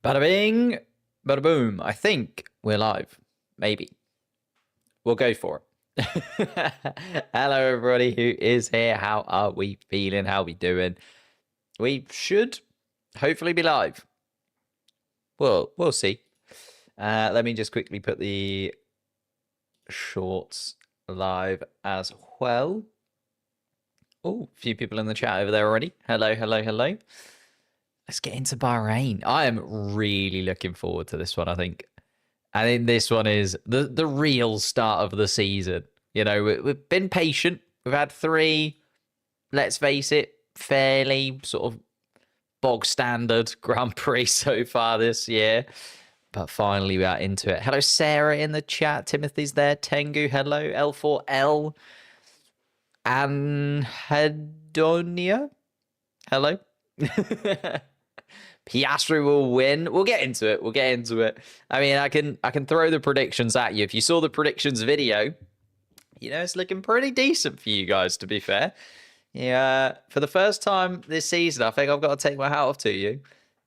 Bada bing, bada boom. I think we're live. Maybe. We'll go for it. Hello, everybody who is here. How are we feeling? How are we doing? We should hopefully be live. We'll see. Let me just quickly put the shorts live as well. Oh, a few people in the chat over there already. Hello, hello, hello. Let's get into Bahrain. I am really looking forward to this one, I think. I think this one is the real start of the season. You know, we've been patient. We've had three, let's face it, fairly sort of bog standard Grand Prix so far this year. But finally we are into it. Hello, Sarah in the chat. Timothy's there. Tengu, hello. L4L. Anhedonia, hello. Piastri will win. We'll get into it. I mean, I can throw the predictions at you. If you saw the predictions video, you know, it's looking pretty decent for you guys, to be fair. Yeah, for the first time this season, I think I've got to take my hat off to you.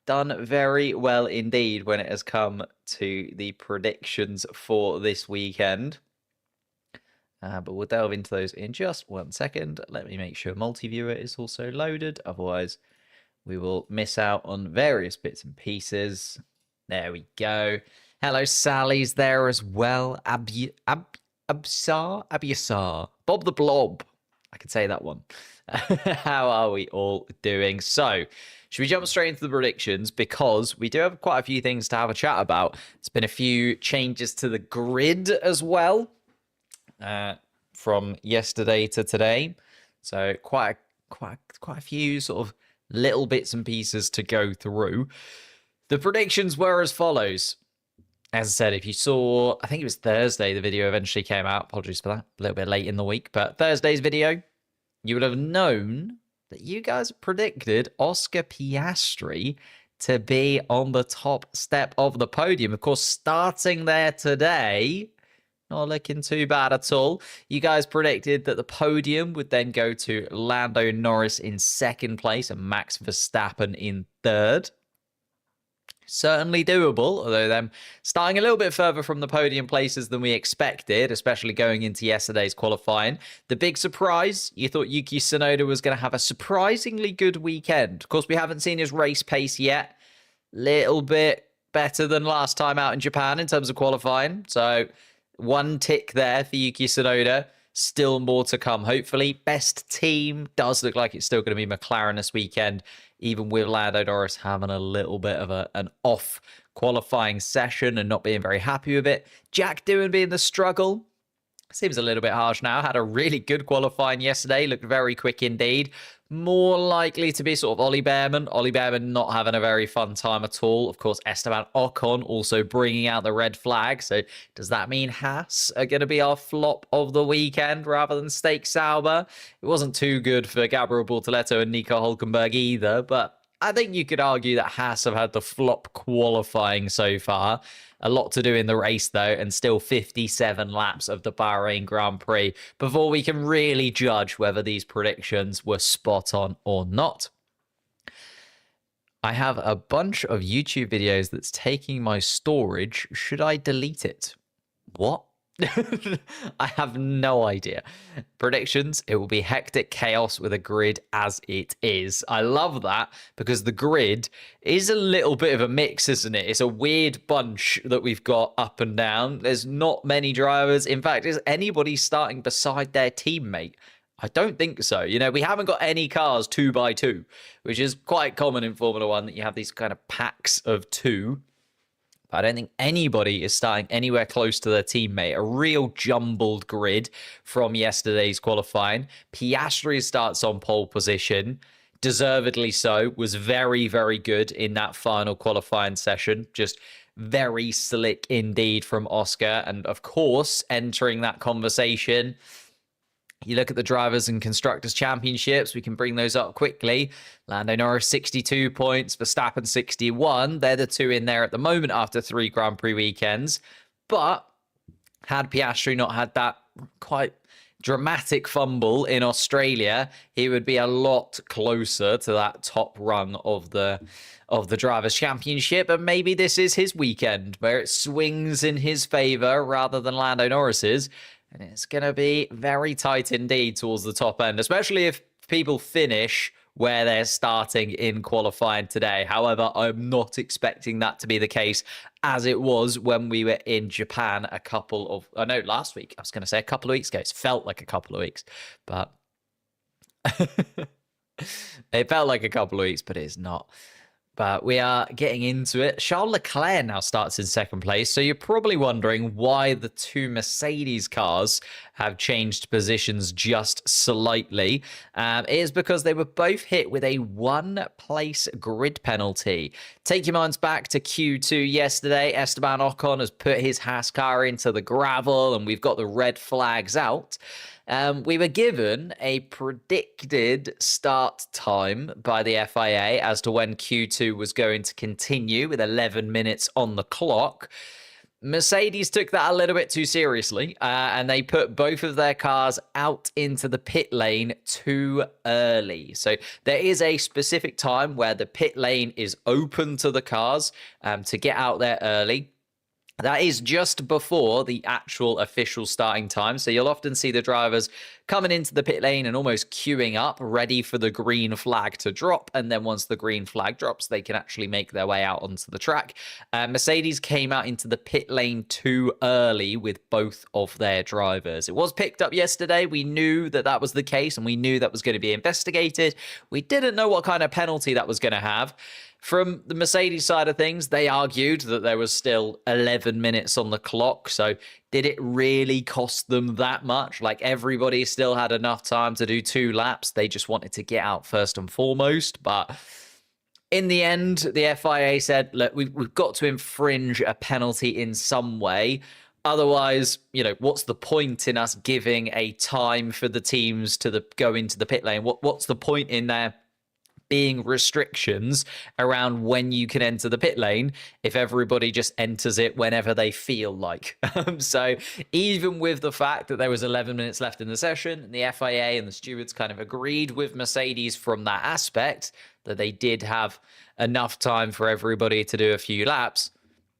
Done very well indeed when it has come to the predictions for this weekend. But we'll delve into those in just 1 second. Let me make sure multi-viewer is also loaded. Otherwise, we will miss out on various bits and pieces. There we go. Hello, Sally's there as well. Abiasar. Bob the Blob. I can say that one. How are we all doing? So, should we jump straight into the predictions? Because we do have quite a few things to have a chat about. There's been a few changes to the grid as well. From yesterday to today. So quite a few sort of little bits and pieces to go through. The predictions were as follows. As I said, if you saw, I think it was Thursday, the video eventually came out. Apologies for that, a little bit late in the week. But Thursday's video, you would have known that you guys predicted Oscar Piastri to be on the top step of the podium. Of course, starting there today, not looking too bad at all. You guys predicted that the podium would then go to Lando Norris in second place and Max Verstappen in third. Certainly doable, although them starting a little bit further from the podium places than we expected, especially going into yesterday's qualifying. The big surprise, you thought Yuki Tsunoda was going to have a surprisingly good weekend. Of course, we haven't seen his race pace yet. Little bit better than last time out in Japan in terms of qualifying. So one tick there for Yuki Tsunoda. Still more to come, hopefully. Best team does look like it's still going to be McLaren this weekend, even with Lando Norris having a little bit of an off qualifying session and not being very happy with it. Jack Doohan being the struggle. Seems a little bit harsh now. Had a really good qualifying yesterday. Looked very quick indeed. More likely to be sort of Ollie Behrman. Ollie Behrman not having a very fun time at all. Of course, Esteban Ocon also bringing out the red flag. So does that mean Haas are going to be our flop of the weekend rather than Steak Sauber? It wasn't too good for Gabriel Bortoleto and Nico Hulkenberg either, but I think you could argue that Haas have had the flop qualifying so far. A lot to do in the race, though, and still 57 laps of the Bahrain Grand Prix before we can really judge whether these predictions were spot on or not. I have a bunch of YouTube videos that's taking my storage. Should I delete it? What? I have no idea. Predictions, it will be hectic chaos with a grid as it is. I love that because the grid is a little bit of a mix, isn't it? It's a weird bunch that we've got up and down. There's not many drivers. In fact, is anybody starting beside their teammate? I don't think so. You know, we haven't got any cars 2x2, which is quite common in Formula One that you have these kind of packs of two. I don't think anybody is starting anywhere close to their teammate. A real jumbled grid from yesterday's qualifying. Piastri starts on pole position. Deservedly so. Was very, very good in that final qualifying session. Just very slick indeed from Oscar. And of course, entering that conversation, you look at the Drivers' and Constructors' Championships, we can bring those up quickly. Lando Norris, 62 points, Verstappen, 61. They're the two in there at the moment after 3 Grand Prix weekends. But had Piastri not had that quite dramatic fumble in Australia, he would be a lot closer to that top rung of the Drivers' Championship. And maybe this is his weekend where it swings in his favor rather than Lando Norris's. And it's going to be very tight indeed towards the top end, especially if people finish where they're starting in qualifying today. However, I'm not expecting that to be the case as it was when we were in Japan last week. I was going to say a couple of weeks ago. It felt like a couple of weeks, but it felt like a couple of weeks, but it's not. But we are getting into it. Charles Leclerc now starts in second place. So you're probably wondering why the two Mercedes cars have changed positions just slightly. It is because they were both hit with a one-place grid penalty. Take your minds back to Q2 yesterday. Esteban Ocon has put his Haas car into the gravel and we've got the red flags out. We were given a predicted start time by the FIA as to when Q2 was going to continue with 11 minutes on the clock. Mercedes took that a little bit too seriously, and they put both of their cars out into the pit lane too early. So there is a specific time where the pit lane is open to the cars to get out there early. That is just before the actual official starting time. So you'll often see the drivers coming into the pit lane and almost queuing up, ready for the green flag to drop. And then once the green flag drops, they can actually make their way out onto the track. Mercedes came out into the pit lane too early with both of their drivers. It was picked up yesterday. We knew that that was the case, and we knew that was going to be investigated. We didn't know what kind of penalty that was going to have. From the Mercedes side of things, they argued that there was still 11 minutes on the clock. So did it really cost them that much? Like, everybody still had enough time to do 2 laps. They just wanted to get out first and foremost. But in the end, the FIA said, look, we've got to infringe a penalty in some way. Otherwise, what's the point in us giving a time for the teams to go into the pit lane? What's the point in there being restrictions around when you can enter the pit lane if everybody just enters it whenever they feel like? So even with the fact that there was 11 minutes left in the session, and the FIA and the stewards kind of agreed with Mercedes from that aspect, that they did have enough time for everybody to do a few laps,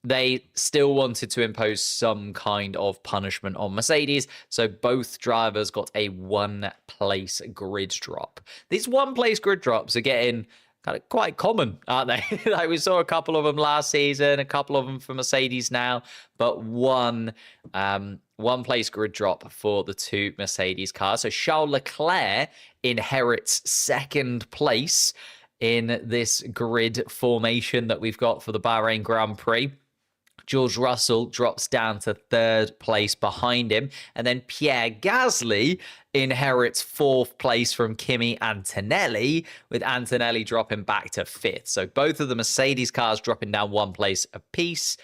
they still wanted to impose some kind of punishment on Mercedes. So both drivers got a one-place grid drop. These one-place grid drops are getting kind of quite common, aren't they? Like, we saw a couple of them last season, a couple of them for Mercedes now, but one-place grid drop for the two Mercedes cars. So Charles Leclerc inherits second place in this grid formation that we've got for the Bahrain Grand Prix. George Russell drops down to third place behind him. And then Pierre Gasly inherits fourth place from Kimi Antonelli, with Antonelli dropping back to fifth. So both of the Mercedes cars dropping down one place apiece.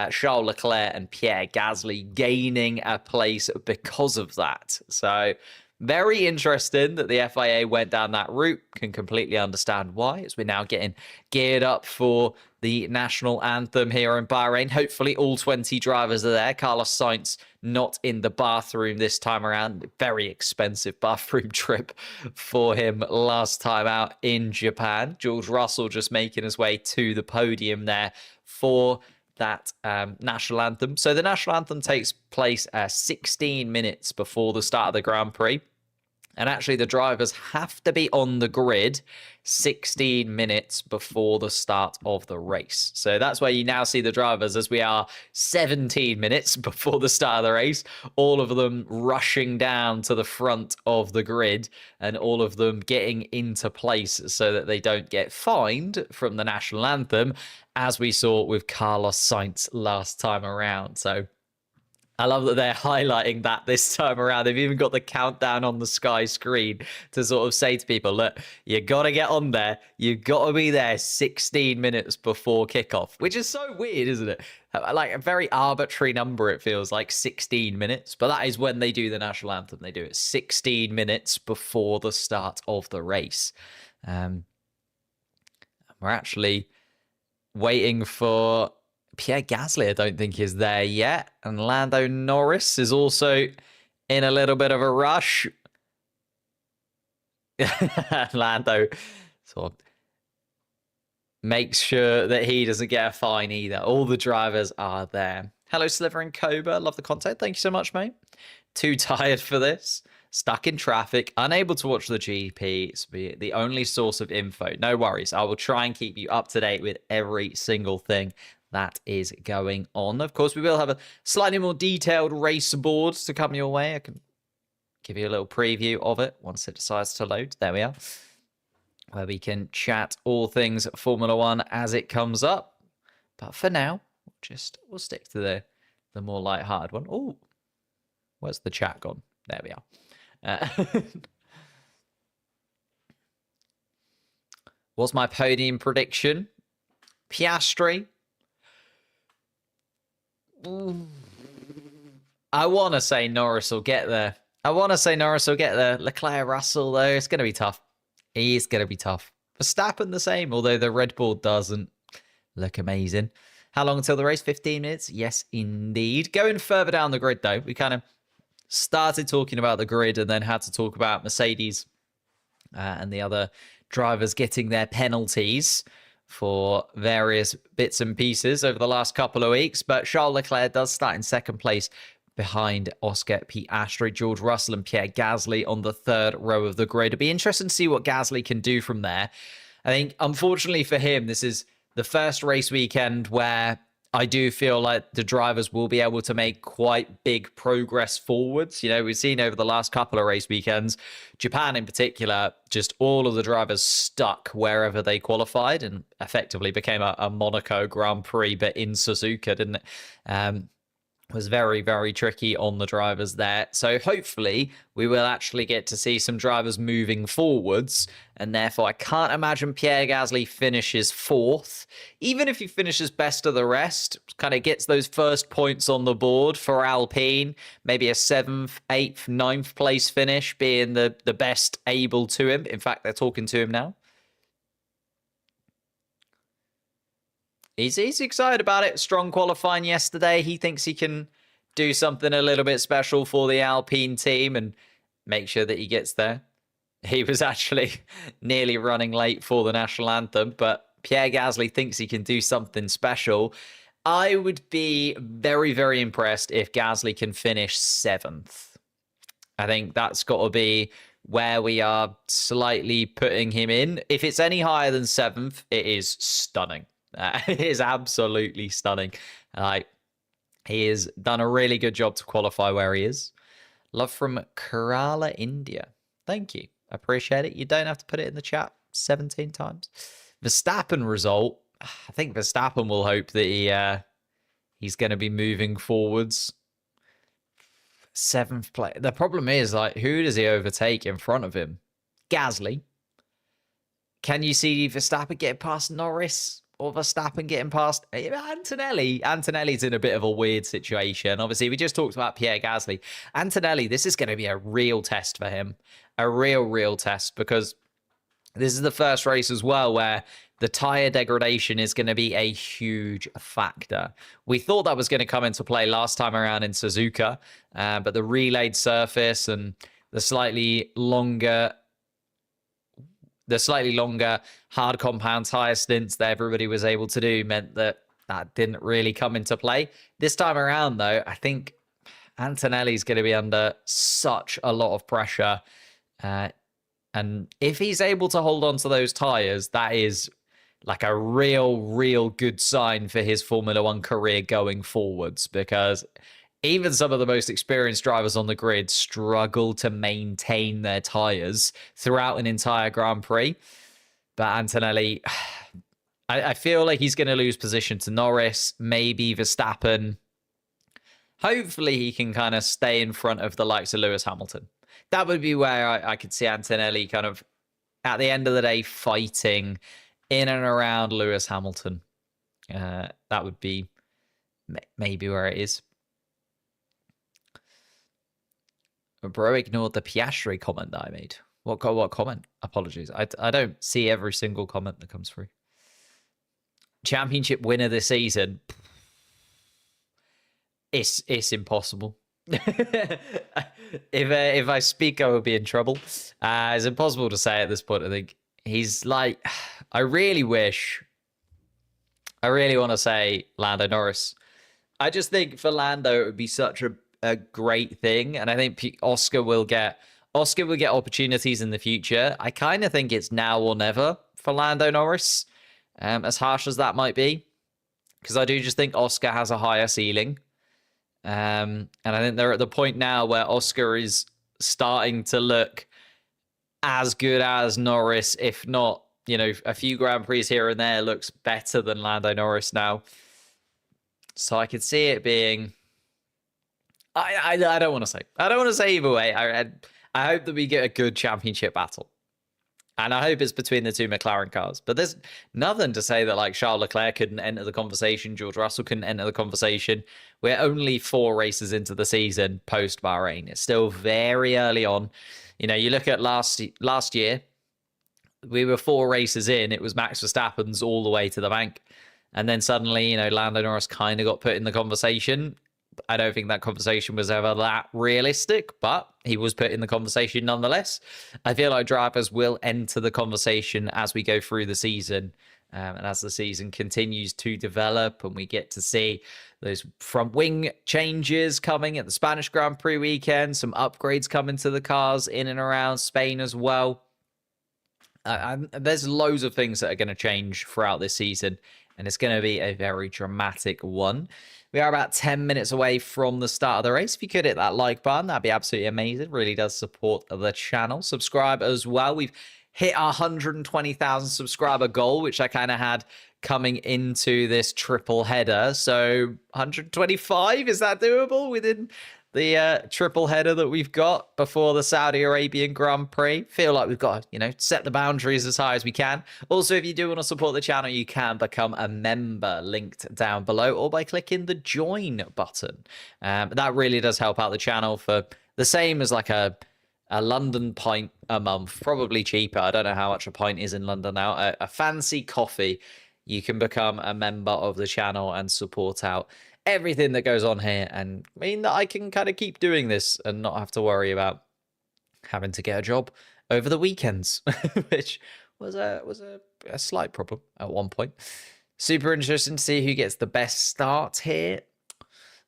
Charles Leclerc and Pierre Gasly gaining a place because of that. So very interesting that the FIA went down that route. Can completely understand why, as we're now getting geared up for the national anthem here in Bahrain. Hopefully all 20 drivers are there. Carlos Sainz not in the bathroom this time around. Very expensive bathroom trip for him last time out in Japan. George Russell just making his way to the podium there for that national anthem. So the national anthem takes place 16 minutes before the start of the Grand Prix. And actually, the drivers have to be on the grid 16 minutes before the start of the race. So that's where you now see the drivers, as we are 17 minutes before the start of the race, all of them rushing down to the front of the grid and all of them getting into place so that they don't get fined from the national anthem, as we saw with Carlos Sainz last time around. So I love that they're highlighting that this time around. They've even got the countdown on the Sky screen to sort of say to people, look, you got to get on there. You've got to be there 16 minutes before kickoff, which is so weird, isn't it? Like a very arbitrary number, it feels like 16 minutes. But that is when they do the national anthem. They do it 16 minutes before the start of the race. We're actually waiting for Pierre Gasly, I don't think, is there yet. And Lando Norris is also in a little bit of a rush. Lando sort of makes sure that he doesn't get a fine either. All the drivers are there. Hello, Sliver and Cobra. Love the content. Thank you so much, mate. Too tired for this. Stuck in traffic. Unable to watch the GP. It's the only source of info. No worries. I will try and keep you up to date with every single thing that is going on. Of course, we will have a slightly more detailed race board to come your way. I can give you a little preview of it once it decides to load. There we are. Where we can chat all things Formula One as it comes up. But for now, we'll stick to the more light-hearted one. Oh, where's the chat gone? There we are. What's my podium prediction? Piastri. I want to say Norris will get there. Leclerc, Russell, though, it's going to be tough. He is going to be tough. Verstappen the same, although the Red Bull doesn't look amazing. How long until the race? 15 minutes? Yes, indeed. Going further down the grid, though, we kind of started talking about the grid and then had to talk about Mercedes and the other drivers getting their penalties for various bits and pieces over the last couple of weeks. But Charles Leclerc does start in second place behind Oscar Piastri, George Russell and Pierre Gasly on the third row of the grid. It'll be interesting to see what Gasly can do from there. I think, unfortunately for him, this is the first race weekend where I do feel like the drivers will be able to make quite big progress forwards. You know, we've seen over the last couple of race weekends, Japan in particular, just all of the drivers stuck wherever they qualified and effectively became a Monaco Grand Prix, but in Suzuka, didn't it? Was very, very tricky on the drivers there. So hopefully we will actually get to see some drivers moving forwards. And therefore, I can't imagine Pierre Gasly finishes fourth. Even if he finishes best of the rest, kind of gets those first points on the board for Alpine, maybe a 7th, 8th, 9th place finish being the best able to him. In fact, they're talking to him now. He's excited about it. Strong qualifying yesterday. He thinks he can do something a little bit special for the Alpine team and make sure that he gets there. He was actually nearly running late for the national anthem, but Pierre Gasly thinks he can do something special. I would be very, very impressed if Gasly can finish 7th. I think that's got to be where we are slightly putting him in. If it's any higher than 7th, it is stunning. It is absolutely stunning. He has done a really good job to qualify where he is. Love from Kerala, India. Thank you. Appreciate it. You don't have to put it in the chat 17 times. Verstappen result. I think Verstappen will hope that he's going to be moving forwards. 7th place. The problem is, like, who does he overtake in front of him? Gasly. Can you see Verstappen getting past Norris? Or Verstappen getting past Antonelli. Antonelli's in a bit of a weird situation. Obviously, we just talked about Pierre Gasly. Antonelli, this is going to be a real test for him. A real test, because this is the first race as well where the tyre degradation is going to be a huge factor. We thought that was going to come into play last time around in Suzuka, but the relayed surface and the slightly longer hard compound tire stints that everybody was able to do meant that didn't really come into play. This time around, though, I think Antonelli's going to be under such a lot of pressure. And if he's able to hold on to those tires, that is like a real good sign for his Formula One career going forwards, because even some of the most experienced drivers on the grid struggle to maintain their tires throughout an entire Grand Prix. But Antonelli, I feel like he's going to lose position to Norris, maybe Verstappen. Hopefully he can kind of stay in front of the likes of Lewis Hamilton. That would be where I could see Antonelli kind of, at the end of the day, fighting in and around Lewis Hamilton. That would be maybe where it is. Bro ignored the Piastri comment that I made. What comment? Apologies. I don't see every single comment that comes through. Championship winner this season. It's impossible. If I speak, I will be in trouble. It's impossible to say at this point. I think he's like, I really wish, I really want to say Lando Norris. I just think for Lando it would be such a great thing, and I think Oscar will get opportunities in the future. I kind of think it's now or never for Lando Norris, as harsh as that might be, because I do just think Oscar has a higher ceiling. And I think they're at the point now where Oscar is starting to look as good as Norris, if not, a few Grand Prix here and there looks better than Lando Norris now. So I could see it being. I don't want to say. I don't want to say either way. I hope that we get a good championship battle. And I hope it's between the two McLaren cars. But there's nothing to say that like Charles Leclerc couldn't enter the conversation, George Russell couldn't enter the conversation. We're only 4 races into the season post Bahrain. It's still very early on. You look at last year, we were 4 races in. It was Max Verstappen's all the way to the bank. And then suddenly, Lando Norris kind of got put in the conversation. I don't think that conversation was ever that realistic, but he was put in the conversation nonetheless. I feel like drivers will enter the conversation as we go through the season, and as the season continues to develop and we get to see those front wing changes coming at the Spanish Grand Prix weekend, some upgrades coming to the cars in and around Spain as well. There's loads of things that are going to change throughout this season, and it's going to be a very dramatic one. We are about 10 minutes away from the start of the race. If you could hit that like button, that'd be absolutely amazing. It really does support the channel. Subscribe as well. We've hit our 120,000 subscriber goal, which I kind of had coming into this triple header. So 125, is that doable within the triple header that we've got before the Saudi Arabian Grand Prix? Feel like we've got to, set the boundaries as high as we can. Also, if you do want to support the channel, you can become a member, linked down below, or by clicking the join button. That really does help out the channel for the same as like a London pint a month, probably cheaper. I don't know how much a pint is in London now. A fancy coffee. You can become a member of the channel and support out everything that goes on here, and mean that I can kind of keep doing this and not have to worry about having to get a job over the weekends, which was a slight problem at one point. Super interesting to see who gets the best start here.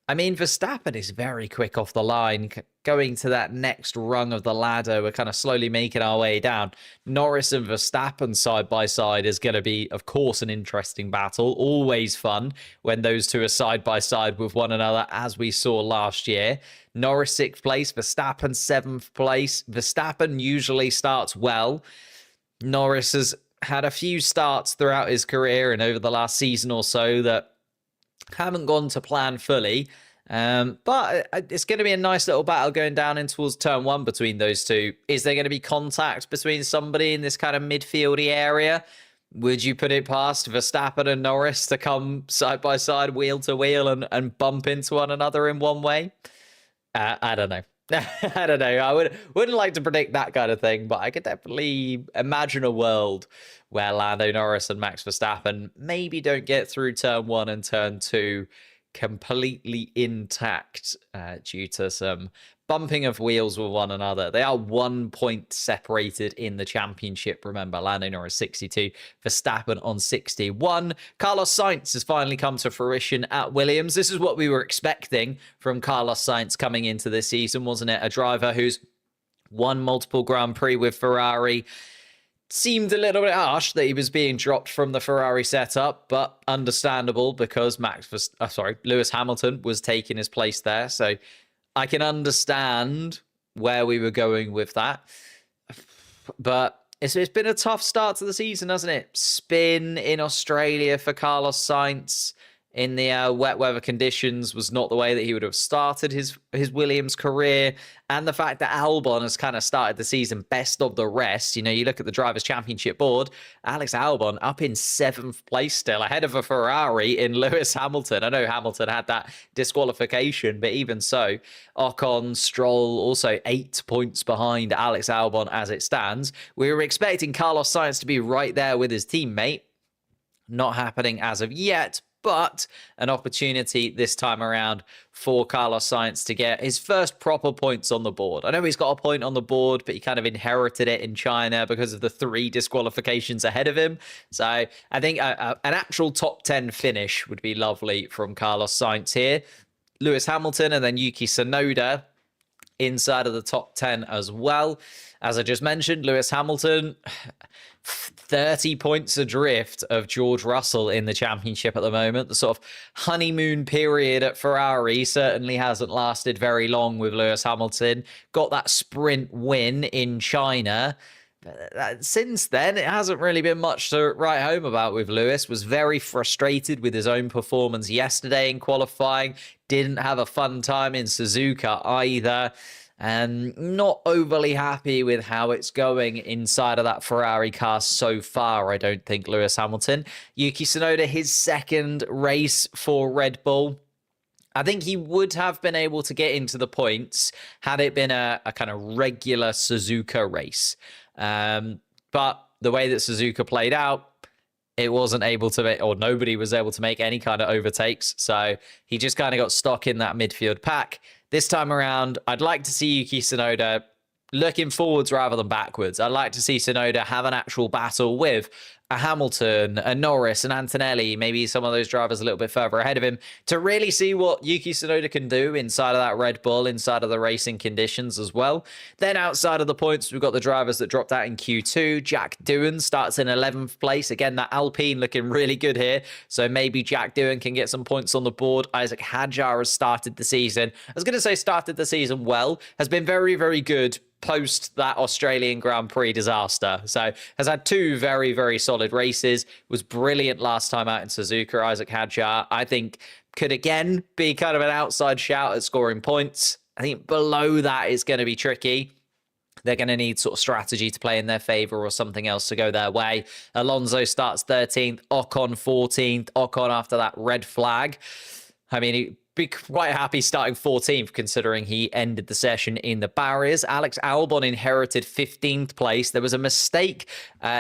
I mean, Verstappen is very quick off the line, going to that next rung of the ladder. We're kind of slowly making our way down. Norris and Verstappen side by side is going to be, of course, an interesting battle. Always fun when those two are side by side with one another, as we saw last year. Norris 6th place, Verstappen 7th place. Verstappen usually starts well. Norris has had a few starts throughout his career and over the last season or so that haven't gone to plan fully, but it's going to be a nice little battle going down in towards turn 1 between those two. Is there going to be contact between somebody in this kind of midfieldy area? Would you put it past Verstappen and Norris to come side by side, wheel to wheel, and bump into one another in one way? I don't know. I don't know. I wouldn't like to predict that kind of thing, but I could definitely imagine a world where Lando Norris and Max Verstappen maybe don't get through turn 1 and turn 2 completely intact due to some bumping of wheels with one another. They are 1 point separated in the championship. Remember, Lando Norris 62, Verstappen on 61. Carlos Sainz has finally come to fruition at Williams. This is what we were expecting from Carlos Sainz coming into this season, wasn't it? A driver who's won multiple Grand Prix with Ferrari. Seemed a little bit harsh that he was being dropped from the Ferrari setup, but understandable because Lewis Hamilton was taking his place there. So I can understand where we were going with that. But it's been a tough start to the season, hasn't it? Spin in Australia for Carlos Sainz in the wet weather conditions was not the way that he would have started his Williams career. And the fact that Albon has kind of started the season best of the rest. You look at the Drivers' Championship board, Alex Albon up in 7th place still, ahead of a Ferrari in Lewis Hamilton. I know Hamilton had that disqualification, but even so, Ocon, Stroll also 8 points behind Alex Albon as it stands. We were expecting Carlos Sainz to be right there with his teammate. Not happening as of yet, but an opportunity this time around for Carlos Sainz to get his first proper points on the board. I know he's got a point on the board, but he kind of inherited it in China because of the 3 disqualifications ahead of him. So I think an actual top 10 finish would be lovely from Carlos Sainz here. Lewis Hamilton and then Yuki Tsunoda inside of the top 10 as well. As I just mentioned, Lewis Hamilton, 30 points adrift of George Russell in the championship at the moment. The sort of honeymoon period at Ferrari certainly hasn't lasted very long with Lewis Hamilton. Got that sprint win in China. Since then, it hasn't really been much to write home about with Lewis. Was very frustrated with his own performance yesterday in qualifying. Didn't have a fun time in Suzuka either. And not overly happy with how it's going inside of that Ferrari car so far, I don't think, Lewis Hamilton. Yuki Tsunoda, his second race for Red Bull. I think he would have been able to get into the points had it been a kind of regular Suzuka race. But the way that Suzuka played out, it wasn't able to make, or nobody was able to make any kind of overtakes. So he just kind of got stuck in that midfield pack. This time around, I'd like to see Yuki Tsunoda looking forwards rather than backwards. I'd like to see Tsunoda have an actual battle with a Hamilton, a Norris, an Antonelli, maybe some of those drivers a little bit further ahead of him, to really see what Yuki Tsunoda can do inside of that Red Bull, inside of the racing conditions as well. Then outside of the points, we've got the drivers that dropped out in Q2. Jack Doohan starts in 11th place. Again, that Alpine looking really good here. So maybe Jack Doohan can get some points on the board. Isaac Hadjar has started the season. I was going to say started the season well. Has been very, very good post that Australian Grand Prix disaster. So has had 2 very, very solid races. Was brilliant last time out in Suzuka. Isaac Hadjar, I think, could again be kind of an outside shout at scoring points. I think below that is going to be tricky. They're going to need sort of strategy to play in their favor or something else to go their way. Alonso starts 13th, Ocon 14th. Ocon after that red flag. I mean, he'd be quite happy starting 14th considering he ended the session in the barriers. Alex Albon inherited 15th place. There was a mistake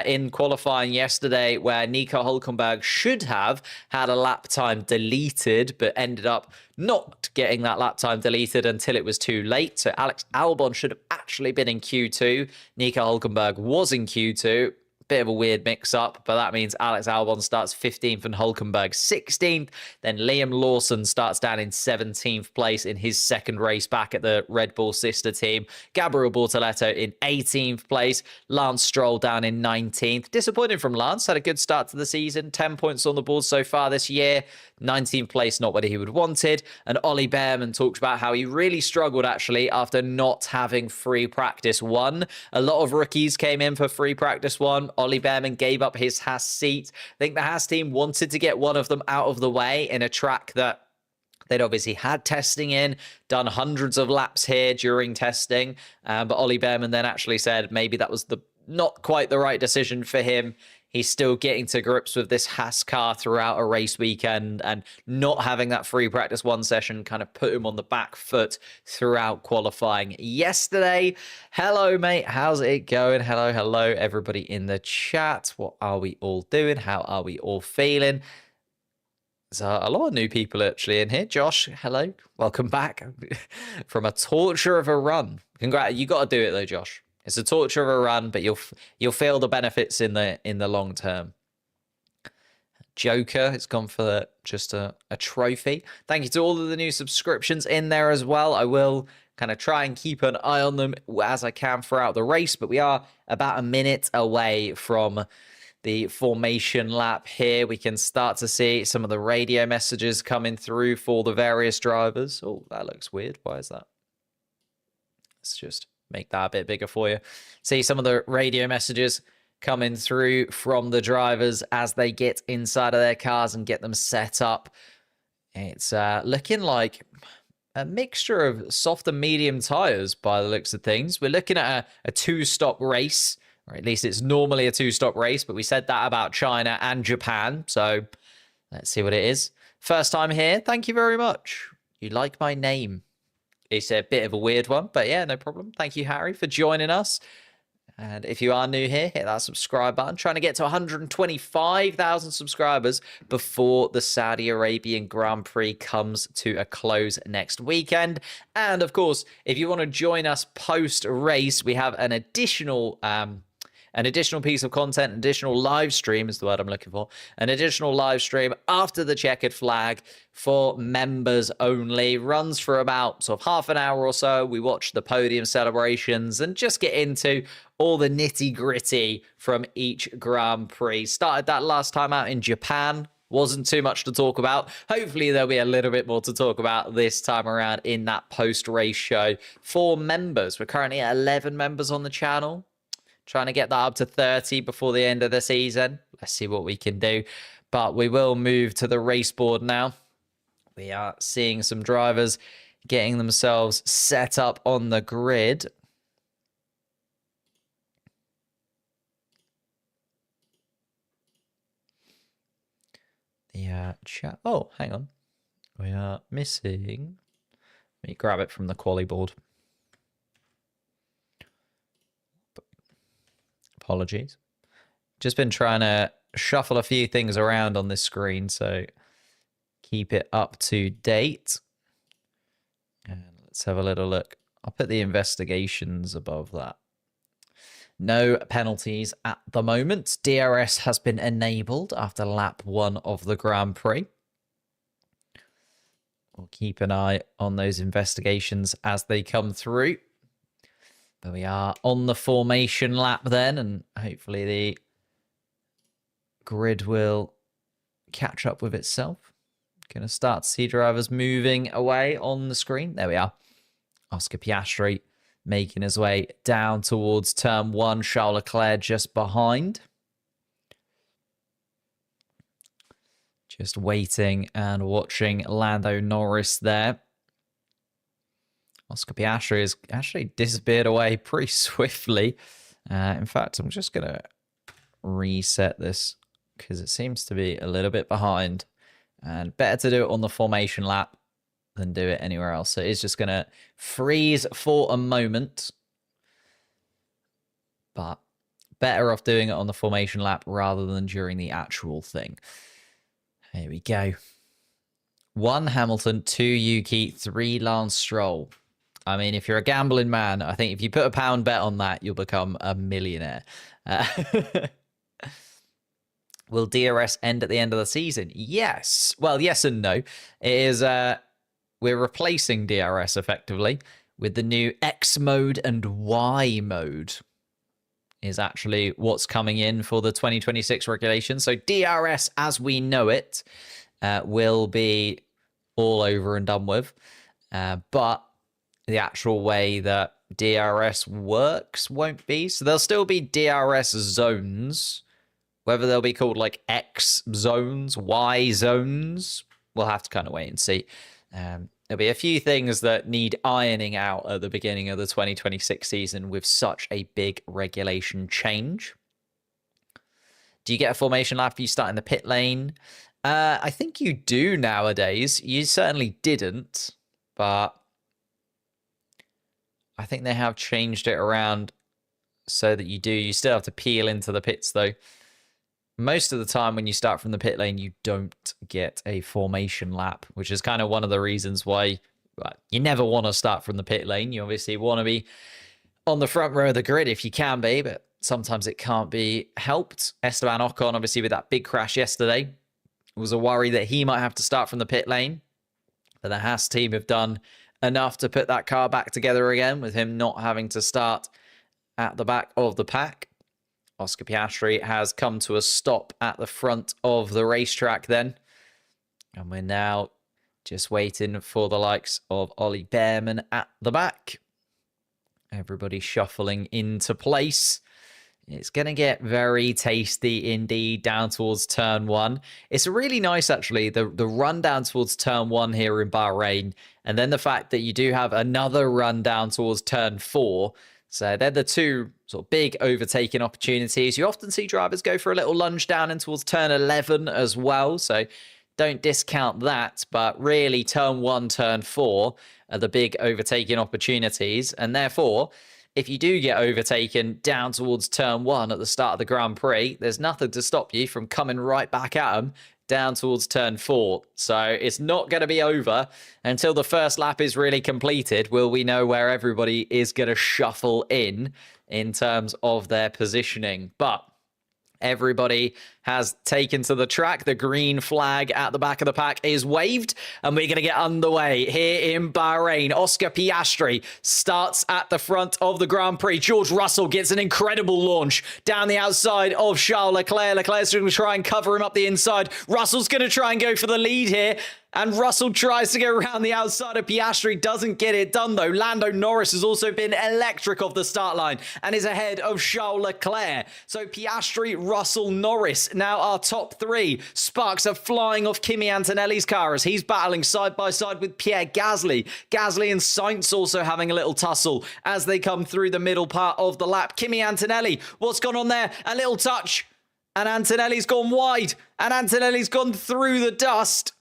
in qualifying yesterday where Nico Hülkenberg should have had a lap time deleted, but ended up not getting that lap time deleted until it was too late. So Alex Albon should have actually been in Q2. Nico Hülkenberg was in Q2. Bit of a weird mix-up, but that means Alex Albon starts 15th and Hülkenberg 16th. Then Liam Lawson starts down in 17th place in his second race back at the Red Bull sister team. Gabriel Bortoleto in 18th place. Lance Stroll down in 19th. Disappointing from Lance. Had a good start to the season. 10 points on the board so far this year. 19th place, not what he would have wanted. And Ollie Behrman talked about how he really struggled actually after not having free practice 1. A lot of rookies came in for free practice 1. Ollie Behrman gave up his Haas seat. I think the Haas team wanted to get one of them out of the way in a track that they'd obviously had testing in, done hundreds of laps here during testing. But Ollie Behrman then actually said maybe that was not quite the right decision for him. He's still getting to grips with this Haas car throughout a race weekend, and not having that free practice 1 session kind of put him on the back foot throughout qualifying yesterday. Hello, mate. How's it going? Hello, everybody in the chat. What are we all doing? How are we all feeling? There's a lot of new people actually in here. Josh, hello. Welcome back from a torture of a run. Congrats. You got to do it though, Josh. It's a torture of a run, but you'll feel the benefits in the long term. Joker, it's gone for just a trophy. Thank you to all of the new subscriptions in there as well. I will kind of try and keep an eye on them as I can throughout the race, but we are about a minute away from the formation lap here. We can start to see some of the radio messages coming through for the various drivers. Oh, that looks weird. Why is that? Let's just make that a bit bigger for you. See some of the radio messages coming through from the drivers as they get inside of their cars and get them set up. It's looking like a mixture of soft and medium tires by the looks of things. We're looking at a 2-stop race, or at least it's normally a 2-stop race, but we said that about China and Japan. So let's see what it is. First time here. Thank you very much. You like my name. It's a bit of a weird one, but yeah, no problem. Thank you, Harry, for joining us. And if you are new here, hit that subscribe button. Trying to get to 125,000 subscribers before the Saudi Arabian Grand Prix comes to a close next weekend. And of course, if you want to join us post-race, we have an additional piece of content, an additional live stream is the word I'm looking for, an additional live stream after the checkered flag for members only. Runs for about sort of half an hour or so. We watch the podium celebrations and just get into all the nitty gritty from each Grand Prix. Started that last time out in Japan. Wasn't too much to talk about. Hopefully there'll be a little bit more to talk about this time around in that post-race show for members. We're currently at 11 members on the channel. Trying to get that up to 30 before the end of the season. Let's see what we can do. But we will move to the race board now. We are seeing some drivers getting themselves set up on the grid. Oh, hang on. We are missing. Let me grab it from the quali board. Apologies. Just been trying to shuffle a few things around on this screen, so keep it up to date. And let's have a little look. I'll put the investigations above that. No penalties at the moment. DRS has been enabled after lap 1 of the Grand Prix. We'll keep an eye on those investigations as they come through. But we are on the formation lap then, and hopefully the grid will catch up with itself. Going to start to see drivers moving away on the screen. There we are. Oscar Piastri making his way down towards turn 1. Charles Leclerc just behind. Just waiting and watching Lando Norris there. Oscar Piastri has actually disappeared away pretty swiftly. In fact, I'm just going to reset this because it seems to be a little bit behind. And better to do it on the formation lap than do it anywhere else. So it's just going to freeze for a moment. But better off doing it on the formation lap rather than during the actual thing. Here we go. 1 Hamilton, 2 Yuki, 3 Lance Stroll. I mean, if you're a gambling man, I think if you put a £1 bet on that, you'll become a millionaire. Will DRS end at the end of the season? Yes. Well, yes and no. It is. We're replacing DRS effectively with the new X mode and Y mode is actually what's coming in for the 2026 regulation. So DRS as we know it will be all over and done with. But the actual way that DRS works won't be. So there'll still be DRS zones. Whether they'll be called like X zones, Y zones, we'll have to kind of wait and see. There'll be a few things that need ironing out at the beginning of the 2026 season with such a big regulation change. Do you get a formation lap if you start in the pit lane? I think you do nowadays. You certainly didn't, but I think they have changed it around so that you do. You still have to peel into the pits, though. Most of the time when you start from the pit lane, you don't get a formation lap, which is kind of one of the reasons why you never want to start from the pit lane. You obviously want to be on the front row of the grid if you can be, but sometimes it can't be helped. Esteban Ocon, obviously, with that big crash yesterday, was a worry that he might have to start from the pit lane. But the Haas team have done enough to put that car back together again with him not having to start at the back of the pack. Oscar Piastri has come to a stop at the front of the racetrack then. And we're now just waiting for the likes of Ollie Behrman at the back. Everybody shuffling into place. It's going to get very tasty indeed down towards turn 1. It's really nice, actually, the run down towards turn 1 here in Bahrain. And then the fact that you do have another run down towards turn 4. So they're the two sort of big overtaking opportunities. You often see drivers go for a little lunge down in towards turn 11 as well. So don't discount that. But really, turn 1, turn 4 are the big overtaking opportunities. And therefore, if you do get overtaken down towards turn 1 at the start of the Grand Prix, there's nothing to stop you from coming right back at them down towards turn 4. So it's not going to be over until the first lap is really completed. Will we know where everybody is going to shuffle in terms of their positioning? But everybody has taken to the track. The green flag at the back of the pack is waved, and we're going to get underway here in Bahrain. Oscar Piastri starts at the front of the Grand Prix. George Russell gets an incredible launch down the outside of Charles Leclerc. Leclerc's going to try and cover him up the inside. Russell's going to try and go for the lead here, and Russell tries to go around the outside of Piastri. Doesn't get it done, though. Lando Norris has also been electric off the start line and is ahead of Charles Leclerc. So Piastri, Russell, Norris, now our top 3. Sparks are flying off Kimi Antonelli's car as he's battling side by side with Pierre Gasly. Gasly and Sainz also having a little tussle as they come through the middle part of the lap. Kimi Antonelli, what's gone on there? A little touch, and Antonelli's gone wide, and Antonelli's gone through the dust.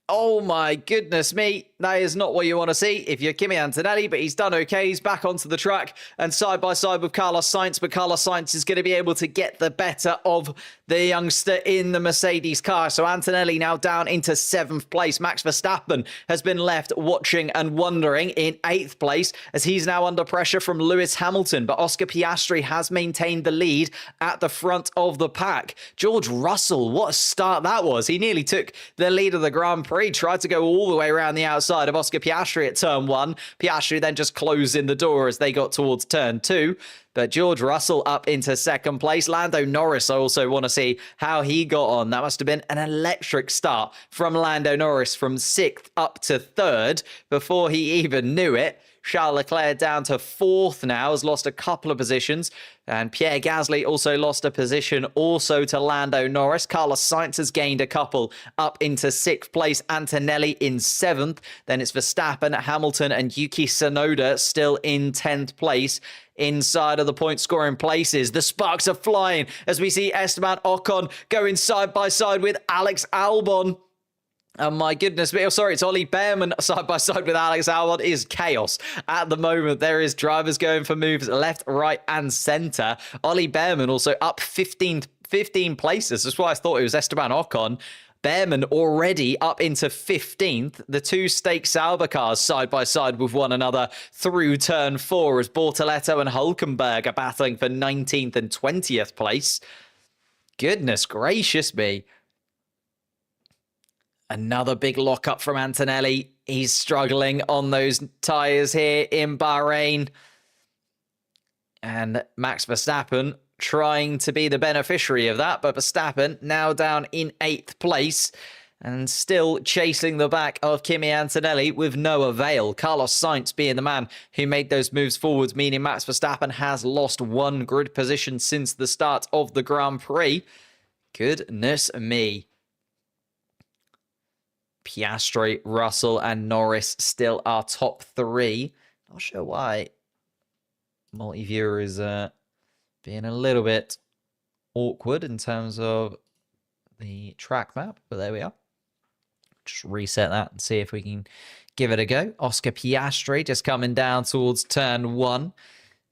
Oh my goodness me, that is not what you want to see if you're Kimi Antonelli, but he's done okay. He's back onto the track and side by side with Carlos Sainz, but Carlos Sainz is going to be able to get the better of the youngster in the Mercedes car. So Antonelli now down into 7th place. Max Verstappen has been left watching and wondering in 8th place as he's now under pressure from Lewis Hamilton, but Oscar Piastri has maintained the lead at the front of the pack. George Russell, what a start that was. He nearly took the lead of the Grand Prix, tried to go all the way around the outside of Oscar Piastri at turn 1. Piastri then just closed in the door as they got towards turn 2. But George Russell up into 2nd place. Lando Norris, I also want to see how he got on. That must have been an electric start from Lando Norris from 6th up to 3rd before he even knew it. Charles Leclerc down to 4th now, has lost a couple of positions. And Pierre Gasly also lost a position also to Lando Norris. Carlos Sainz has gained a couple up into 6th place. Antonelli in 7th. Then it's Verstappen, Hamilton and Yuki Tsunoda still in 10th place. Inside of the point scoring places, the sparks are flying as we see Esteban Ocon going side by side with Alex Albon. Oh my goodness me. Oh, sorry, it's Ollie Behrman side by side with Alex Albon. It is chaos at the moment. There is drivers going for moves left, right, and center. Ollie Behrman also up 15 places. That's why I thought it was Esteban Ocon. Behrman already up into 15th. The 2 Stake Sauber cars side by side with one another through turn 4 as Bortoletto and Hulkenberg are battling for 19th and 20th place. Goodness gracious me. Another big lockup from Antonelli. He's struggling on those tyres here in Bahrain. And Max Verstappen trying to be the beneficiary of that, but Verstappen now down in 8th place and still chasing the back of Kimi Antonelli with no avail. Carlos Sainz being the man who made those moves forwards, meaning Max Verstappen has lost 1 grid position since the start of the Grand Prix. Goodness me. Piastri, Russell and Norris still our top 3. Not sure why multi-viewer is being a little bit awkward in terms of the track map, but there we are. Just reset that and see if we can give it a go. Oscar Piastri just coming down towards turn 1.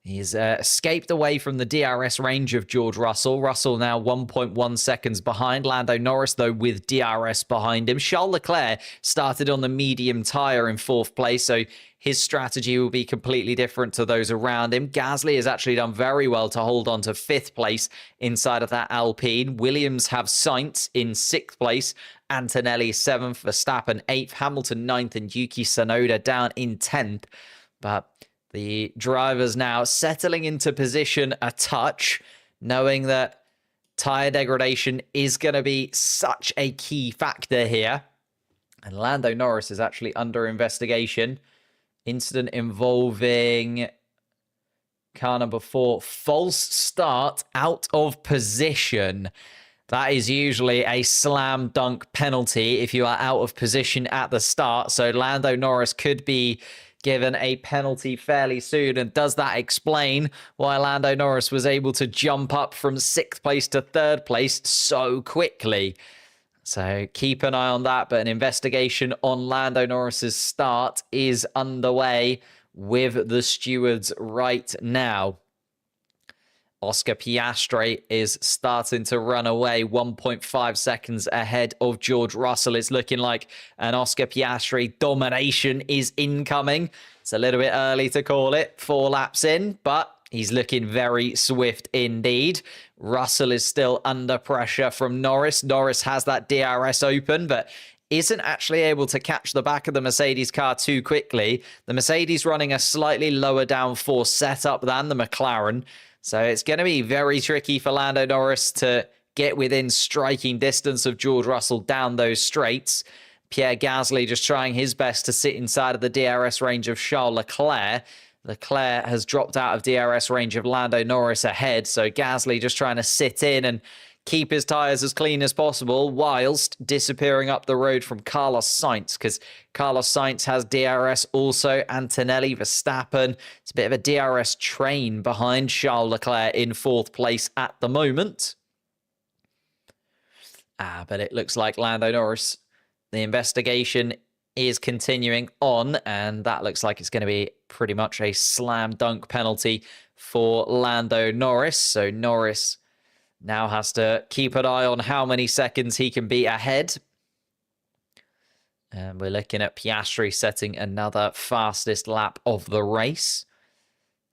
He's escaped away from the DRS range of George Russell. Russell now 1.1 seconds behind. Lando Norris, though, with DRS behind him. Charles Leclerc started on the medium tyre in 4th place, so his strategy will be completely different to those around him. Gasly has actually done very well to hold on to 5th place inside of that Alpine. Williams have Sainz in 6th place. Antonelli 7th, Verstappen 8th, Hamilton 9th, and Yuki Tsunoda down in 10th. But the drivers now settling into position a touch, knowing that tyre degradation is going to be such a key factor here. And Lando Norris is actually under investigation. Incident involving car number 4, false start out of position. That is usually a slam dunk penalty if you are out of position at the start. So Lando Norris could be given a penalty fairly soon. And does that explain why Lando Norris was able to jump up from 6th place to 3rd place so quickly? So keep an eye on that. But an investigation on Lando Norris's start is underway with the stewards right now. Oscar Piastri is starting to run away, 1.5 seconds ahead of George Russell. It's looking like an Oscar Piastri domination is incoming. It's a little bit early to call it, 4 laps in, but he's looking very swift indeed. Russell is still under pressure from Norris. Norris has that DRS open, but isn't actually able to catch the back of the Mercedes car too quickly. The Mercedes running a slightly lower downforce setup than the McLaren. So it's going to be very tricky for Lando Norris to get within striking distance of George Russell down those straights. Pierre Gasly just trying his best to sit inside of the DRS range of Charles Leclerc. Leclerc has dropped out of DRS range of Lando Norris ahead. So Gasly just trying to sit in and keep his tyres as clean as possible whilst disappearing up the road from Carlos Sainz, because Carlos Sainz has DRS also. Antonelli, Verstappen. It's a bit of a DRS train behind Charles Leclerc in 4th place at the moment. But it looks like Lando Norris, the investigation is continuing on, and that looks like it's going to be pretty much a slam dunk penalty for Lando Norris. So Norris now has to keep an eye on how many seconds he can be ahead. And we're looking at Piastri setting another fastest lap of the race.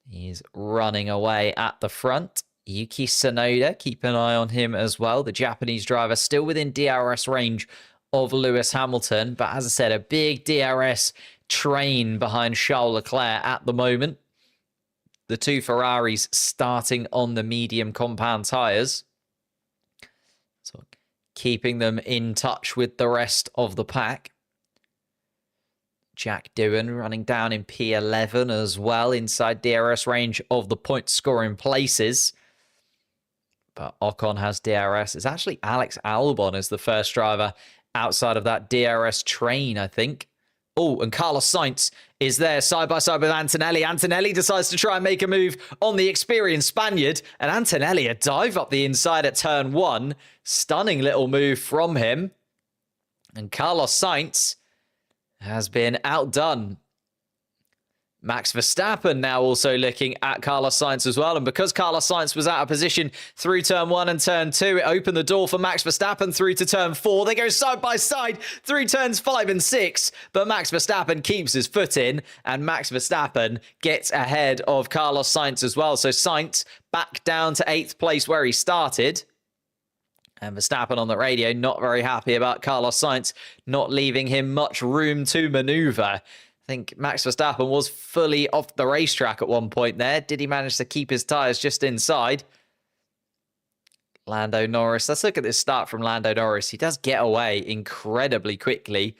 He's running away at the front. Yuki Tsunoda, keep an eye on him as well. The Japanese driver still within DRS range of Lewis Hamilton. But as I said, a big DRS train behind Charles Leclerc at the moment. The 2 Ferraris starting on the medium compound tyres. So keeping them in touch with the rest of the pack. Jack Doohan running down in P11 as well, inside DRS range of the point scoring places. But Ocon has DRS. It's actually Alex Albon as the first driver outside of that DRS train, I think. Oh, and Carlos Sainz is there side by side with Antonelli. Antonelli decides to try and make a move on the experienced Spaniard. And Antonelli, a dive up the inside at turn 1. Stunning little move from him. And Carlos Sainz has been outdone. Max Verstappen now also looking at Carlos Sainz as well. And because Carlos Sainz was out of position through turn 1 and turn 2, it opened the door for Max Verstappen through to turn 4. They go side by side through turns 5 and 6. But Max Verstappen keeps his foot in, and Max Verstappen gets ahead of Carlos Sainz as well. So Sainz back down to 8th place where he started. And Verstappen on the radio not very happy about Carlos Sainz not leaving him much room to maneuver. I think Max Verstappen was fully off the racetrack at one point there. Did he manage to keep his tyres just inside? Lando Norris. Let's look at this start from Lando Norris. He does get away incredibly quickly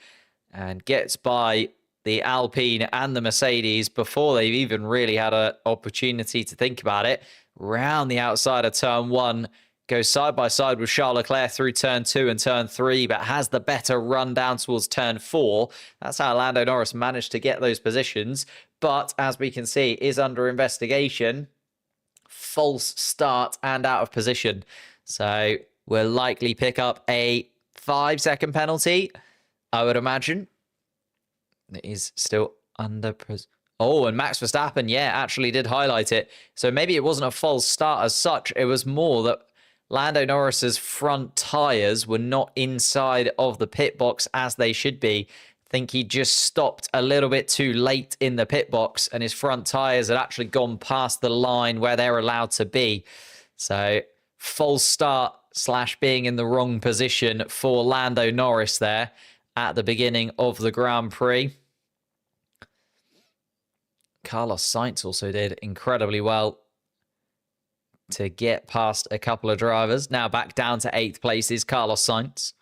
and gets by the Alpine and the Mercedes before they've even really had an opportunity to think about it. Round the outside of turn 1. Goes side by side with Charles Leclerc through turn 2 and turn 3, but has the better run down towards turn 4. That's how Lando Norris managed to get those positions. But as we can see, is under investigation. False start and out of position. So we'll likely pick up a 5-second penalty, I would imagine. It is still under... Oh, and Max Verstappen, yeah, actually did highlight it. So maybe it wasn't a false start as such. It was more that Lando Norris's front tyres were not inside of the pit box as they should be. I think he just stopped a little bit too late in the pit box and his front tyres had actually gone past the line where they're allowed to be. So false start / being in the wrong position for Lando Norris there at the beginning of the Grand Prix. Carlos Sainz also did incredibly well to get past a couple of drivers. Now back down to 8th place is Carlos Sainz.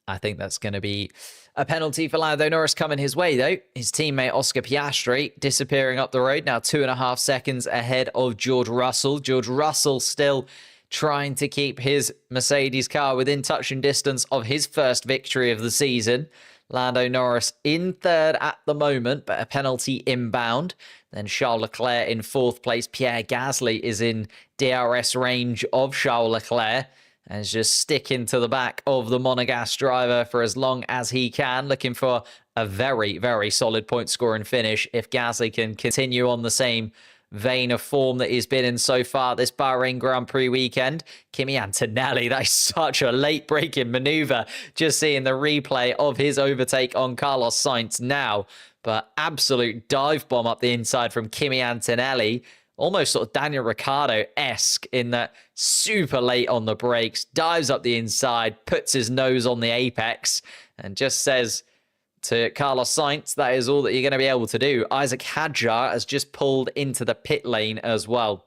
I think that's going to be a penalty for Lando Norris coming his way, though. His teammate Oscar Piastri disappearing up the road, now 2.5 seconds ahead of George Russell. George Russell still trying to keep his Mercedes car within touch and distance of his first victory of the season. Lando Norris in 3rd at the moment, but a penalty inbound. Then Charles Leclerc in 4th place. Pierre Gasly is in DRS range of Charles Leclerc and is just sticking to the back of the Monegasque driver for as long as he can, looking for a very, very solid point scoring finish if Gasly can continue on the same vein of form that he's been in so far this Bahrain Grand Prix weekend. Kimi Antonelli, that is such a late breaking maneuver. Just seeing the replay of his overtake on Carlos Sainz now. But absolute dive bomb up the inside from Kimi Antonelli. Almost sort of Daniel Ricciardo-esque in that super late on the brakes, dives up the inside, puts his nose on the apex, and just says to Carlos Sainz, that is all that you're going to be able to do. Isaac Hadjar has just pulled into the pit lane as well.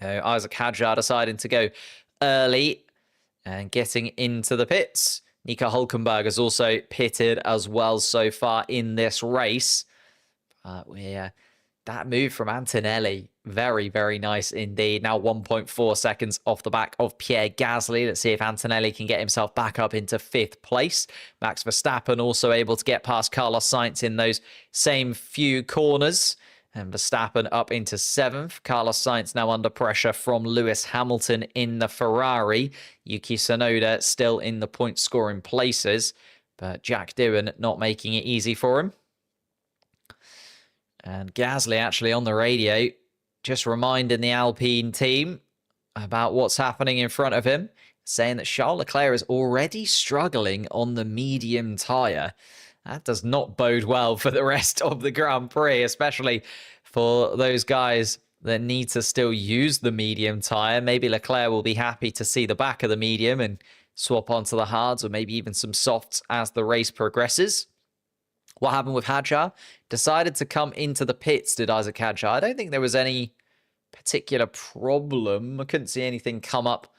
Isaac Hadjar deciding to go early and getting into the pits. Nico Hulkenberg has also pitted as well so far in this race. But that move from Antonelli, very, very nice indeed. Now 1.4 seconds off the back of Pierre Gasly. Let's see if Antonelli can get himself back up into 5th place. Max Verstappen also able to get past Carlos Sainz in those same few corners. And Verstappen up into 7th. Carlos Sainz now under pressure from Lewis Hamilton in the Ferrari. Yuki Tsunoda still in the point scoring places. But Jack Doohan not making it easy for him. And Gasly actually on the radio, just reminding the Alpine team about what's happening in front of him, saying that Charles Leclerc is already struggling on the medium tyre. That does not bode well for the rest of the Grand Prix, especially for those guys that need to still use the medium tyre. Maybe Leclerc will be happy to see the back of the medium and swap onto the hards or maybe even some softs as the race progresses. What happened with Hadjar? Decided to come into the pits, did Isaac Hadjar. I don't think there was any particular problem. I couldn't see anything come up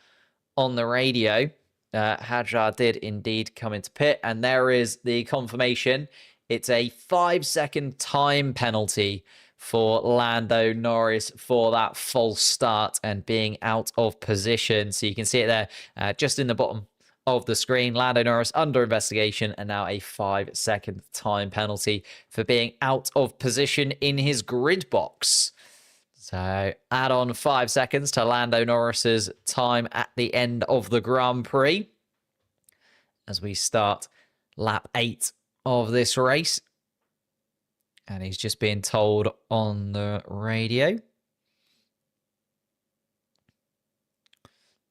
on the radio. Hadjar did indeed come into pit, and there is the confirmation. It's a 5-second time penalty for Lando Norris for that false start and being out of position. So you can see it there just in the bottom of the screen. Lando Norris under investigation, and now a 5-second time penalty for being out of position in his grid box. So add on 5 seconds to Lando Norris's time at the end of the Grand Prix as we start lap 8 of this race. And he's just being told on the radio.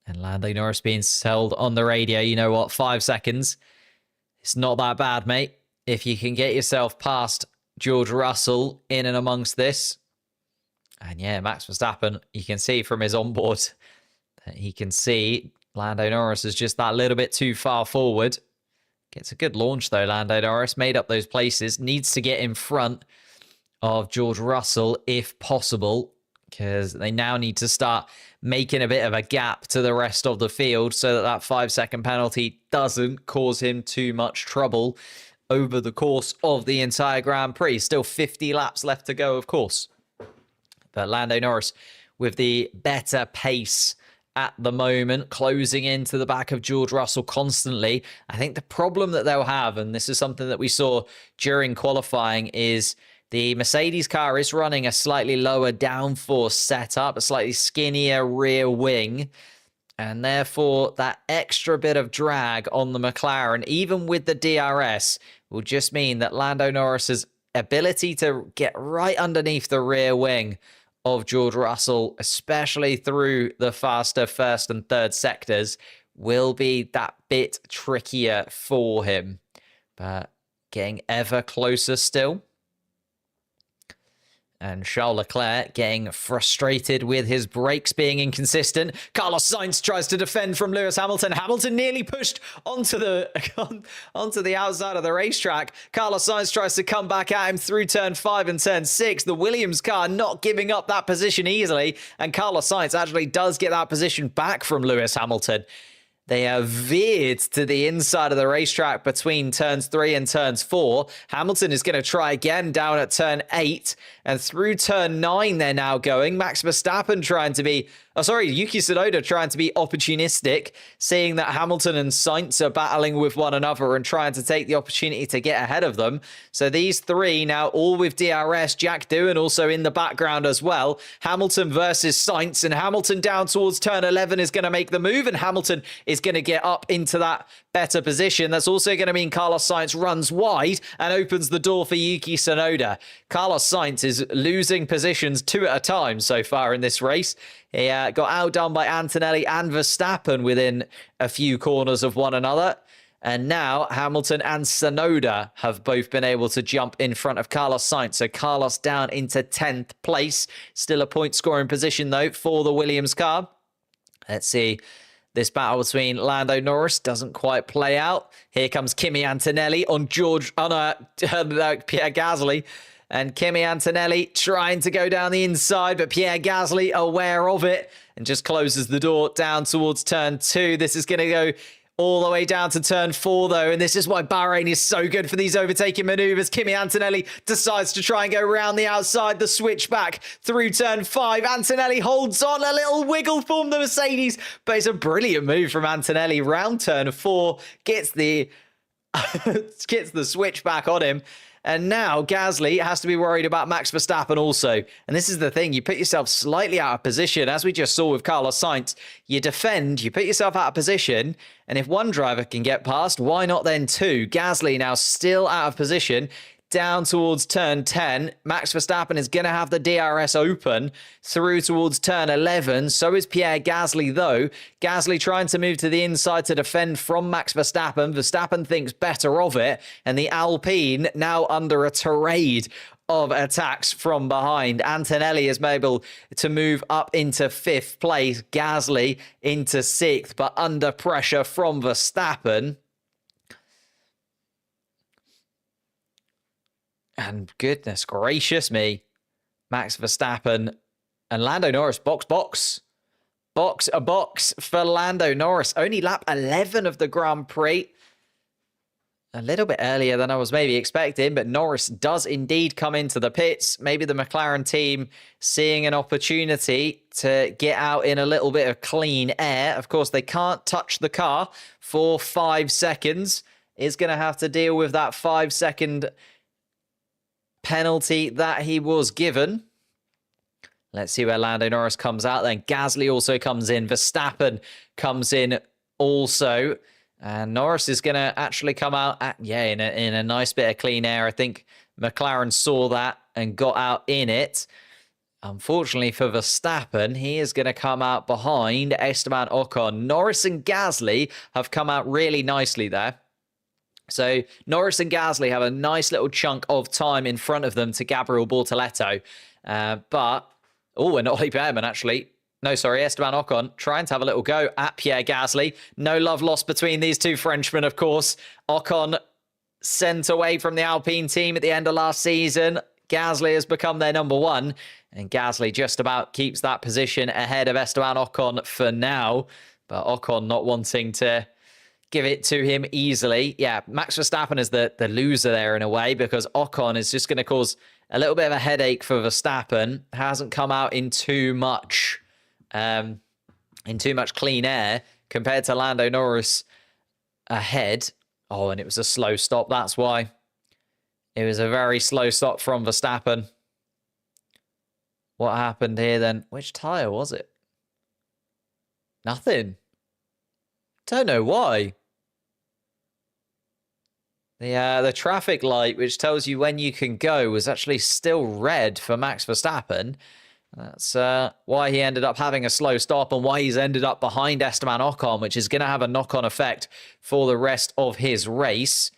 And Lando Norris being told on the radio, you know what, 5 seconds. It's not that bad, mate. If you can get yourself past George Russell in and amongst this. And yeah, Max Verstappen, you can see from his onboard that he can see Lando Norris is just that little bit too far forward. Gets a good launch though, Lando Norris. Made up those places. Needs to get in front of George Russell if possible, because they now need to start making a bit of a gap to the rest of the field so that that 5-second penalty doesn't cause him too much trouble over the course of the entire Grand Prix. Still 50 laps left to go, of course. But Lando Norris with the better pace at the moment, closing into the back of George Russell constantly. I think the problem that they'll have, and this is something that we saw during qualifying, is the Mercedes car is running a slightly lower downforce setup, a slightly skinnier rear wing, and therefore that extra bit of drag on the McLaren, even with the DRS, will just mean that Lando Norris's ability to get right underneath the rear wing of George Russell, especially through the faster first and third sectors, will be that bit trickier for him. But getting ever closer still. And Charles Leclerc getting frustrated with his brakes being inconsistent. Carlos Sainz tries to defend from Lewis Hamilton. Hamilton nearly pushed onto the outside of the racetrack. Carlos Sainz tries to come back at him through turn 5 and turn 6. The Williams car not giving up that position easily. And Carlos Sainz actually does get that position back from Lewis Hamilton. They are veered to the inside of the racetrack between turns 3 and turns 4. Hamilton is going to try again down at turn 8. And through turn 9, they're now going. Max Verstappen trying to be Yuki Tsunoda trying to be opportunistic, seeing that Hamilton and Sainz are battling with one another and trying to take the opportunity to get ahead of them. So these three now all with DRS, Jack Doohan also in the background as well. Hamilton versus Sainz, and Hamilton down towards turn 11 is going to make the move, and Hamilton is going to get up into that better position. That's also going to mean Carlos Sainz runs wide and opens the door for Yuki Tsunoda. Carlos Sainz is losing positions 2 at a time so far in this race. He got outdone by Antonelli and Verstappen within a few corners of one another. And now Hamilton and Tsunoda have both been able to jump in front of Carlos Sainz. So Carlos down into 10th place. Still a point scoring position though for the Williams car. Let's see. This battle between Lando Norris doesn't quite play out. Here comes Kimi Antonelli on Pierre Gasly. And Kimi Antonelli trying to go down the inside, but Pierre Gasly aware of it and just closes the door down towards turn 2. This is going to go all the way down to turn 4, though, and this is why Bahrain is so good for these overtaking maneuvers. Kimi Antonelli decides to try and go around the outside, the switchback through turn 5. Antonelli holds on, a little wiggle from the Mercedes, but it's a brilliant move from Antonelli. Round turn 4, gets the switchback on him. And now Gasly has to be worried about Max Verstappen also. And this is the thing, you put yourself slightly out of position, as we just saw with Carlos Sainz. You defend, you put yourself out of position, and if one driver can get past, why not then two? Gasly now still out of position, down towards turn 10. Max Verstappen is going to have the DRS open through towards turn 11. So is Pierre Gasly, though. Gasly trying to move to the inside to defend from Max Verstappen. Verstappen thinks better of it. And the Alpine now under a tirade of attacks from behind. Antonelli is able to move up into 5th place. Gasly into 6th, but under pressure from Verstappen. And goodness gracious me, Max Verstappen and Lando Norris, box for Lando Norris. Only lap 11 of the Grand Prix. A little bit earlier than I was maybe expecting, but Norris does indeed come into the pits. Maybe the McLaren team seeing an opportunity to get out in a little bit of clean air. Of course, they can't touch the car for 5 seconds. Is going to have to deal with that 5-second penalty that he was given. Let's see where Lando Norris comes out then. Gasly also comes in. Verstappen comes in also. And Norris is going to actually come out in a nice bit of clean air. I think McLaren saw that and got out in it. Unfortunately for Verstappen, he is going to come out behind Esteban Ocon. Norris and Gasly have come out really nicely there. So Norris and Gasly have a nice little chunk of time in front of them to Gabriel Bortoleto. And Ollie Behrman, actually. No, sorry, Esteban Ocon trying to have a little go at Pierre Gasly. No love lost between these two Frenchmen, of course. Ocon sent away from the Alpine team at the end of last season. Gasly has become their number 1. And Gasly just about keeps that position ahead of Esteban Ocon for now. But Ocon not wanting to give it to him easily. Yeah, Max Verstappen is the loser there in a way, because Ocon is just going to cause a little bit of a headache for Verstappen. Hasn't come out in too much clean air compared to Lando Norris ahead. Oh, and it was a slow stop. That's why. It was a very slow stop from Verstappen. What happened here then? Which tyre was it? Nothing. Don't know why. The traffic light, which tells you when you can go, was actually still red for Max Verstappen. That's why he ended up having a slow stop and why he's ended up behind Esteban Ocon, which is going to have a knock-on effect for the rest of his race.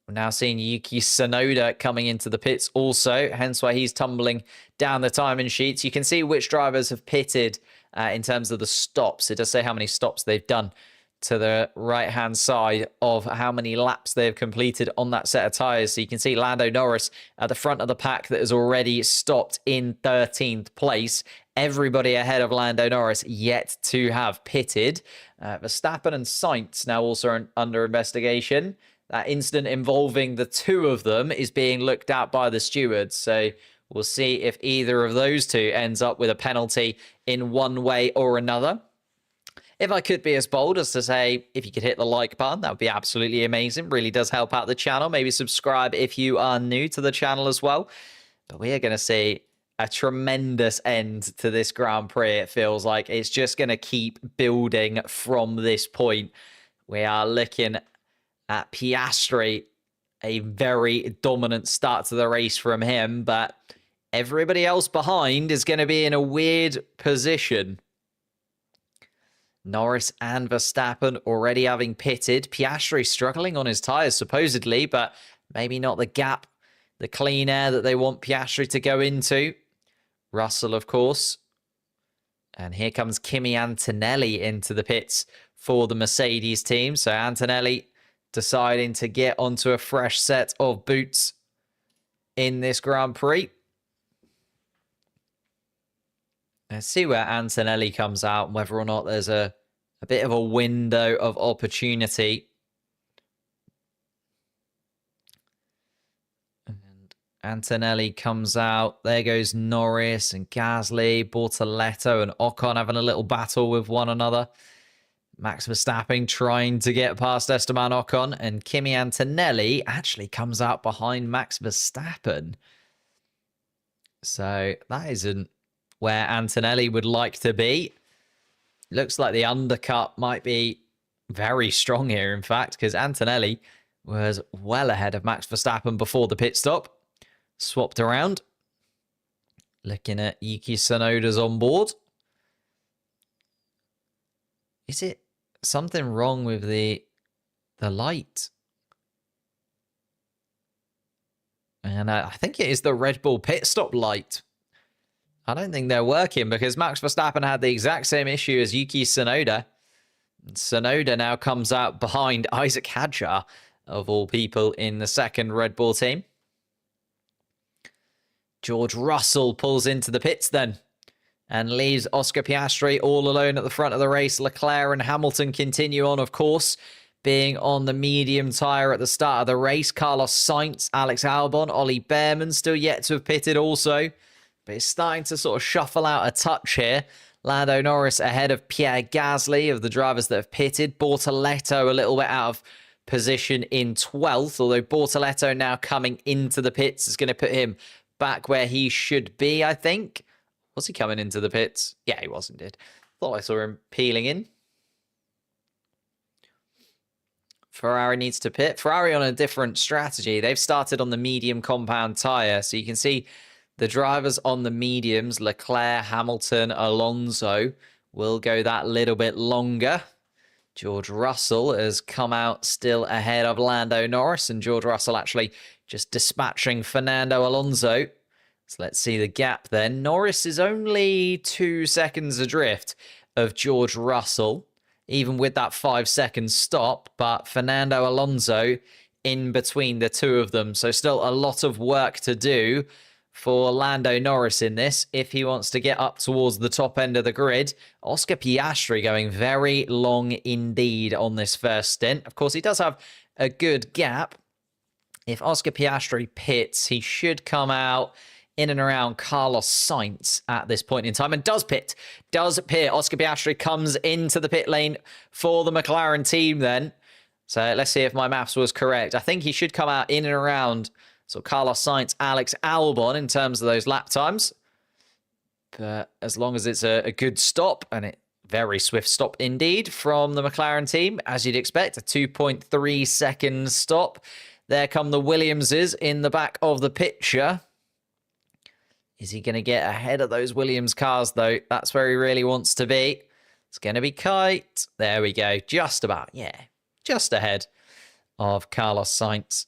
We're now seeing Yuki Tsunoda coming into the pits also, hence why he's tumbling down the timing sheets. You can see which drivers have pitted in terms of the stops. It does say how many stops they've done to the right-hand side of how many laps they've completed on that set of tyres. So you can see Lando Norris at the front of the pack that has already stopped in 13th place. Everybody ahead of Lando Norris yet to have pitted. Verstappen and Sainz now also under investigation. That incident involving the two of them is being looked at by the stewards. So We'll see if either of those two ends up with a penalty in one way or another. If I could be as bold as to say, if you could hit the like button, that would be absolutely amazing. Really does help out the channel. Maybe subscribe if you are new to the channel as well. But we are going to see a tremendous end to this Grand Prix. It feels like it's just going to keep building from this point. We are looking at Piastri, a very dominant start to the race from him, but everybody else behind is going to be in a weird position. Norris and Verstappen already having pitted. Piastri struggling on his tyres, supposedly, but maybe not the gap, the clean air that they want Piastri to go into. Russell, of course. And here comes Kimi Antonelli into the pits for the Mercedes team. So Antonelli deciding to get onto a fresh set of boots in this Grand Prix. Let's see where Antonelli comes out and whether or not there's a bit of a window of opportunity. And Antonelli comes out. There goes Norris and Gasly, Bortoleto and Ocon having a little battle with one another. Max Verstappen trying to get past Esteban Ocon, and Kimi Antonelli actually comes out behind Max Verstappen. So that isn't where Antonelli would like to be. Looks like the undercut might be very strong here, in fact, because Antonelli was well ahead of Max Verstappen before the pit stop. Swapped around. Looking at Yuki Tsunoda's on board. Is it something wrong with the light? And I think it is the Red Bull pit stop light. I don't think they're working because Max Verstappen had the exact same issue as Yuki Tsunoda. Tsunoda now comes out behind Isaac Hadjar, of all people, in the second Red Bull team. George Russell pulls into the pits then and leaves Oscar Piastri all alone at the front of the race. Leclerc and Hamilton continue on, of course, being on the medium tyre at the start of the race. Carlos Sainz, Alex Albon, Ollie Behrman still yet to have pitted also. But it's starting to sort of shuffle out a touch here. Lando Norris ahead of Pierre Gasly, of the drivers that have pitted. Bortoleto a little bit out of position in 12th, although Bortoleto now coming into the pits is going to put him back where he should be, I think. Was he coming into the pits? Yeah, he was indeed. Thought I saw him peeling in. Ferrari needs to pit. Ferrari on a different strategy. They've started on the medium compound tyre, so you can see the drivers on the mediums, Leclerc, Hamilton, Alonso, will go that little bit longer. George Russell has come out still ahead of Lando Norris, and George Russell actually just dispatching Fernando Alonso. So let's see the gap then. Norris is only 2 seconds adrift of George Russell, even with that 5-second stop, but Fernando Alonso in between the two of them. So still a lot of work to do for Lando Norris in this, if he wants to get up towards the top end of the grid. Oscar Piastri going very long indeed on this first stint. Of course, he does have a good gap. If Oscar Piastri pits, he should come out in and around Carlos Sainz at this point in time, and does pit. Oscar Piastri comes into the pit lane for the McLaren team then. So let's see if my maths was correct. I think he should come out in and around so Carlos Sainz, Alex Albon in terms of those lap times. But as long as it's a good stop, and it very swift stop indeed from the McLaren team, as you'd expect, a 2.3 second stop. There come the Williamses in the back of the picture. Is he going to get ahead of those Williams cars, though? That's where he really wants to be. It's going to be Kite. There we go. Just about, yeah. Just ahead of Carlos Sainz.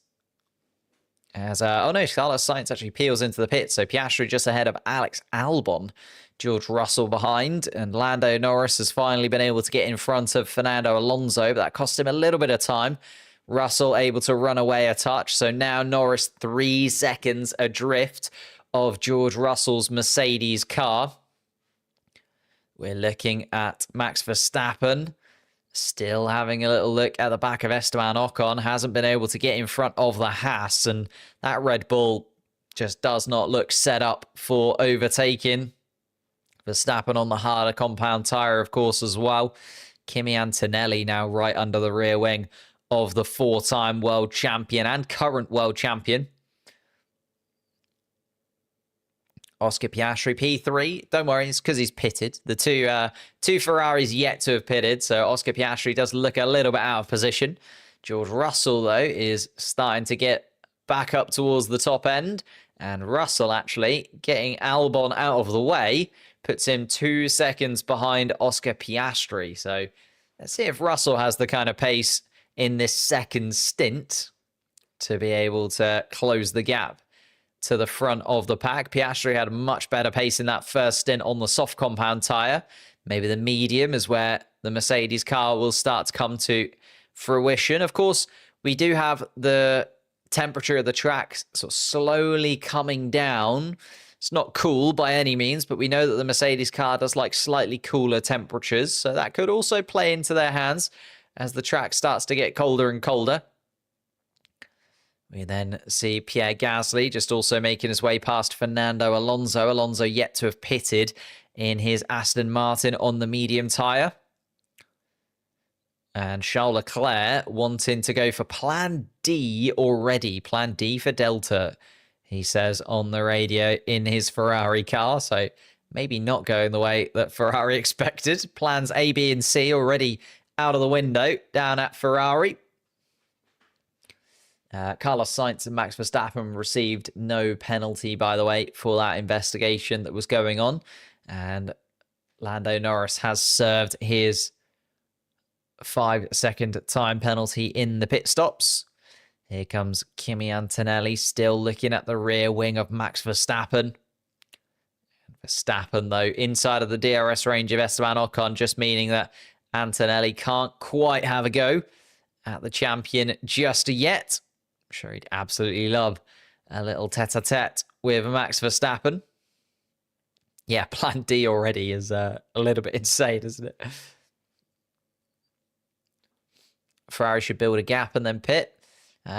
Oh no, Carlos Sainz actually peels into the pit. So Piastri just ahead of Alex Albon. George Russell behind. And Lando Norris has finally been able to get in front of Fernando Alonso. But that cost him a little bit of time. Russell able to run away a touch. So now Norris 3 seconds adrift of George Russell's Mercedes car. We're looking at Max Verstappen. Still having a little look at the back of Esteban Ocon. Hasn't been able to get in front of the Haas. And that Red Bull just does not look set up for overtaking. Verstappen on the harder compound tyre, of course, as well. Kimi Antonelli now right under the rear wing of the 4-time world champion and current world champion. Oscar Piastri, P3. Don't worry, it's because he's pitted. The two Ferraris yet to have pitted, so Oscar Piastri does look a little bit out of position. George Russell, though, is starting to get back up towards the top end. And Russell, actually, getting Albon out of the way, puts him 2 seconds behind Oscar Piastri. So let's see if Russell has the kind of pace in this second stint to be able to close the gap to the front of the pack. Piastri had a much better pace in that first stint on the soft compound tyre. Maybe the medium is where the Mercedes car will start to come to fruition. Of course, we do have the temperature of the track sort of slowly coming down. It's not cool by any means, but we know that the Mercedes car does like slightly cooler temperatures, so that could also play into their hands as the track starts to get colder and colder. We then see Pierre Gasly just also making his way past Fernando Alonso. Alonso yet to have pitted in his Aston Martin on the medium tyre. And Charles Leclerc wanting to go for Plan D already. Plan D for Delta, he says on the radio in his Ferrari car. So maybe not going the way that Ferrari expected. Plans A, B, and C already out of the window down at Ferrari. Carlos Sainz and Max Verstappen received no penalty, by the way, for that investigation that was going on. And Lando Norris has served his 5-second time penalty in the pit stops. Here comes Kimi Antonelli, still looking at the rear wing of Max Verstappen. Verstappen, though, inside of the DRS range of Esteban Ocon, just meaning that Antonelli can't quite have a go at the champion just yet. I'm sure he'd absolutely love a little tete-a-tete with Max Verstappen. Yeah, Plan D already is a little bit insane, isn't it? Ferrari should build a gap and then pit.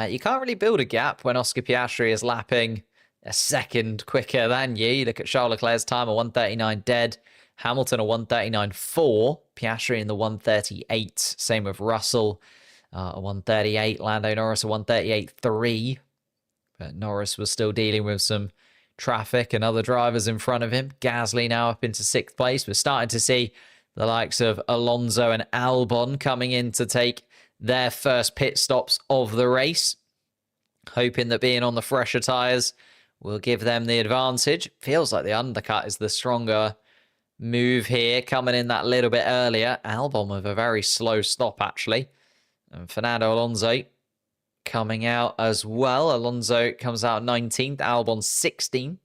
You can't really build a gap when Oscar Piastri is lapping a second quicker than you. You look at Charles Leclerc's time, a 1:39 dead. Hamilton, a 1:39.4. Piastri in the 1:38. Same with Russell. A 1:38, Lando Norris a 1:38.3, but Norris was still dealing with some traffic and other drivers in front of him. Gasly now up into 6th place. We're starting to see the likes of Alonso and Albon coming in to take their first pit stops of the race, hoping that being on the fresher tyres will give them the advantage. Feels like the undercut is the stronger move here, coming in that little bit earlier. Albon with a very slow stop, actually. And Fernando Alonso coming out as well. Alonso comes out 19th, Albon 16th.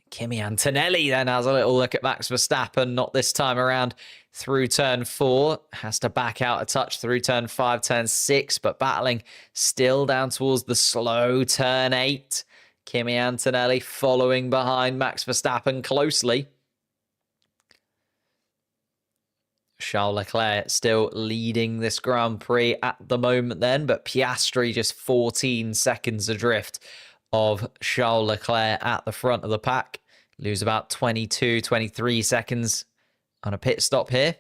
Kimi Antonelli then has a little look at Max Verstappen, not this time around through turn 4. Has to back out a touch through turn 5, turn 6, but battling still down towards the slow turn 8. Kimi Antonelli following behind Max Verstappen closely. Charles Leclerc still leading this Grand Prix at the moment then, but Piastri just 14 seconds adrift of Charles Leclerc at the front of the pack. Lose about 22, 23 seconds on a pit stop here.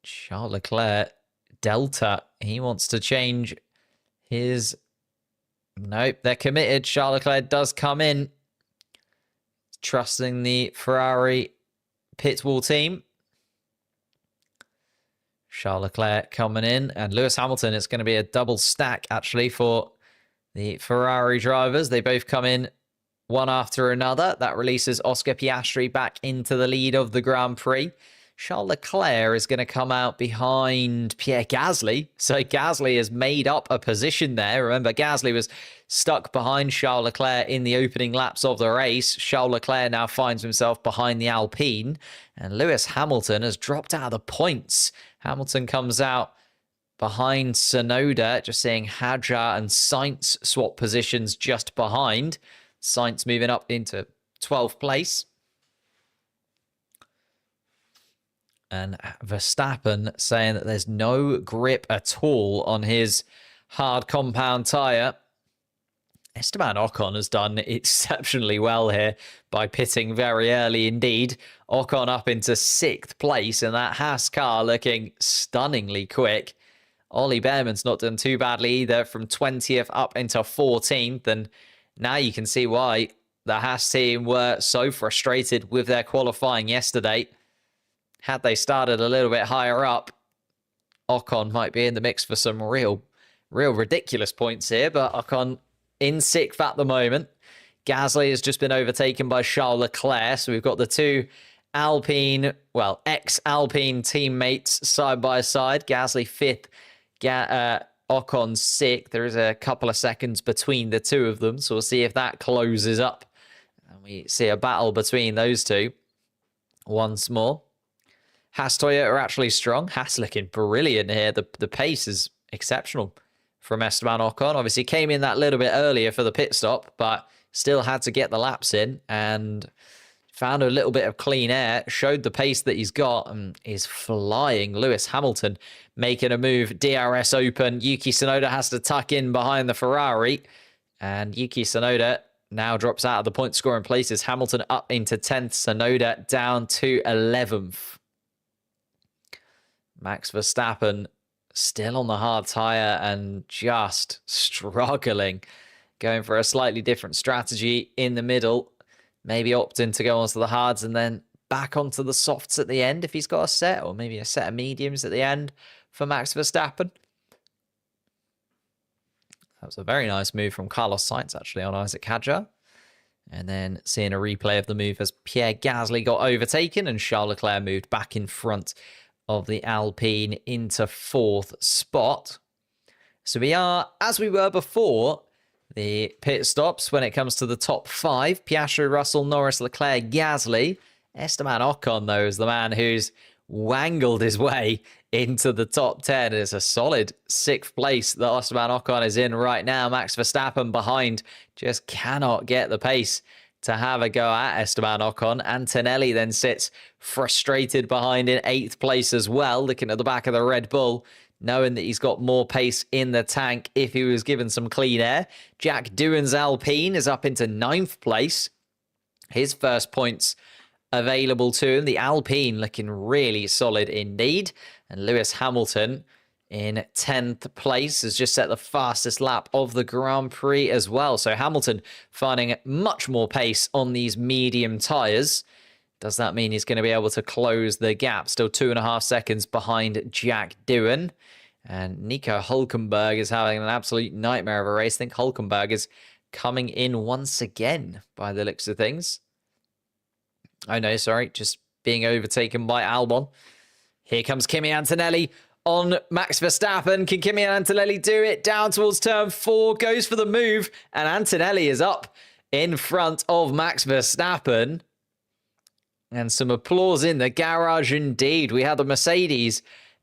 Charles Leclerc, Delta, he wants to change his... Nope, they're committed. Charles Leclerc does come in, trusting the Ferrari pit wall team. Charles Leclerc coming in, and Lewis Hamilton. It's going to be a double stack, actually, for the Ferrari drivers. They both come in one after another. That releases Oscar Piastri back into the lead of the Grand Prix. Charles Leclerc is going to come out behind Pierre Gasly. So Gasly has made up a position there. Remember, Gasly was stuck behind Charles Leclerc in the opening laps of the race. Charles Leclerc now finds himself behind the Alpine. And Lewis Hamilton has dropped out of the points. Hamilton comes out behind Tsunoda, just seeing Hadjar and Sainz swap positions just behind. Sainz moving up into 12th place. And Verstappen saying that there's no grip at all on his hard compound tyre. Esteban Ocon has done exceptionally well here by pitting very early indeed. Ocon up into 6th place, and that Haas car looking stunningly quick. Ollie Behrman's not done too badly either, from 20th up into 14th, and now you can see why the Haas team were so frustrated with their qualifying yesterday. Had they started a little bit higher up, Ocon might be in the mix for some real ridiculous points here, but Ocon in 6th at the moment. Gasly has just been overtaken by Charles Leclerc, so we've got the two Alpine, well, ex-Alpine teammates side by side. Gasly 5th, Ocon 6th. There is a couple of seconds between the two of them, so we'll see if that closes up. And we see a battle between those two once more. Haas Toyota are actually strong. Haas looking brilliant here. The pace is exceptional from Esteban Ocon. Obviously came in that little bit earlier for the pit stop, but still had to get the laps in and found a little bit of clean air, showed the pace that he's got, and is flying. Lewis Hamilton making a move. DRS open. Yuki Tsunoda has to tuck in behind the Ferrari, and Yuki Tsunoda now drops out of the point scoring places. Hamilton up into 10th, Tsunoda down to 11th. Max Verstappen still on the hard tyre and just struggling. Going for a slightly different strategy in the middle. Maybe opting to go onto the hards and then back onto the softs at the end if he's got a set, or maybe a set of mediums at the end for Max Verstappen. That was a very nice move from Carlos Sainz, actually, on Isaac Hadjar. And then seeing a replay of the move as Pierre Gasly got overtaken and Charles Leclerc moved back in front of the Alpine into 4th spot. So we are, as we were before, the pit stops when it comes to the top 5. Piastri, Russell, Norris, Leclerc, Gasly. Esteban Ocon, though, is the man who's wangled his way into the top 10. It's a solid 6th place that Esteban Ocon is in right now. Max Verstappen behind just cannot get the pace to have a go at Esteban Ocon. Antonelli then sits frustrated behind in 8th place as well, looking at the back of the Red Bull, knowing that he's got more pace in the tank if he was given some clean air. Jack Doohan's Alpine is up into 9th place. His first points available to him. The Alpine looking really solid indeed. And Lewis Hamilton in 10th place has just set the fastest lap of the Grand Prix as well. So Hamilton finding much more pace on these medium tyres. Does that mean he's going to be able to close the gap? Still 2.5 seconds behind Jack Doohan. And Nico Hülkenberg is having an absolute nightmare of a race. I think Hülkenberg is coming in once again by the looks of things. Oh no, sorry, just being overtaken by Albon. Here comes Kimi Antonelli on Max Verstappen. Can Kimi Antonelli do it? Down towards turn 4, goes for the move, and Antonelli is up in front of Max Verstappen. And some applause in the garage indeed. We had the Mercedes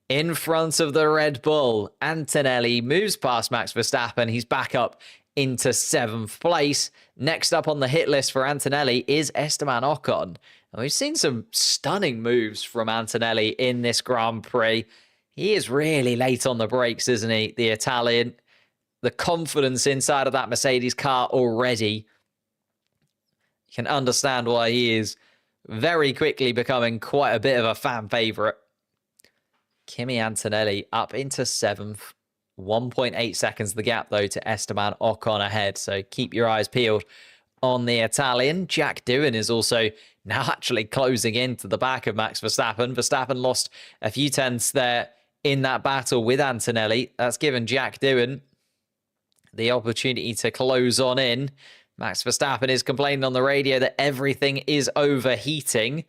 in front of the Red Bull. Antonelli moves past Max Verstappen. He's back up into 7th place. Next up on the hit list for Antonelli is Esteban Ocon. And we've seen some stunning moves from Antonelli in this Grand Prix. He is really late on the brakes, isn't he? The Italian. The confidence inside of that Mercedes car already. You can understand why he is very quickly becoming quite a bit of a fan favourite. Kimi Antonelli up into 7th. 1.8 seconds the gap, though, to Esteban Ocon ahead. So keep your eyes peeled on the Italian. Jack Doohan is also now actually closing into the back of Max Verstappen. Verstappen lost a few tenths there in that battle with Antonelli. That's given Jack Doohan the opportunity to close on in. Max Verstappen is complaining on the radio that everything is overheating.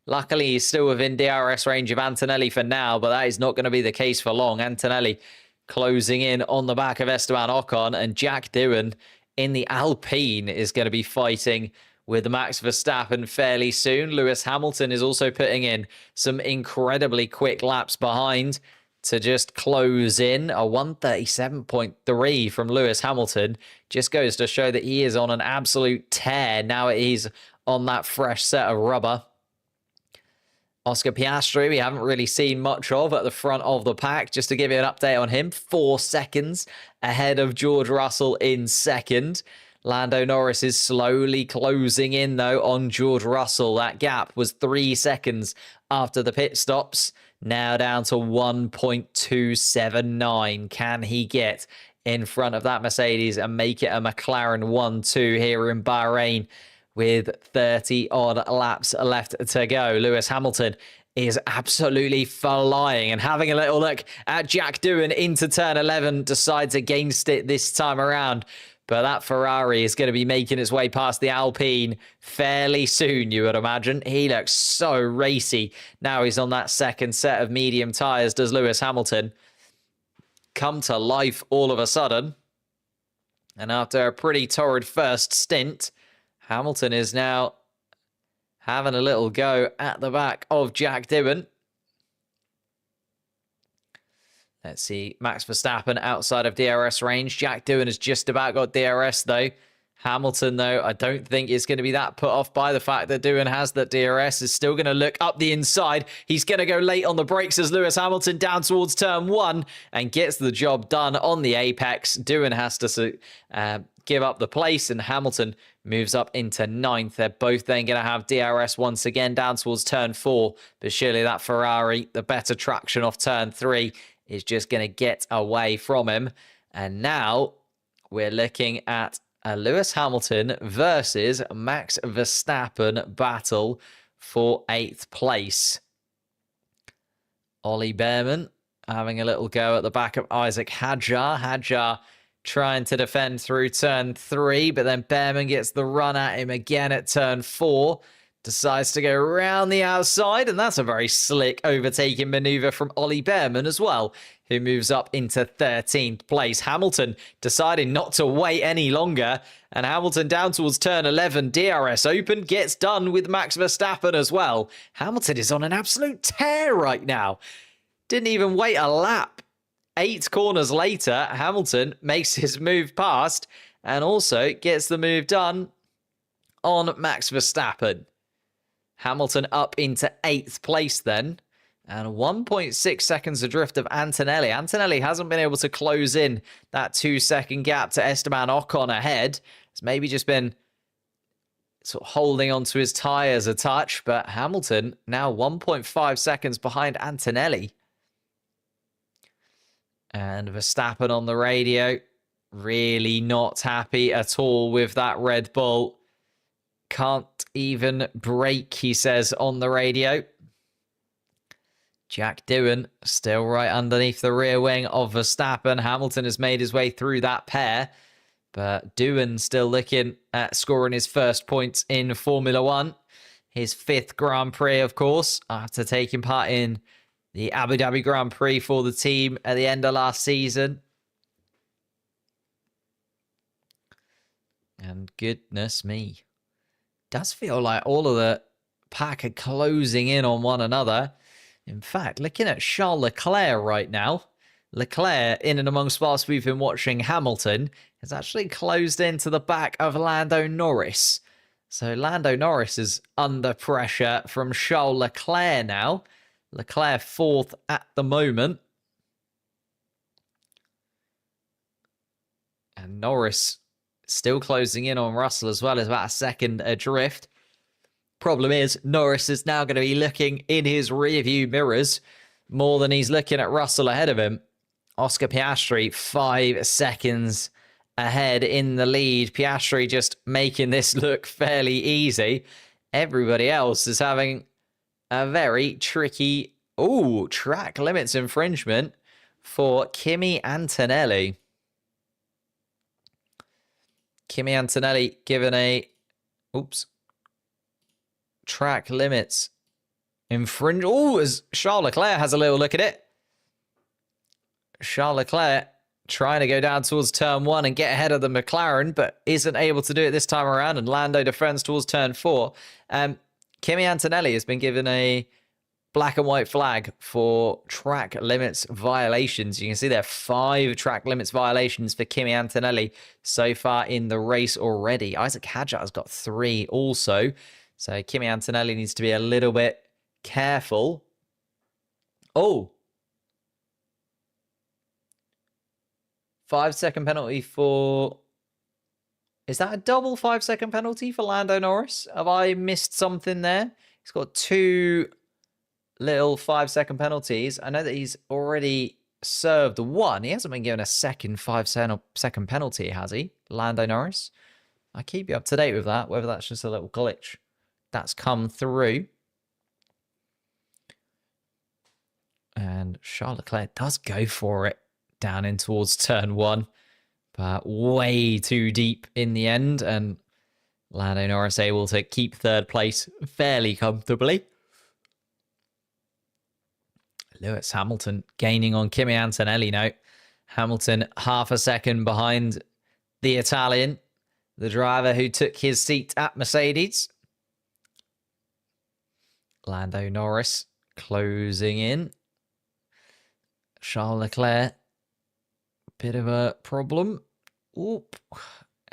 Luckily, he's still within DRS range of Antonelli for now, but that is not going to be the case for long. Antonelli closing in on the back of Esteban Ocon, and Jack Doohan in the Alpine is going to be fighting with Max Verstappen fairly soon. Lewis Hamilton is also putting in some incredibly quick laps behind to just close in. A 1:37.3 from Lewis Hamilton just goes to show that he is on an absolute tear now he's on that fresh set of rubber. Oscar Piastri, we haven't really seen much of at the front of the pack. Just to give you an update on him, 4 seconds ahead of George Russell in second. Lando Norris is slowly closing in, though, on George Russell. That gap was 3 seconds after the pit stops. Now down to 1.279. Can he get in front of that Mercedes and make it a McLaren 1-2 here in Bahrain? With 30-odd laps left to go. Lewis Hamilton is absolutely flying, and having a little look at Jack Doohan into turn 11, decides against it this time around. But that Ferrari is going to be making its way past the Alpine fairly soon, you would imagine. He looks so racy. Now he's on that second set of medium tyres, does Lewis Hamilton. Come to life all of a sudden. And after a pretty torrid first stint, Hamilton is now having a little go at the back of Jack Doohan. Let's see, Max Verstappen outside of DRS range. Jack Doohan has just about got DRS, though. Hamilton, though, I don't think is going to be that put off by the fact that Doohan has that DRS. Is still going to look up the inside. He's going to go late on the brakes as Lewis Hamilton down towards turn 1 and gets the job done on the apex. Doohan has to give up the place, and Hamilton moves up into 9th. They're both then going to have DRS once again down towards turn 4. But surely that Ferrari, the better traction off turn 3, is just going to get away from him. And now we're looking at a Lewis Hamilton versus Max Verstappen battle for 8th place. Ollie Behrman having a little go at the back of Isaac Hadjar. Hadjar trying to defend through turn 3, but then Behrman gets the run at him again at turn 4. Decides to go around the outside, and that's a very slick overtaking maneuver from Ollie Behrman as well, who moves up into 13th place. Hamilton deciding not to wait any longer, and Hamilton down towards turn 11, DRS open, gets done with Max Verstappen as well. Hamilton is on an absolute tear right now. Didn't even wait a lap. 8 corners later, Hamilton makes his move past and also gets the move done on Max Verstappen. Hamilton up into 8th place then, and 1.6 seconds adrift of Antonelli. Antonelli hasn't been able to close in that 2-second gap to Esteban Ocon ahead. It's maybe just been sort of holding onto his tyres a touch, but Hamilton now 1.5 seconds behind Antonelli. And Verstappen on the radio, really not happy at all with that Red Bull. Can't even brake, he says on the radio. Jack Doohan still right underneath the rear wing of Verstappen. Hamilton has made his way through that pair, but Doohan still looking at scoring his first points in Formula 1. His 5th Grand Prix, of course, after taking part in the Abu Dhabi Grand Prix for the team at the end of last season. And goodness me, does feel like all of the pack are closing in on one another. In fact, looking at Charles Leclerc right now, Leclerc, in and amongst whilst we've been watching Hamilton, has actually closed into the back of Lando Norris. So Lando Norris is under pressure from Charles Leclerc now. Leclerc 4th at the moment. And Norris still closing in on Russell as well, as about a second adrift. Problem is, Norris is now going to be looking in his rearview mirrors more than he's looking at Russell ahead of him. Oscar Piastri 5 seconds ahead in the lead. Piastri just making this look fairly easy. Everybody else is having a very tricky, track limits infringement for Kimi Antonelli. Kimi Antonelli given a, track limits infringe. As Charles Leclerc has a little look at it. Charles Leclerc trying to go down towards turn 1 and get ahead of the McLaren, but isn't able to do it this time around, and Lando defends towards turn 4. Kimi Antonelli has been given a black and white flag for track limits violations. You can see there are 5 track limits violations for Kimi Antonelli so far in the race already. Isaac Hadjar has got 3 also. So Kimi Antonelli needs to be a little bit careful. Oh. 5-second penalty for... Is that a double 5-second penalty for Lando Norris? Have I missed something there? He's got 2 little 5-second penalties. I know that he's already served 1. He hasn't been given a second 5-second penalty, has he? Lando Norris. I keep you up to date with that, whether that's just a little glitch that's come through. And Charles Leclerc does go for it down in towards turn 1, but way too deep in the end. And Lando Norris able to keep 3rd place fairly comfortably. Lewis Hamilton gaining on Kimi Antonelli now. Hamilton half a second behind the Italian, the driver who took his seat at Mercedes. Lando Norris closing in. Charles Leclerc, bit of a problem. Oop.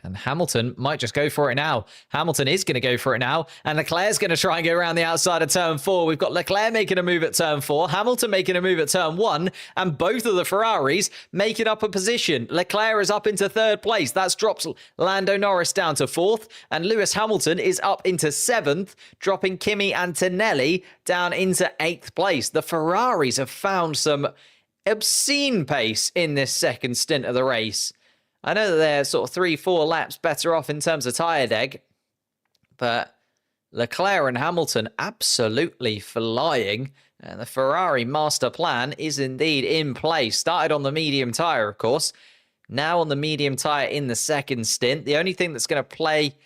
And Hamilton might just go for it now. Hamilton is going to go for it now. And Leclerc's going to try and go around the outside of turn 4. We've got Leclerc making a move at turn 4. Hamilton making a move at turn 1. And both of the Ferraris making up a position. Leclerc is up into 3rd place. That's dropped Lando Norris down to 4th. And Lewis Hamilton is up into 7th, dropping Kimi Antonelli down into 8th place. The Ferraris have found some obscene pace in this second stint of the race. I know that they're sort of 3-4 laps better off in terms of tyre deg, but Leclerc and Hamilton absolutely flying, and the Ferrari master plan is indeed in place. Started on the medium tyre, of course, now on the medium tyre in the second stint. The only thing that's going to play,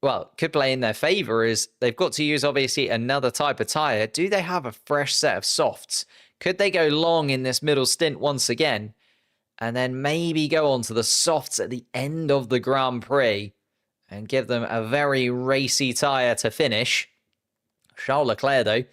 well, could play in their favour is they've got to use, obviously, another type of tyre. Do they have a fresh set of softs? Could they go long in this middle stint once again? And then maybe go on to the softs at the end of the Grand Prix and give them a very racy tyre to finish. Charles Leclerc, though,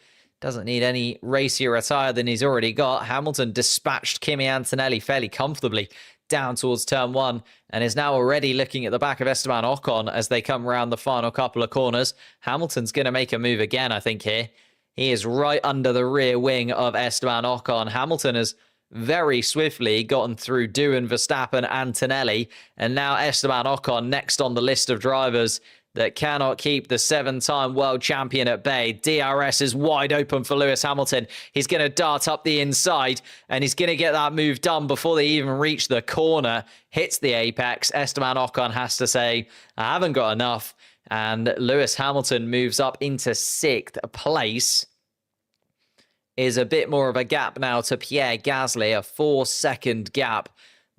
doesn't need any racier a tyre than he's already got. Hamilton dispatched Kimi Antonelli fairly comfortably down towards turn 1 and is now already looking at the back of Esteban Ocon as they come around the final couple of corners. Hamilton's going to make a move again, I think, here. He is right under the rear wing of Esteban Ocon. Hamilton has very swiftly gotten through Doohan, Verstappen, Antonelli, and now Esteban Ocon next on the list of drivers that cannot keep the 7-time world champion at bay. DRS is wide open for Lewis Hamilton. He's going to dart up the inside, and he's going to get that move done before they even reach the corner. Hits the apex. Esteban Ocon has to say, I haven't got enough. And Lewis Hamilton moves up into 6th place. Is a bit more of a gap now to Pierre Gasly, a 4-second gap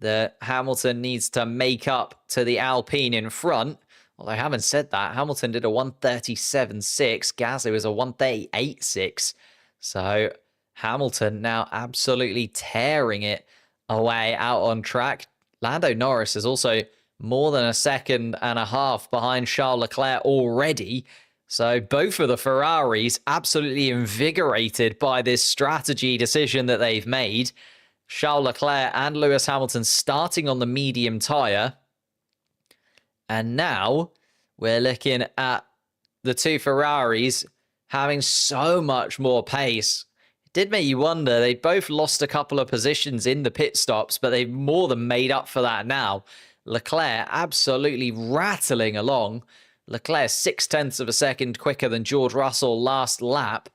that Hamilton needs to make up to the Alpine in front. Although having said that, Hamilton did a 1:37.6, Gasly was a 1:38.6. So Hamilton now absolutely tearing it away out on track. Lando Norris is also more than a second and a half behind Charles Leclerc already. So both of the Ferraris absolutely invigorated by this strategy decision that they've made. Charles Leclerc and Lewis Hamilton starting on the medium tyre. And now we're looking at the two Ferraris having so much more pace. It did make you wonder. They both lost a couple of positions in the pit stops, but they've more than made up for that now. Leclerc absolutely rattling along. Leclerc 0.6 of a second quicker than George Russell last lap,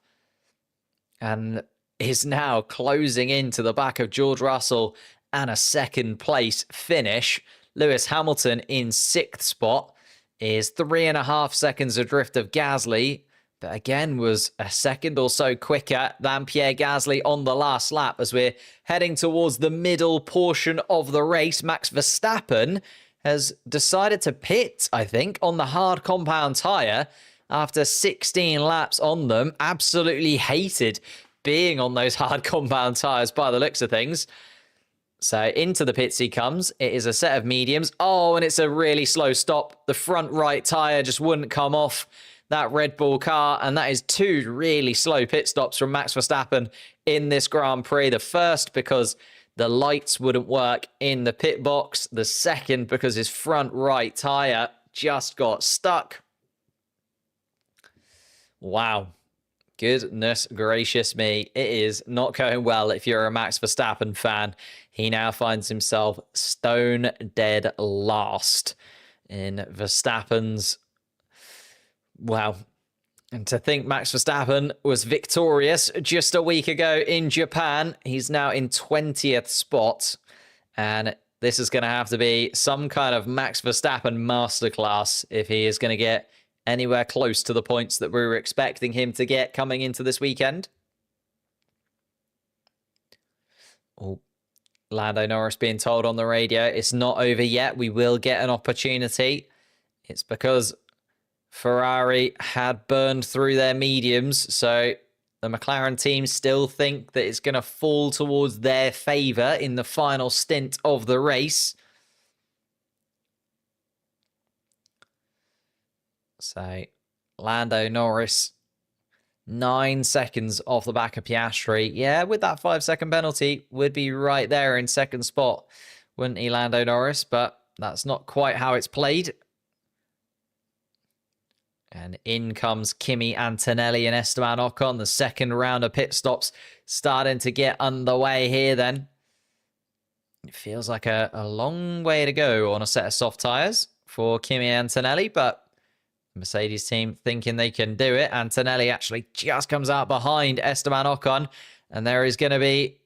and is now closing into the back of George Russell and a 2nd place finish. Lewis Hamilton in 6th spot is 3.5 seconds adrift of Gasly, but again was a second or so quicker than Pierre Gasly on the last lap. As we're heading towards the middle portion of the race, Max Verstappen has decided to pit, I think, on the hard compound tyre after 16 laps on them. Absolutely hated being on those hard compound tyres by the looks of things. So into the pits he comes. It is a set of mediums. Oh, and it's a really slow stop. The front right tyre just wouldn't come off that Red Bull car. And that is 2 really slow pit stops from Max Verstappen in this Grand Prix. The first because the lights wouldn't work in the pit box. The second because his front right tyre just got stuck. Wow. goodness gracious me. It is not going well if you're a Max Verstappen fan. He now finds himself stone dead last in Verstappen's... Wow. And to think Max Verstappen was victorious just a week ago in Japan. He's now in 20th spot. And this is going to have to be some kind of Max Verstappen masterclass if he is going to get anywhere close to the points that we were expecting him to get coming into this weekend. Oh, Lando Norris being told on the radio, it's not over yet. We will get an opportunity. It's because Ferrari had burned through their mediums, so the McLaren team still think that it's going to fall towards their favour in the final stint of the race. So, Lando Norris, 9 seconds off the back of Piastri. Yeah, with that 5-second penalty, would be right there in second spot, wouldn't he, Lando Norris? But that's not quite how it's played. And in comes Kimi Antonelli and Esteban Ocon. The second round of pit stops starting to get underway here then. It feels like a long way to go on a set of soft tyres for Kimi Antonelli, but the Mercedes team thinking they can do it. Antonelli actually just comes out behind Esteban Ocon, and there is going to be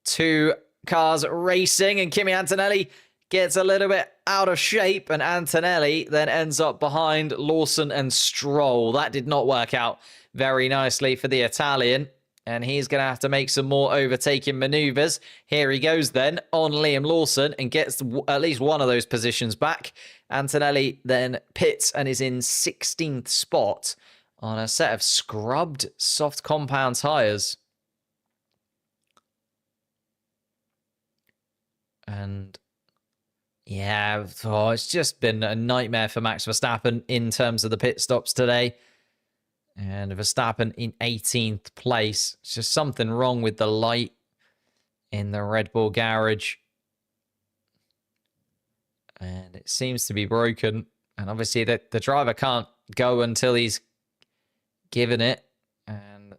2 cars racing, and Kimi Antonelli gets a little bit out of shape, and Antonelli then ends up behind Lawson and Stroll. That did not work out very nicely for the Italian, and he's going to have to make some more overtaking maneuvers. Here he goes then on Liam Lawson and gets at least one of those positions back. Antonelli then pits and is in 16th spot on a set of scrubbed soft compound tyres. And yeah, it's just been a nightmare for Max Verstappen in terms of the pit stops today. And Verstappen in 18th place. It's just something wrong with the light in the Red Bull garage. And it seems to be broken. And obviously the driver can't go until he's given it. And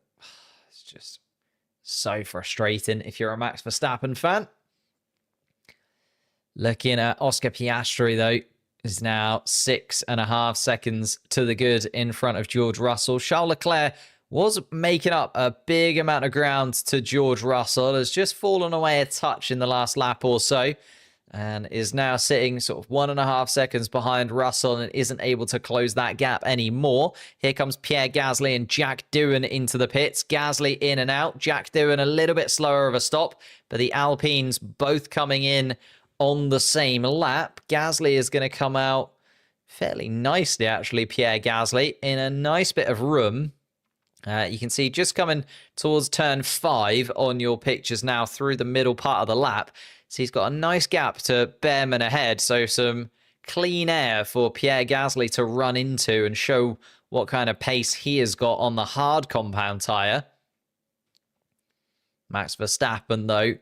it's just so frustrating if you're a Max Verstappen fan. Looking at Oscar Piastri, though, is now 6.5 seconds to the good in front of George Russell. Charles Leclerc was making up a big amount of ground to George Russell. Has just fallen away a touch in the last lap or so, and is now sitting sort of 1.5 seconds behind Russell and isn't able to close that gap anymore. Here comes Pierre Gasly and Jack Doohan into the pits. Gasly in and out. Jack Doohan a little bit slower of a stop, but the Alpines both coming in on the same lap. Gasly is going to come out fairly nicely, actually, Pierre Gasly, in a nice bit of room. You can see just coming towards turn 5 on your pictures now through the middle part of the lap. So he's got a nice gap to Behrman ahead. So some clean air for Pierre Gasly to run into and show what kind of pace he has got on the hard compound tyre. Max Verstappen, though,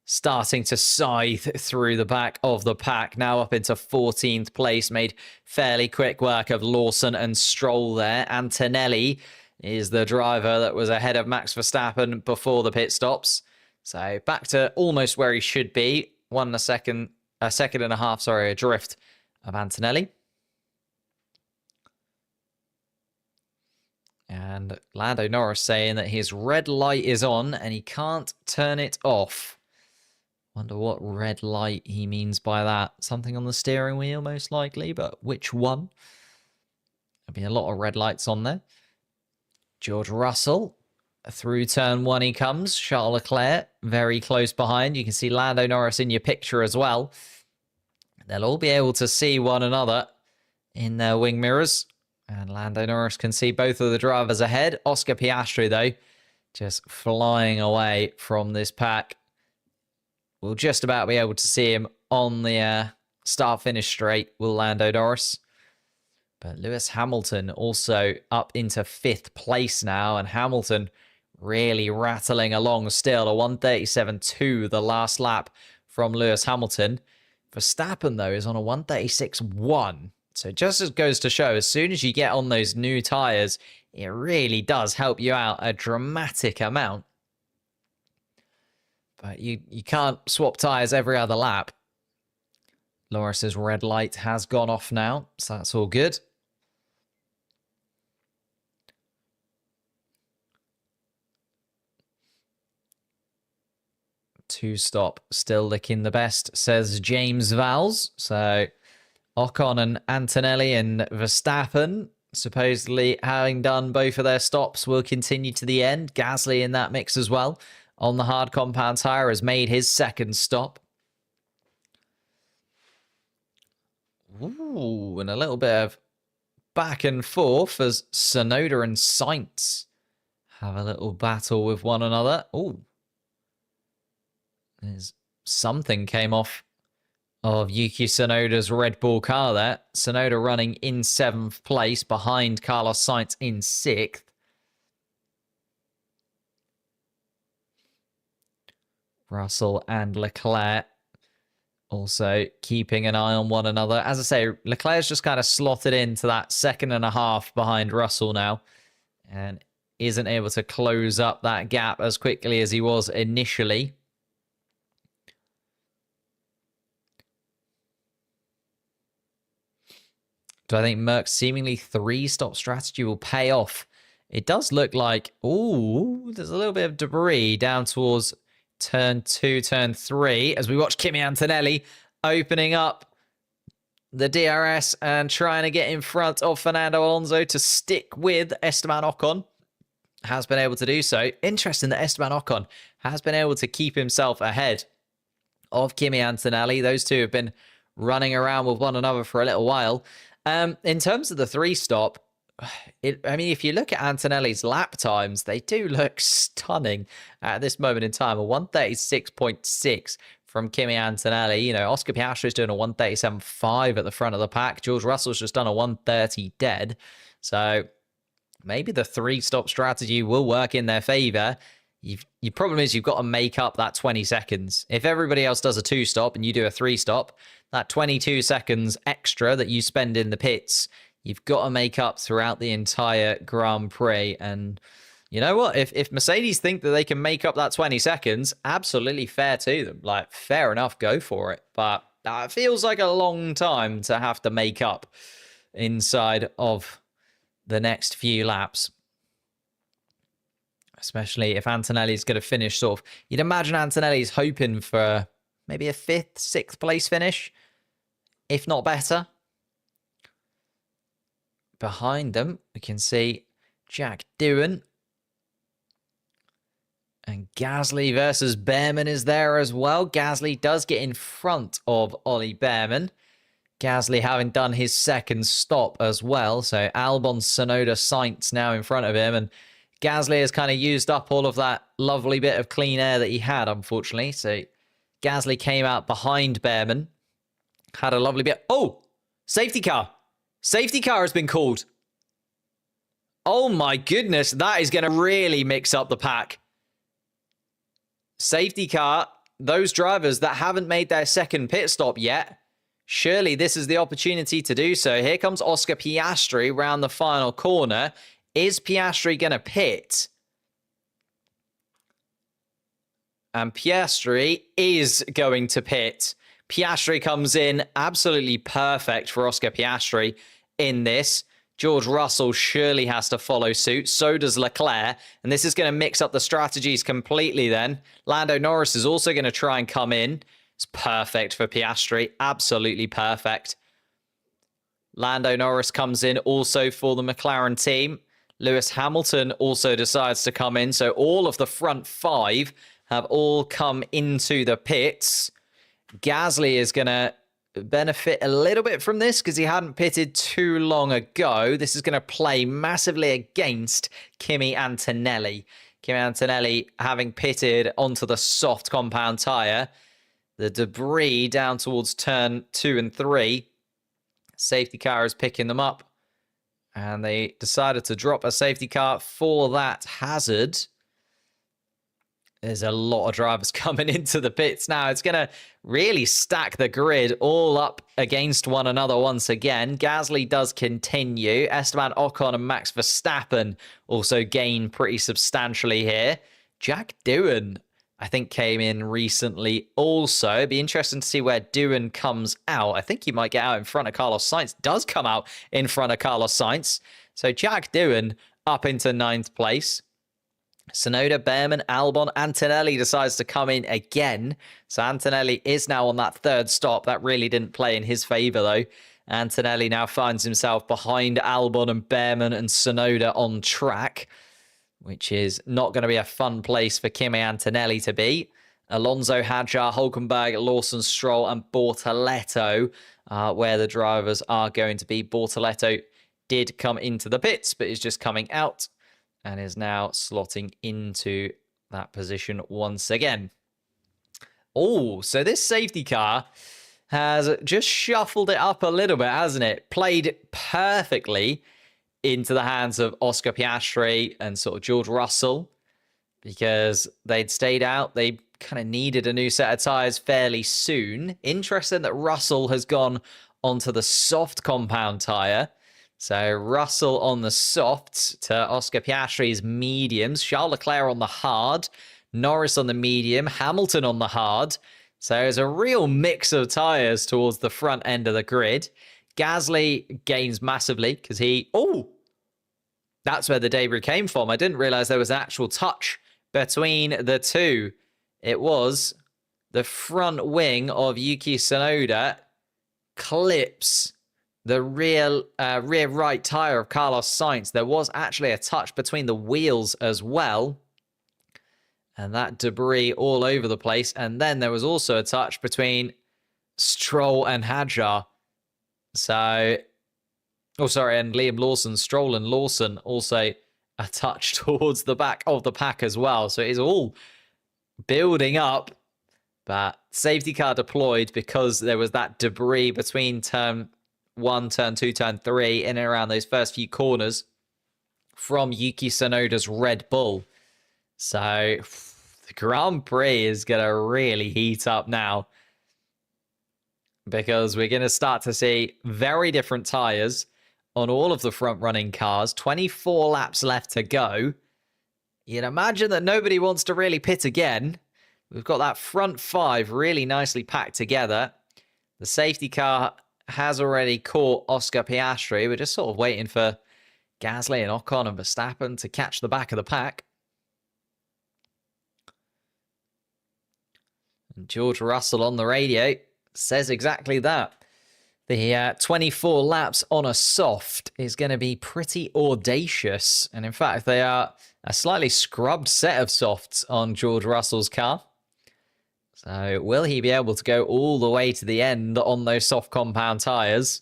starting to scythe through the back of the pack, now up into 14th place, made fairly quick work of Lawson and Stroll there. Antonelli is the driver that was ahead of Max Verstappen before the pit stops. So back to almost where he should be. A second and a half, adrift of Antonelli. And Lando Norris saying that his red light is on and he can't turn it off. Wonder what red light he means by that. Something on the steering wheel, most likely, but which one? There'll be a lot of red lights on there. George Russell, through turn 1 he comes. Charles Leclerc, very close behind. You can see Lando Norris in your picture as well. They'll all be able to see one another in their wing mirrors. And Lando Norris can see both of the drivers ahead. Oscar Piastri, though, just flying away from this pack. We'll just about be able to see him on the start-finish straight, will Lando Norris. But Lewis Hamilton also up into 5th place now, and Hamilton really rattling along still. A 1:37.2 the last lap from Lewis Hamilton. Verstappen, though, is on a 1:36.1. So just as goes to show, as soon as you get on those new tyres, it really does help you out a dramatic amount. But you can't swap tyres every other lap. Loris's red light has gone off now, so that's all good. Two-stop still looking the best, says James Vals. So Ocon and Antonelli and Verstappen, supposedly having done both of their stops, will continue to the end. Gasly in that mix as well on the hard compound tyre has made his second stop. Ooh, and a little bit of back and forth as Tsunoda and Sainz have a little battle with one another. Ooh. There's something came off of Yuki Tsunoda's Red Bull car there. Tsunoda running in 7th place behind Carlos Sainz in 6th. Russell and Leclerc also keeping an eye on one another. As I say, Leclerc's just kind of slotted into that 2.5 behind Russell now and isn't able to close up that gap as quickly as he was initially. Do I think Merck's seemingly 3-stop strategy will pay off? It does look like, ooh, there's a little bit of debris down towards turn 2, turn 3, as we watch Kimi Antonelli opening up the DRS and trying to get in front of Fernando Alonso to stick with Esteban Ocon. Has been able to do so. Interesting that Esteban Ocon has been able to keep himself ahead of Kimi Antonelli. Those two have been running around with one another for a little while. In terms of the 3-stop, I mean, if you look at Antonelli's lap times, they do look stunning at this moment in time. A 136.6 from Kimi Antonelli. You know, Oscar Piastri's doing a 137.5 at the front of the pack. George Russell's just done a 130 dead. So maybe the 3-stop strategy will work in their favor. Your problem is you've got to make up that 20 seconds. If everybody else does a 2-stop and you do a 3-stop, that 22 seconds extra that you spend in the pits, you've got to make up throughout the entire Grand Prix. And you know what? If Mercedes think that they can make up that 20 seconds, absolutely fair to them. Like, fair enough, go for it. But it feels like a long time to have to make up inside of the next few laps. Especially if Antonelli's going to finish sort of... You'd imagine Antonelli's hoping for maybe a 5th, 6th place finish, if not better. Behind them, we can see Jack Doohan. And Gasly versus Behrman is there as well. Gasly does get in front of Ollie Behrman. Gasly having done his 2nd stop as well. So Albon, Tsunoda, Sainz now in front of him. And Gasly has kind of used up all of that lovely bit of clean air that he had, unfortunately. So Gasly came out behind Behrman. Had a lovely bit. Oh, safety car. Safety car has been called. Oh my goodness, that is going to really mix up the pack. Safety car, those drivers that haven't made their 2nd pit stop yet, surely this is the opportunity to do so. Here comes Oscar Piastri round the final corner. Is Piastri going to pit? And Piastri is going to pit. Piastri comes in absolutely perfect for Oscar Piastri in this. George Russell surely has to follow suit. So does Leclerc. And this is going to mix up the strategies completely then. Lando Norris is also going to try and come in. It's perfect for Piastri. Absolutely perfect. Lando Norris comes in also for the McLaren team. Lewis Hamilton also decides to come in. So all of the front 5 have all come into the pits. Gasly is going to benefit a little bit from this because he hadn't pitted too long ago. This is going to play massively against Kimi Antonelli. Kimi Antonelli having pitted onto the soft compound tyre. The debris down towards turn 2 and 3. Safety car is picking them up. And they decided to drop a safety car for that hazard. There's a lot of drivers coming into the pits now. It's going to really stack the grid all up against one another once again. Gasly does continue. Esteban Ocon and Max Verstappen also gain pretty substantially here. Jack Doohan, I think, came in recently also. It'd be interesting to see where Doohan comes out. I think he might get out in front of Carlos Sainz. Does come out in front of Carlos Sainz. So Jack Doohan up into 9th place. Tsunoda, Behrman, Albon, Antonelli decides to come in again. So Antonelli is now on that 3rd stop. That really didn't play in his favour, though. Antonelli now finds himself behind Albon and Behrman and Tsunoda on track, which is not going to be a fun place for Kimi Antonelli to be. Alonso, Hadjar, Hulkenberg, Lawson, Stroll, and Bortoleto where the drivers are going to be. Bortoleto did come into the pits, but is just coming out and is now slotting into that position once again. Oh, so this safety car has just shuffled it up a little bit, hasn't it? Played perfectly into the hands of Oscar Piastri and sort of George Russell, because they'd stayed out. They kind of needed a new set of tyres fairly soon. Interesting that Russell has gone onto the soft compound tyre. So Russell on the softs to Oscar Piastri's mediums. Charles Leclerc on the hard. Norris on the medium. Hamilton on the hard. So it's a real mix of tyres towards the front end of the grid. Gasly gains massively because he... Oh! That's where the debris came from. I didn't realise there was an actual touch between the two. It was the front wing of Yuki Tsunoda clips the rear right tyre of Carlos Sainz. There was actually a touch between the wheels as well. And that debris all over the place. And then there was also a touch between Stroll and Hadjar. So, oh, sorry, and Liam Lawson, Stroll and Lawson also a touch towards the back of the pack as well. So it is all building up. But safety car deployed because there was that debris between turn 1, turn 2, turn 3, in and around those first few corners from Yuki Tsunoda's Red Bull. So the Grand Prix is going to really heat up now, because we're going to start to see very different tyres on all of the front-running cars. 24 laps left to go. You'd imagine that nobody wants to really pit again. We've got that front 5 really nicely packed together. The safety car has already caught Oscar Piastri. We're just sort of waiting for Gasly and Ocon and Verstappen to catch the back of the pack. And George Russell on the radio says exactly that. The 24 laps on a soft is going to be pretty audacious. And in fact, they are a slightly scrubbed set of softs on George Russell's car. So will he be able to go all the way to the end on those soft compound tyres?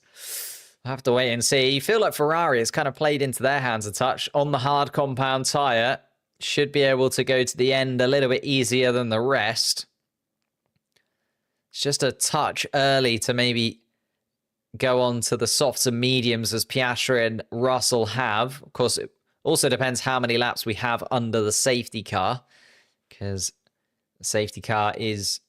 We'll have to wait and see. You feel like Ferrari has kind of played into their hands a touch. On the hard compound tyre, should be able to go to the end a little bit easier than the rest. It's just a touch early to maybe go on to the softs and mediums as Piastri and Russell have. Of course, it also depends how many laps we have under the safety car, because the safety car is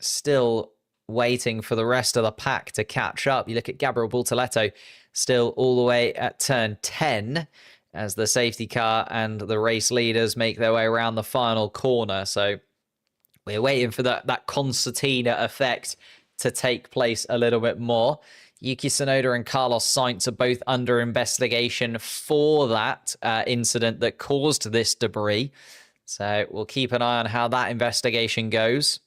still waiting for the rest of the pack to catch up. You look at Gabriel Bortoleto still all the way at turn 10 as the safety car and the race leaders make their way around the final corner. So we're waiting for that concertina effect to take place a little bit more. Yuki Tsunoda and Carlos Sainz are both under investigation for that incident that caused this debris. So we'll keep an eye on how that investigation goes.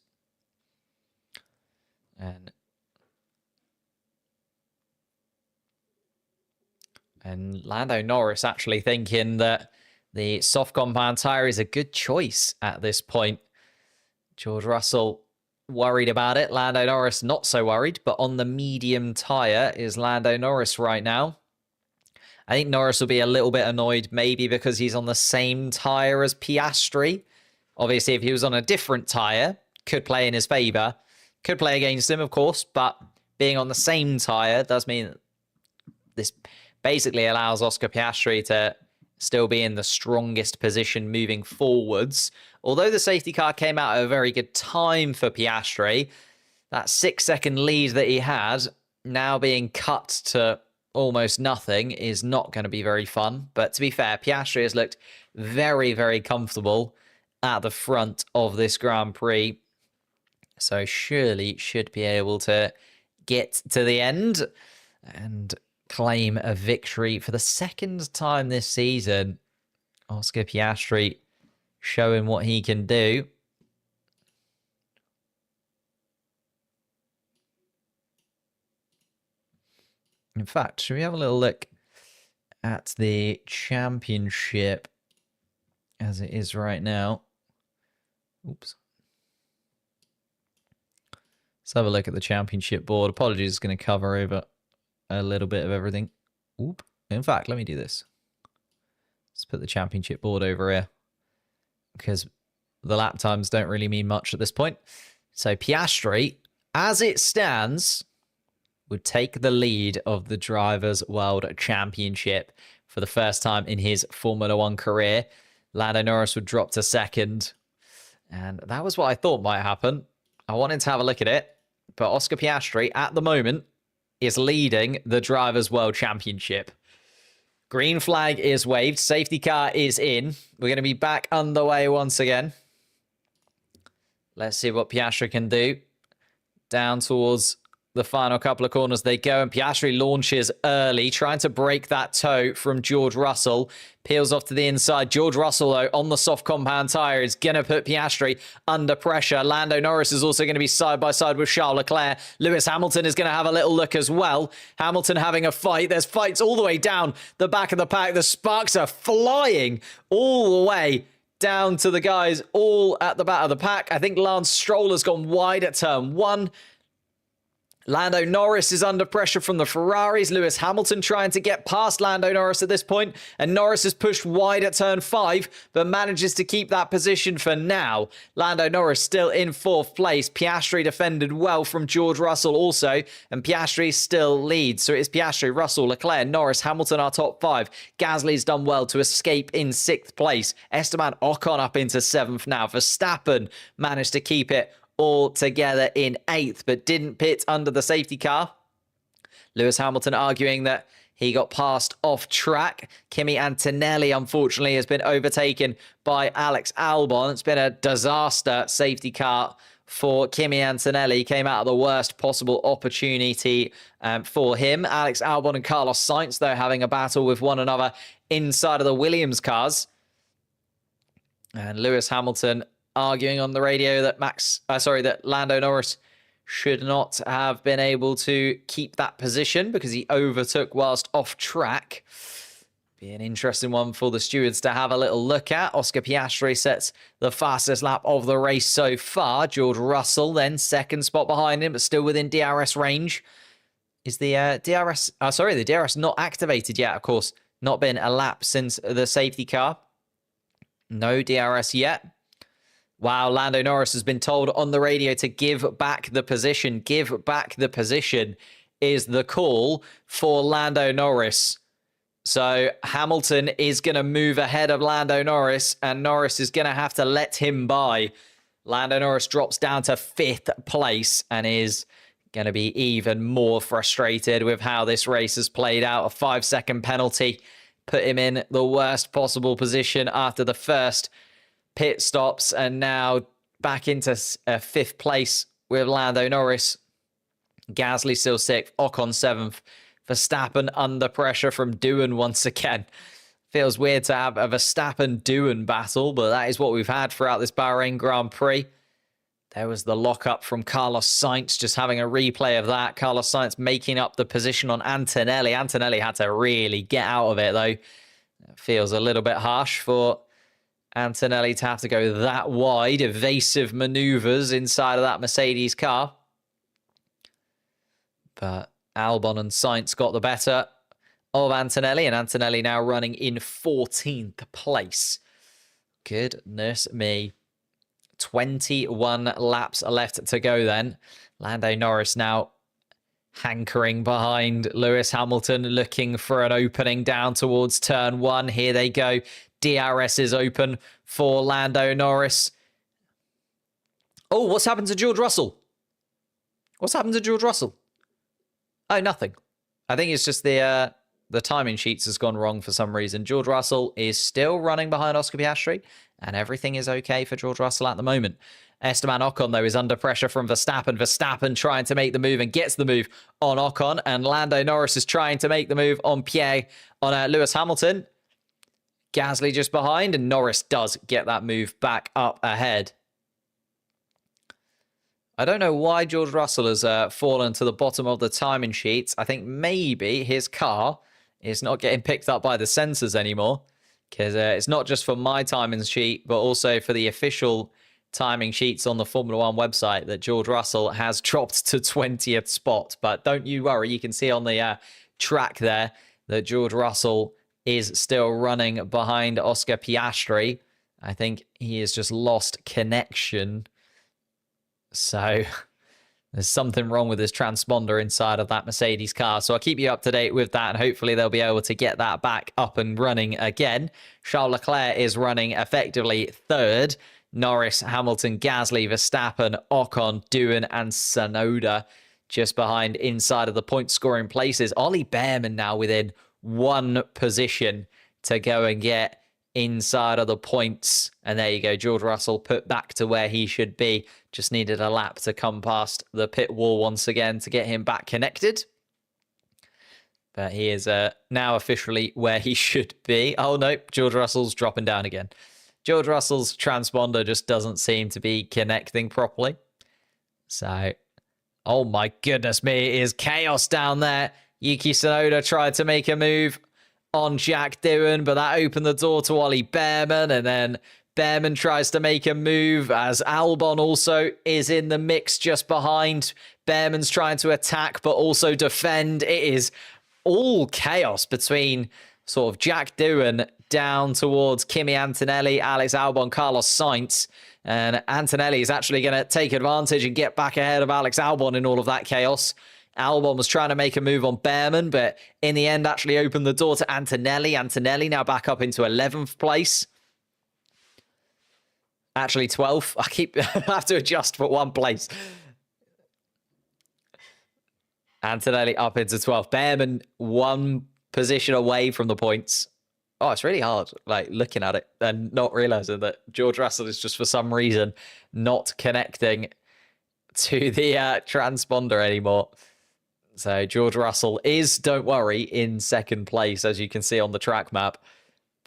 And Lando Norris actually thinking that the soft compound tyre is a good choice at this point. George Russell worried about it. Lando Norris not so worried, but on the medium tyre is Lando Norris right now. I think Norris will be a little bit annoyed, maybe because he's on the same tyre as Piastri. Obviously, if he was on a different tyre, could play in his favour. Could play against him, of course, but being on the same tyre does mean that this basically allows Oscar Piastri to still be in the strongest position moving forwards. Although the safety car came out at a very good time for Piastri, that 6-second lead that he had now being cut to almost nothing is not going to be very fun. But to be fair, Piastri has looked very, very comfortable at the front of this Grand Prix. So surely should be able to get to the end and claim a victory for the second time this season. Oscar Piastri showing what he can do. In fact, should we have a little look at the championship as it is right now? Oops. Let's have a look at the championship board. Apologies, it's going to cover over a little bit of everything. Oop. In fact, let me do this. Let's put the championship board over here because the lap times don't really mean much at this point. So Piastri, as it stands, would take the lead of the Drivers' World Championship for the first time in his Formula One career. Lando Norris would drop to second. And that was what I thought might happen. I wanted to have a look at it. But Oscar Piastri, at the moment, is leading the Drivers' World Championship. Green flag is waved. Safety car is in. We're going to be back underway once again. Let's see what Piastri can do. Down towards the final couple of corners they go, and Piastri launches early, trying to break that toe from George Russell. Peels off to the inside. George Russell, though, on the soft compound tyre, is going to put Piastri under pressure. Lando Norris is also going to be side by side with Charles Leclerc. Lewis Hamilton is going to have a little look as well. Hamilton having a fight. There's fights all the way down the back of the pack. The sparks are flying all the way down to the guys all at the back of the pack. I think Lance Stroll has gone wide at turn 1. Lando Norris is under pressure from the Ferraris. Lewis Hamilton trying to get past Lando Norris at this point. And Norris is pushed wide at turn 5, but manages to keep that position for now. Lando Norris still in 4th place. Piastri defended well from George Russell also. And Piastri still leads. So it's Piastri, Russell, Leclerc, Norris, Hamilton our top 5. Gasly's done well to escape in 6th place. Esteban Ocon up into 7th now. Verstappen managed to keep it all together in 8th, but didn't pit under the safety car. Lewis Hamilton arguing that he got passed off track. Kimi Antonelli, unfortunately, has been overtaken by Alex Albon. It's been a disaster safety car for Kimi Antonelli. Came out of the worst possible opportunity for him. Alex Albon and Carlos Sainz, though, having a battle with one another inside of the Williams cars. And Lewis Hamilton arguing on the radio that that Lando Norris should not have been able to keep that position because he overtook whilst off track. Be an interesting one for the stewards to have a little look at. Oscar Piastri sets the fastest lap of the race so far. George Russell then 2nd spot behind him, but still within DRS range. Is the DRS not activated yet? Of course, not been a lap since the safety car. No DRS yet. Wow, Lando Norris has been told on the radio to give back the position. Give back the position is the call for Lando Norris. So Hamilton is going to move ahead of Lando Norris, and Norris is going to have to let him by. Lando Norris drops down to 5th place and is going to be even more frustrated with how this race has played out. A 5-second penalty put him in the worst possible position after the first pit stops, and now back into 5th place with Lando Norris. Gasly still 6th, Ocon 7th. Verstappen under pressure from Doohan once again. Feels weird to have a Verstappen-Doohan battle, but that is what we've had throughout this Bahrain Grand Prix. There was the lockup from Carlos Sainz, just having a replay of that. Carlos Sainz making up the position on Antonelli. Antonelli had to really get out of it, though. It feels a little bit harsh for Antonelli to have to go that wide. Evasive maneuvers inside of that Mercedes car. But Albon and Sainz got the better of Antonelli, and Antonelli now running in 14th place. Goodness me. 21 laps left to go then. Lando Norris now hankering behind Lewis Hamilton, looking for an opening down towards turn 1. Here they go. DRS is open for Lando Norris. Oh, what's happened to George Russell? What's happened to George Russell? Oh, nothing. I think it's just the timing sheets has gone wrong for some reason. George Russell is still running behind Oscar Piastri, and everything is okay for George Russell at the moment. Esteban Ocon, though, is under pressure from Verstappen. Verstappen trying to make the move and gets the move on Ocon, and Lando Norris is trying to make the move on Lewis Hamilton. Gasly just behind, and Norris does get that move back up ahead. I don't know why George Russell has fallen to the bottom of the timing sheets. I think maybe his car is not getting picked up by the sensors anymore, because it's not just for my timing sheet, but also for the official timing sheets on the Formula One website that George Russell has dropped to 20th spot. But don't you worry, you can see on the track there that George Russell is still running behind Oscar Piastri. I think he has just lost connection. So there's something wrong with his transponder inside of that Mercedes car. So I'll keep you up to date with that, and hopefully they'll be able to get that back up and running again. Charles Leclerc is running effectively third. Norris, Hamilton, Gasly, Verstappen, Ocon, Doohan, and Tsunoda just behind inside of the point scoring places. Ollie Behrman now within one position to go and get inside of the points. And there you go. George Russell put back to where he should be. Just needed a lap to come past the pit wall once again to get him back connected. But he is now officially where he should be. Oh, no. George Russell's dropping down again. George Russell's transponder just doesn't seem to be connecting properly. So, oh my goodness me, it is chaos down there. Yuki Tsunoda tried to make a move on Jack Doohan, but that opened the door to Ollie Behrman, and then Behrman tries to make a move as Albon also is in the mix just behind. Behrman's trying to attack, but also defend. It is all chaos between sort of Jack Doohan down towards Kimi Antonelli, Alex Albon, Carlos Sainz. And Antonelli is actually going to take advantage and get back ahead of Alex Albon in all of that chaos. Albon was trying to make a move on Behrman, but in the end actually opened the door to Antonelli. Antonelli now back up into 11th place. Actually 12th. I have to adjust for one place. Antonelli up into 12th. Behrman one position away from the points. Oh, it's really hard, like, looking at it and not realizing that George Russell is just for some reason not connecting to the transponder anymore. So George Russell is, don't worry, in second place, as you can see on the track map.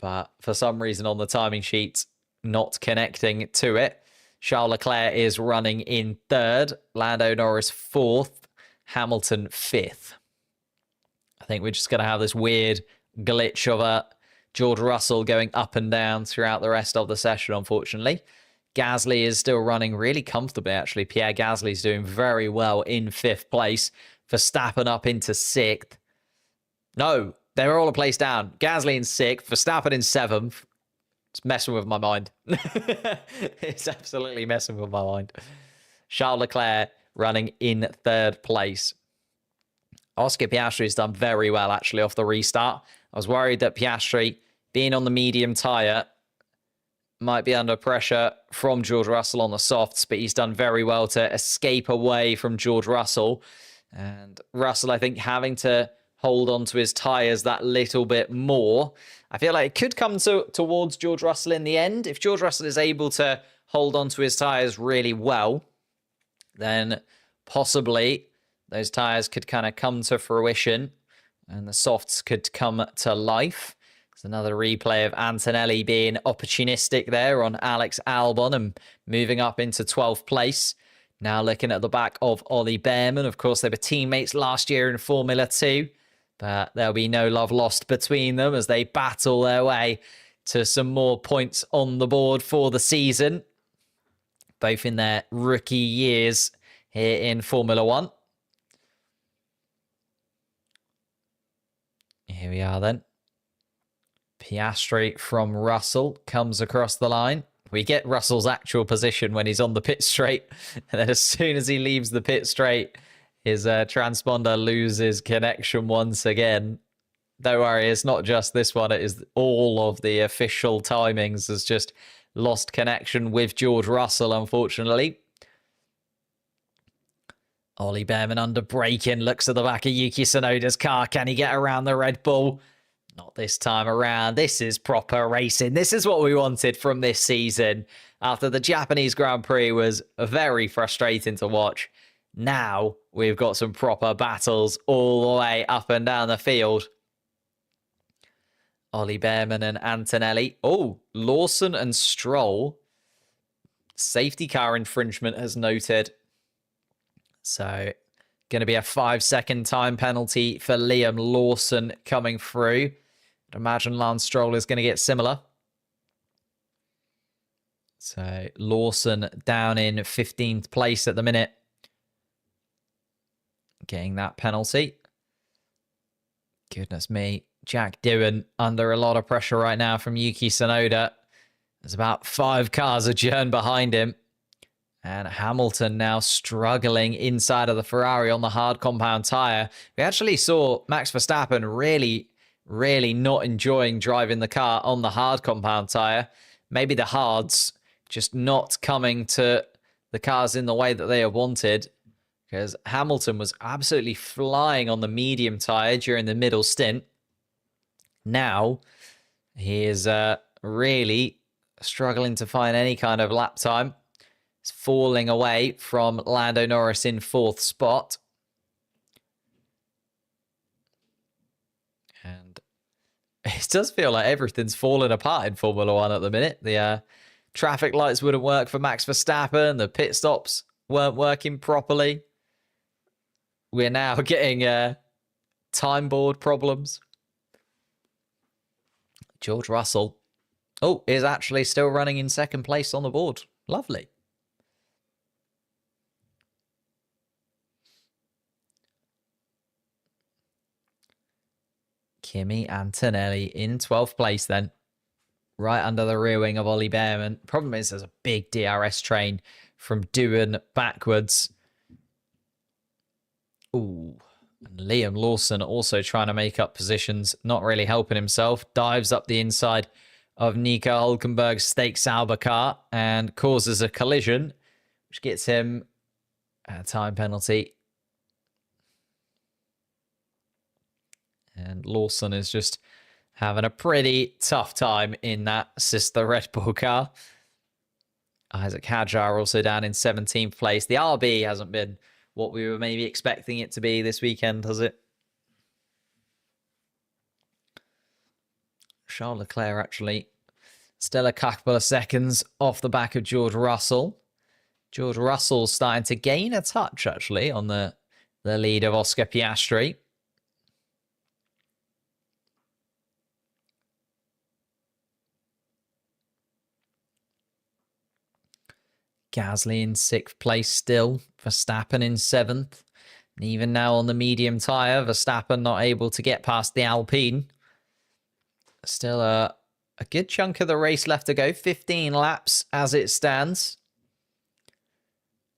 But for some reason on the timing sheet, not connecting to it. Charles Leclerc is running in third. Lando Norris fourth. Hamilton fifth. I think we're just going to have this weird glitch of George Russell going up and down throughout the rest of the session, unfortunately. Gasly is still running really comfortably, actually. Pierre Gasly is doing very well in fifth place. Verstappen up into sixth. No, they're all a place down. Gasly in sixth, Verstappen in seventh. It's messing with my mind. It's absolutely messing with my mind. Charles Leclerc running in third place. Oscar Piastri has done very well, actually, off the restart. I was worried that Piastri, being on the medium tyre, might be under pressure from George Russell on the softs, but he's done very well to escape away from George Russell. And Russell, I think, having to hold on to his tyres that little bit more. I feel like it could come towards George Russell in the end. If George Russell is able to hold on to his tyres really well, then possibly those tyres could kind of come to fruition and the softs could come to life. There's another replay of Antonelli being opportunistic there on Alex Albon and moving up into 12th place. Now looking at the back of Ollie Behrman. Of course, they were teammates last year in Formula 2, but there'll be no love lost between them as they battle their way to some more points on the board for the season, both in their rookie years here in Formula 1. Here we are then. Piastri from Russell comes across the line. We get Russell's actual position when he's on the pit straight. And then as soon as he leaves the pit straight, His transponder loses connection once again. Don't worry, it's not just this one. It is all of the official timings has just lost connection with George Russell, unfortunately. Ollie Behrman under braking, looks at the back of Yuki Tsunoda's car. Can he get around the Red Bull? Not this time around. This is proper racing. This is what we wanted from this season. After the Japanese Grand Prix was very frustrating to watch. Now we've got some proper battles all the way up and down the field. Ollie Behrman and Antonelli. Oh, Lawson and Stroll. Safety car infringement has noted. So, going to be a 5-second time penalty for Liam Lawson coming through. I'd imagine Lance Stroll is going to get similar. So, Lawson down in 15th place at the minute. Getting that penalty. Goodness me. Jack Doohan under a lot of pressure right now from Yuki Tsunoda. There's about 5 cars adjourned behind him. And Hamilton now struggling inside of the Ferrari on the hard compound tyre. We actually saw Max Verstappen really not enjoying driving the car on the hard compound tyre. Maybe the hards just not coming to the cars in the way that they have wanted. Because Hamilton was absolutely flying on the medium tyre during the middle stint. Now, he is really struggling to find any kind of lap time. He's falling away from Lando Norris in 4th spot. And it does feel like everything's falling apart in Formula 1 at the minute. The traffic lights wouldn't work for Max Verstappen. The pit stops weren't working properly. We're now getting time board problems. George Russell, is actually still running in 2nd place on the board. Lovely. Kimi Antonelli in 12th place then. Right under the rear wing of Ollie Behrman. Problem is there's a big DRS train from Doohan backwards. Ooh. And Liam Lawson also trying to make up positions. Not really helping himself. Dives up the inside of Nico Hulkenberg's Stake Sauber car and causes a collision, which gets him a time penalty. And Lawson is just having a pretty tough time in that sister Red Bull car. Isaac Hadjar also down in 17th place. The RB hasn't been what we were maybe expecting it to be this weekend, has it? Charles Leclerc actually still a couple of seconds off the back of George Russell. George Russell starting to gain a touch actually on the lead of Oscar Piastri. Gasly in 6th place still. Verstappen in 7th. And even now on the medium tyre, Verstappen not able to get past the Alpine. Still a good chunk of the race left to go. 15 laps as it stands.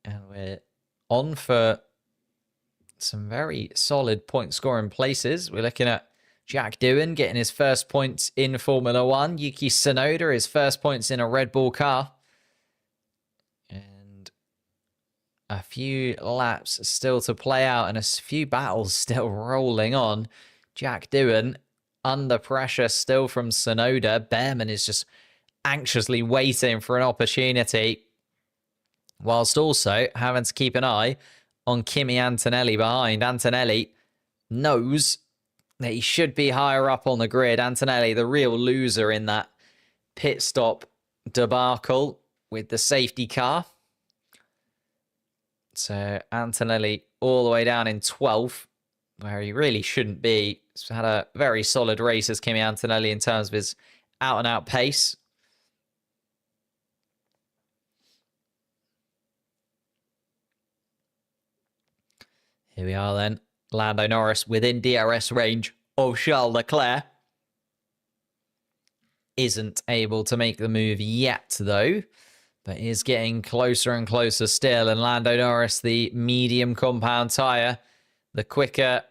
And we're on for some very solid point scoring places. We're looking at Jack Doohan getting his first points in Formula 1. Yuki Tsunoda, his first points in a Red Bull car. A few laps still to play out and a few battles still rolling on. Jack Doohan under pressure still from Tsunoda. Behrman is just anxiously waiting for an opportunity, whilst also having to keep an eye on Kimi Antonelli behind. Antonelli knows that he should be higher up on the grid. Antonelli, the real loser in that pit stop debacle with the safety car. So Antonelli all the way down in 12th, where he really shouldn't be. He's had a very solid race as Kimi Antonelli in terms of his out-and-out pace. Here we are then. Lando Norris within DRS range of Charles Leclerc. Isn't able to make the move yet, though. but is getting closer and closer still. And Lando Norris, the medium compound tyre, the quicker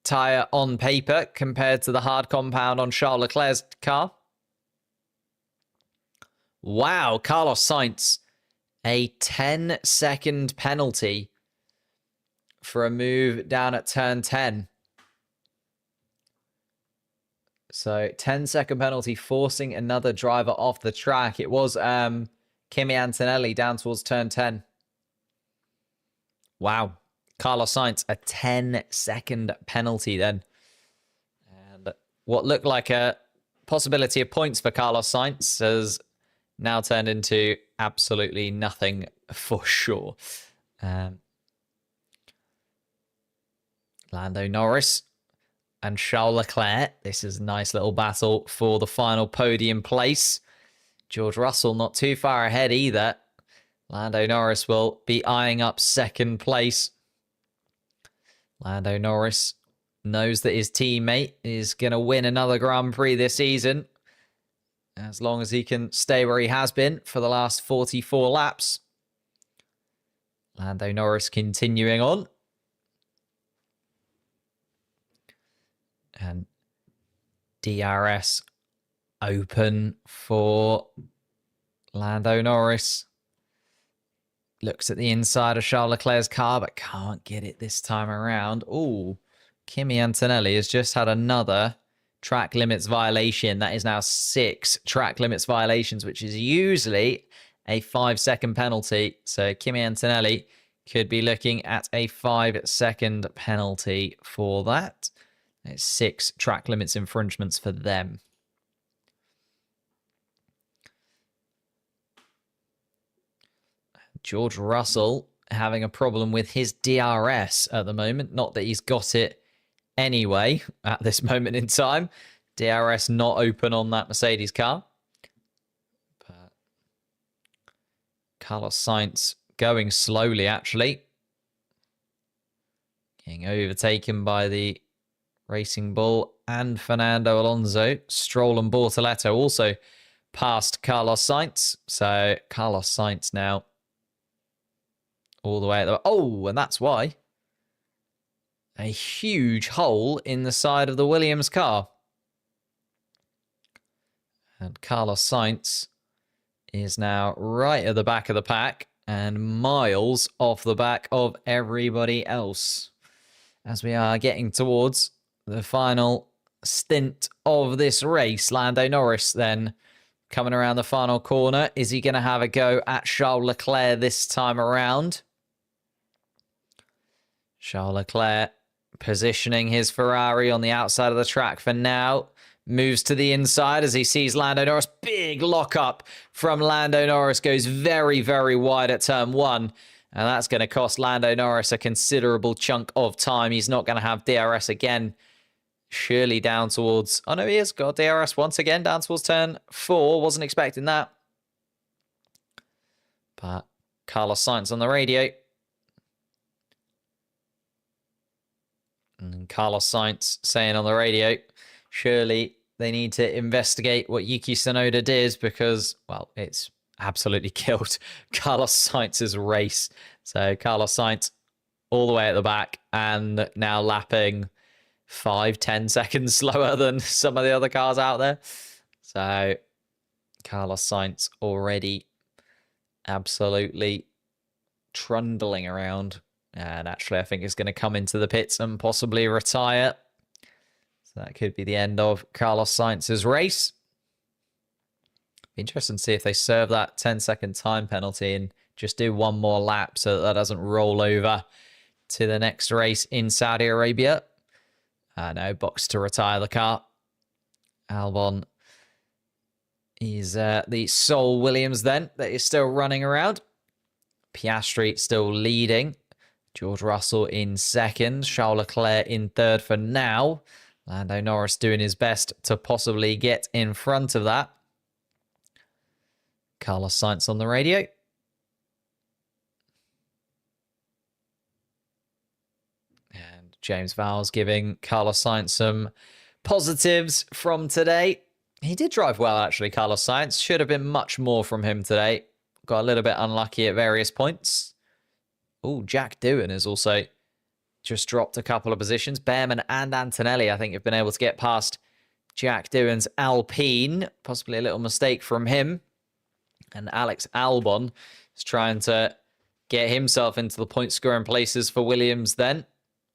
tyre on paper compared to the hard compound on Charles Leclerc's car. Wow, Carlos Sainz, a 10-second penalty for a move down at turn 10. So 10-second penalty, forcing another driver off the track. It was Kimi Antonelli down towards turn 10. Wow. Carlos Sainz, a 10-second penalty then. And what looked like a possibility of points for Carlos Sainz has now turned into absolutely nothing for sure. Lando Norris and Charles Leclerc. This is a nice little battle for the final podium place. George Russell not too far ahead either. Lando Norris will be eyeing up second place. Lando Norris knows that his teammate is going to win another Grand Prix this season, as long as he can stay where he has been for the last 44 laps. Lando Norris continuing on. And DRS open for Lando Norris. Looks at the inside of Charles Leclerc's car, but can't get it this time around. Oh, Kimi Antonelli has just had another track limits violation. That is now 6 track limits violations, which is usually a 5-second penalty. So Kimi Antonelli could be looking at a 5-second penalty for that. It's 6 track limits infringements for them. George Russell having a problem with his DRS at the moment. Not that he's got it anyway at this moment in time. DRS not open on that Mercedes car. But Carlos Sainz going slowly, actually. Getting overtaken by the Racing Bull and Fernando Alonso. Stroll and Bortoletto also past Carlos Sainz. So Carlos Sainz now all the way at the... Oh, and that's why. A huge hole in the side of the Williams car. And Carlos Sainz is now right at the back of the pack and miles off the back of everybody else. As we are getting towards the final stint of this race, Lando Norris then coming around the final corner. Is he going to have a go at Charles Leclerc this time around? Charles Leclerc positioning his Ferrari on the outside of the track for now. Moves to the inside as he sees Lando Norris. Big lockup from Lando Norris. Goes very, very wide at turn 1. And that's going to cost Lando Norris a considerable chunk of time. He's not going to have DRS again. Surely down towards... Oh, no, he has got DRS once again down towards turn 4. Wasn't expecting that. But Carlos Sainz on the radio. And Carlos Sainz saying on the radio, surely they need to investigate what Yuki Tsunoda did because, well, it's absolutely killed Carlos Sainz's race. So Carlos Sainz all the way at the back and now lapping 5-10 seconds slower than some of the other cars out there. So Carlos Sainz already absolutely trundling around. And actually, I think he's going to come into the pits and possibly retire. So that could be the end of Carlos Sainz's race. Be interesting to see if they serve that 10-second time penalty and just do one more lap so that doesn't roll over to the next race in Saudi Arabia. No, box to retire the car. Albon is the sole Williams then that is still running around. Piastri still leading. George Russell in second. Charles Leclerc in third for now. Lando Norris doing his best to possibly get in front of that. Carlos Sainz on the radio. And James Vowles giving Carlos Sainz some positives from today. He did drive well, actually, Carlos Sainz. Should have been much more from him today. got a little bit unlucky at various points. Oh, Jack Doohan has also just dropped a couple of positions. Behrman and Antonelli, I think, have been able to get past Jack Doohan's Alpine. Possibly a little mistake from him. And Alex Albon is trying to get himself into the point-scoring places for Williams then.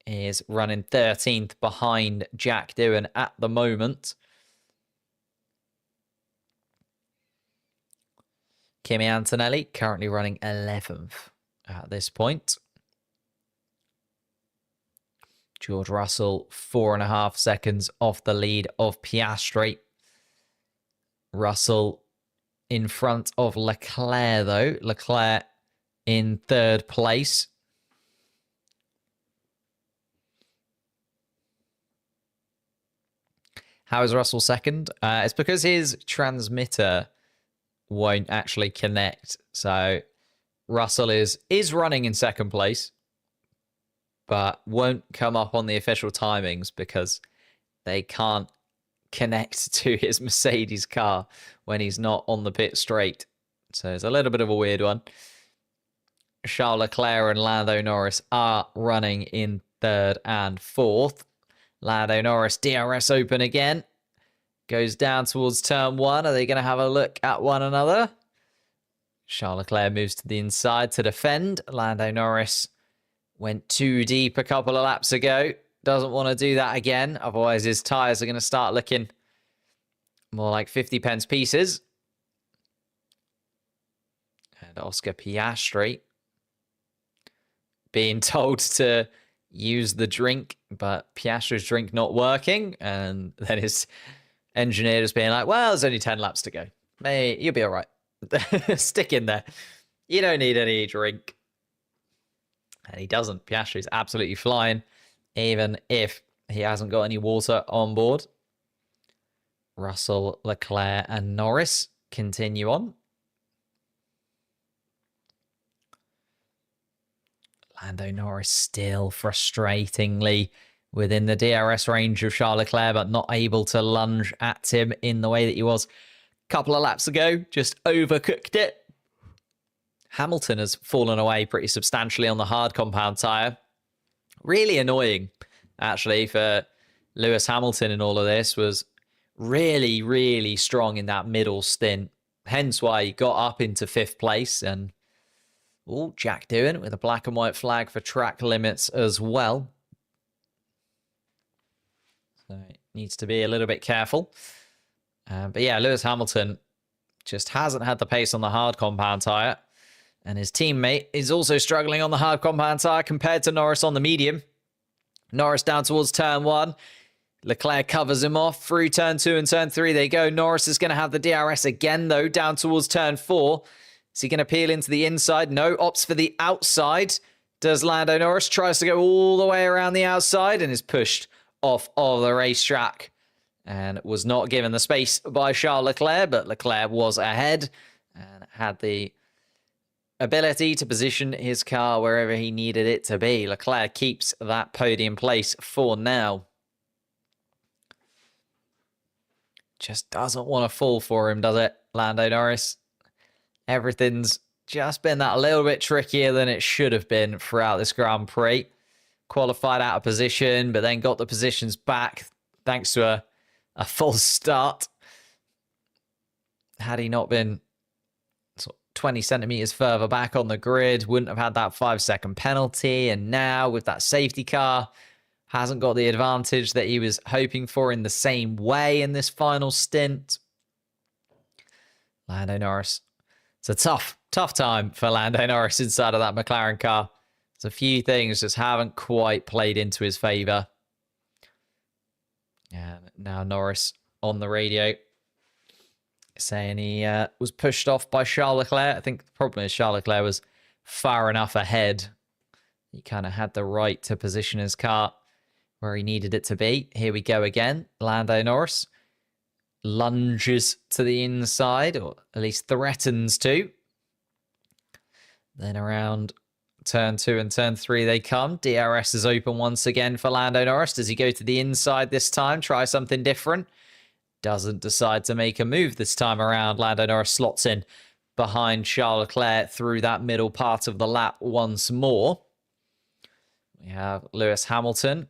He is running 13th behind Jack Doohan at the moment. Kimi Antonelli currently running 11th at this point. George Russell, 4.5 seconds off the lead of Piastri. Russell in front of Leclerc, though. Leclerc in 3rd place. How is Russell second? It's because his transmitter won't actually connect. So Russell is running in 2nd place, but won't come up on the official timings because they can't connect to his Mercedes car when he's not on the pit straight. So it's a little bit of a weird one. Charles Leclerc and Lando Norris are running in 3rd and 4th. Lando Norris, DRS open again. Goes down towards turn 1. Are they going to have a look at one another? Charles Leclerc moves to the inside to defend. Lando Norris went too deep a couple of laps ago. Doesn't want to do that again. Otherwise, his tyres are going to start looking more like 50 pence pieces. And Oscar Piastri being told to use the drink, but Piastri's drink not working. And then his engineer just being like, well, there's only 10 laps to go. Mate, you'll be all right. Stick in there. You don't need any drink. And he doesn't. Piastri's absolutely flying, even if he hasn't got any water on board. Russell, Leclerc, and Norris continue on. Lando Norris still frustratingly within the DRS range of Charles Leclerc, but not able to lunge at him in the way that he was a couple of laps ago. Just overcooked it. Hamilton has fallen away pretty substantially on the hard compound tyre. Really annoying, actually, for Lewis Hamilton in all of this. Was really, really strong in that middle stint. Hence why he got up into 5th place. And oh, Jack Doohan with a black and white flag for track limits as well. So needs to be a little bit careful. But yeah, Lewis Hamilton just hasn't had the pace on the hard compound tyre. And his teammate is also struggling on the hard compound tyre compared to Norris on the medium. Norris down towards turn 1. Leclerc covers him off through turn 2 and turn 3. They go. Norris is going to have the DRS again, though, down towards turn 4. Is he going to peel into the inside? No, opts for the outside. Does Lando Norris. Tries to go all the way around the outside and is pushed off of the racetrack. And was not given the space by Charles Leclerc, but Leclerc was ahead and had the ability to position his car wherever he needed it to be. Leclerc keeps that podium place for now. Just doesn't want to fall for him, does it, Lando Norris? Everything's just been that little bit trickier than it should have been throughout this Grand Prix. Qualified out of position, but then got the positions back thanks to a false start. Had he not been 20 centimeters further back on the grid, wouldn't have had that 5-second penalty. And now with that safety car, hasn't got the advantage that he was hoping for in the same way in this final stint. Lando Norris. It's a tough time for Lando Norris inside of that McLaren car. There's a few things just haven't quite played into his favour. And now Norris on the radio saying he was pushed off by Charles Leclerc. I think the problem is Charles Leclerc was far enough ahead. He kind of had the right to position his car where he needed it to be. Here we go again. Lando Norris lunges to the inside, or at least threatens to. Then around turn 2 and turn 3 they come. DRS is open once again for Lando Norris. Does he go to the inside this time? Try something different? Doesn't decide to make a move this time around. Lando Norris slots in behind Charles Leclerc through that middle part of the lap once more. We have Lewis Hamilton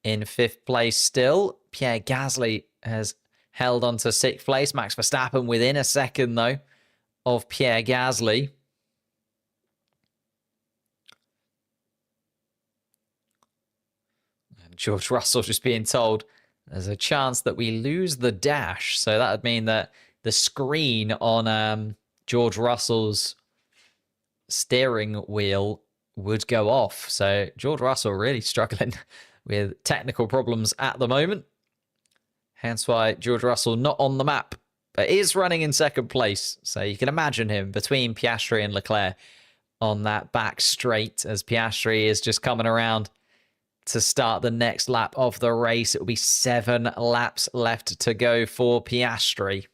in 5th place still. Pierre Gasly has held on to 6th place. Max Verstappen within a second, though, of Pierre Gasly. And George Russell just being told there's a chance that we lose the dash. So that would mean that the screen on George Russell's steering wheel would go off. So George Russell really struggling with technical problems at the moment. Hence why George Russell not on the map, but is running in 2nd place. So you can imagine him between Piastri and Leclerc on that back straight as Piastri is just coming around to start the next lap of the race. It will be 7 laps left to go for Piastri.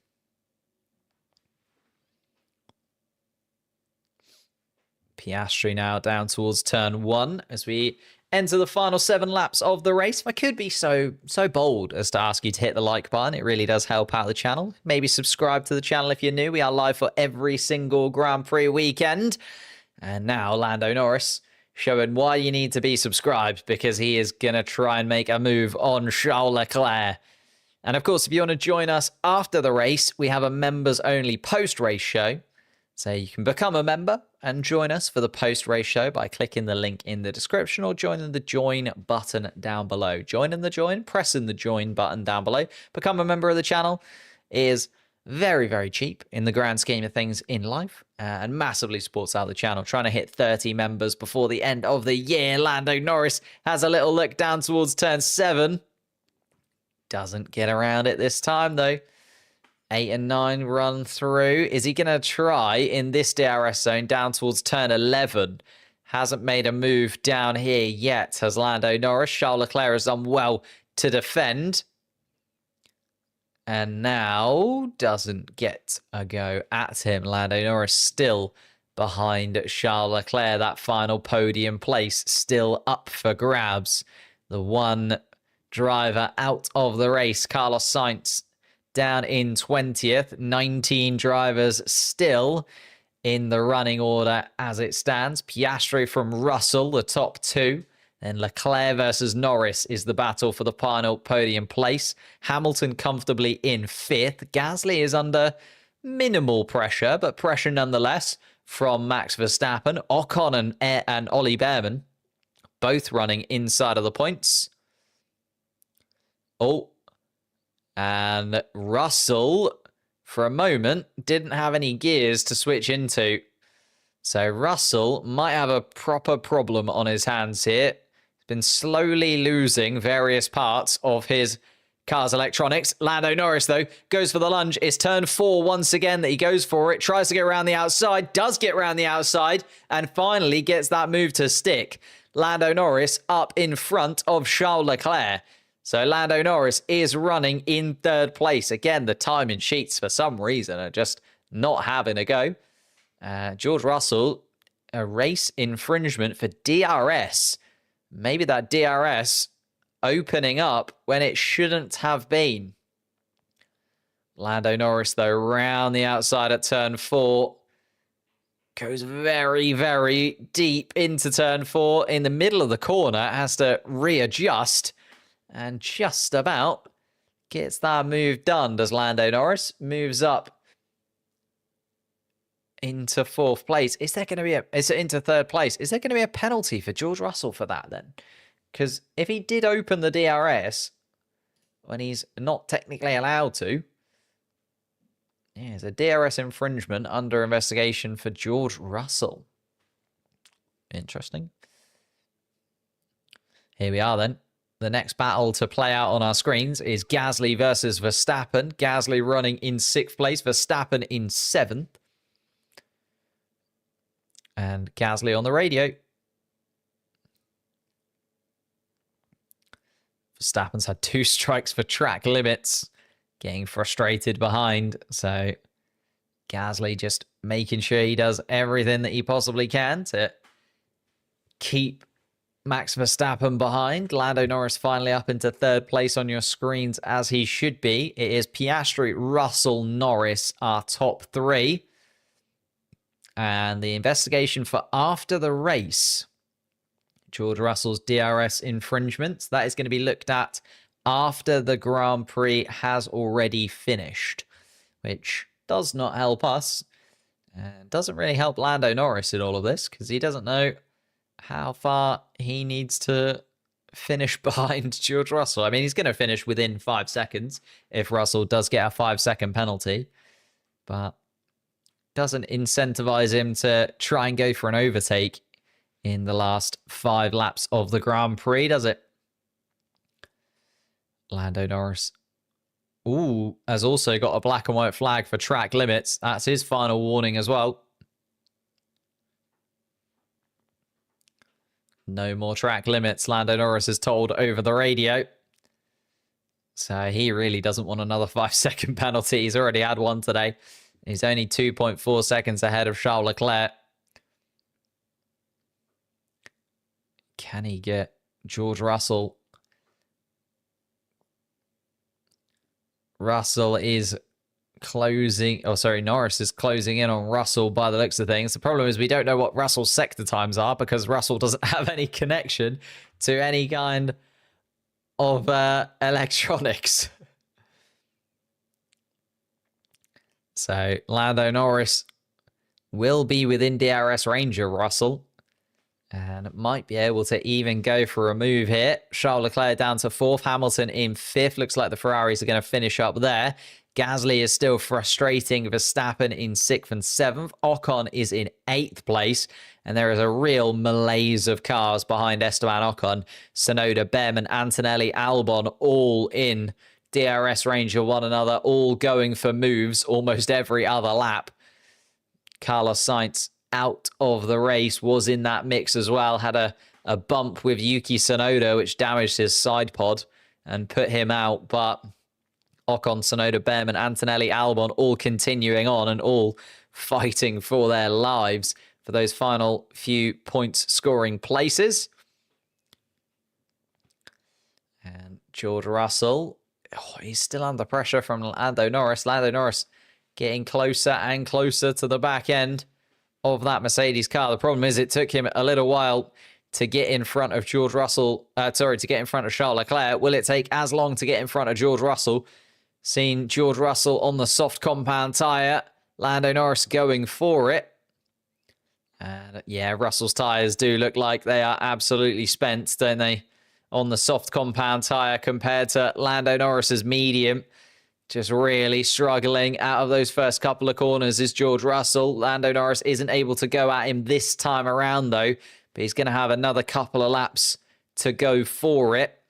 Piastri now down towards turn 1 as we enter the final 7 laps of the race. If I could be so bold as to ask you to hit the like button, it really does help out the channel. Maybe subscribe to the channel if you're new. We are live for every single Grand Prix weekend. And now Lando Norris showing why you need to be subscribed, because he is going to try and make a move on Charles Leclerc. And of course, if you want to join us after the race, we have a members-only post-race show. So you can become a member and join us for the post-race show by clicking the link in the description or joining the join button down below. Joining the join, pressing the join button down below. Become a member of the channel is very, very cheap in the grand scheme of things in life and massively supports out the channel. Trying to hit 30 members before the end of the year. Lando Norris has a little look down towards turn 7. Doesn't get around it this time though. 8 and 9 run through. Is he going to try in this DRS zone down towards turn 11? Hasn't made a move down here yet, has Lando Norris. Charles Leclerc has done well to defend. And now doesn't get a go at him. Lando Norris still behind Charles Leclerc. That final podium place still up for grabs. The one driver out of the race, Carlos Sainz, down in 20th. 19 drivers still in the running order as it stands. Piastri from Russell, the top 2. Then Leclerc versus Norris is the battle for the final podium place. Hamilton comfortably in 5th. Gasly is under minimal pressure, but pressure nonetheless from Max Verstappen. Ocon and Ollie Behrman both running inside of the points. Oh, and Russell, for a moment, didn't have any gears to switch into. So Russell might have a proper problem on his hands here. He's been slowly losing various parts of his car's electronics. Lando Norris, though, goes for the lunge. It's turn 4 once again that he goes for it. Tries to get around the outside. Does get around the outside. And finally gets that move to stick. Lando Norris up in front of Charles Leclerc. So Lando Norris is running in 3rd place. Again, the timing sheets for some reason are just not having a go. George Russell, a race infringement for DRS. Maybe that DRS opening up when it shouldn't have been. Lando Norris, though, round the outside at turn 4. Goes very, very deep into turn 4. In the middle of the corner, has to readjust. And just about gets that move done, does Lando Norris. Moves up into 4th place. Is there going to be into 3rd place? Is there going to be a penalty for George Russell for that then? Because if he did open the DRS when he's not technically allowed to, yeah, it's a DRS infringement under investigation for George Russell. Interesting. Here we are then. The next battle to play out on our screens is Gasly versus Verstappen. Gasly running in 6th place, Verstappen in 7th. And Gasly on the radio. Verstappen's had 2 strikes for track limits. Getting frustrated behind. So Gasly just making sure he does everything that he possibly can to keep Max Verstappen behind. Lando Norris finally up into 3rd place on your screens as he should be. It is Piastri, Russell, Norris, our top 3. And the investigation for after the race, George Russell's DRS infringements, that is going to be looked at after the Grand Prix has already finished, which does not help us and doesn't really help Lando Norris in all of this because he doesn't know how far he needs to finish behind George Russell. I mean, he's going to finish within 5 seconds if Russell does get a 5-second penalty, but doesn't incentivize him to try and go for an overtake in the last 5 laps of the Grand Prix, does it? Lando Norris, has also got a black and white flag for track limits. That's his final warning as well. No more track limits, Lando Norris is told over the radio. So he really doesn't want another 5-second penalty. He's already had one today. He's only 2.4 seconds ahead of Charles Leclerc. Can he get George Russell? Russell is closing... Oh, sorry, Norris is closing in on Russell by the looks of things. The problem is we don't know what Russell's sector times are because Russell doesn't have any connection to any kind of electronics. So Lando Norris will be within DRS range of Russell and might be able to even go for a move here. Charles Leclerc down to 4th, Hamilton in 5th. Looks like the Ferraris are going to finish up there. Gasly is still frustrating Verstappen in 6th and 7th. Ocon is in 8th place. And there is a real malaise of cars behind Esteban Ocon. Tsunoda, Bem and Antonelli Albon all in DRS range of one another, all going for moves almost every other lap. Carlos Sainz out of the race, was in that mix as well. Had a bump with Yuki Tsunoda, which damaged his side pod and put him out. But Ocon, Tsunoda, Bem and Antonelli Albon all continuing on and all fighting for their lives for those final few points scoring places. And George Russell, he's still under pressure from Lando Norris. Lando Norris getting closer and closer to the back end of that Mercedes car. The problem is it took him a little while to get in front of George Russell. To get in front of Charles Leclerc. Will it take as long to get in front of George Russell? Seen George Russell on the soft compound tyre. Lando Norris going for it. And yeah, Russell's tyres do look like they are absolutely spent, don't they? On the soft compound tyre compared to Lando Norris's medium. Just really struggling out of those first couple of corners is George Russell. Lando Norris isn't able to go at him this time around though, but he's going to have another couple of laps to go for it.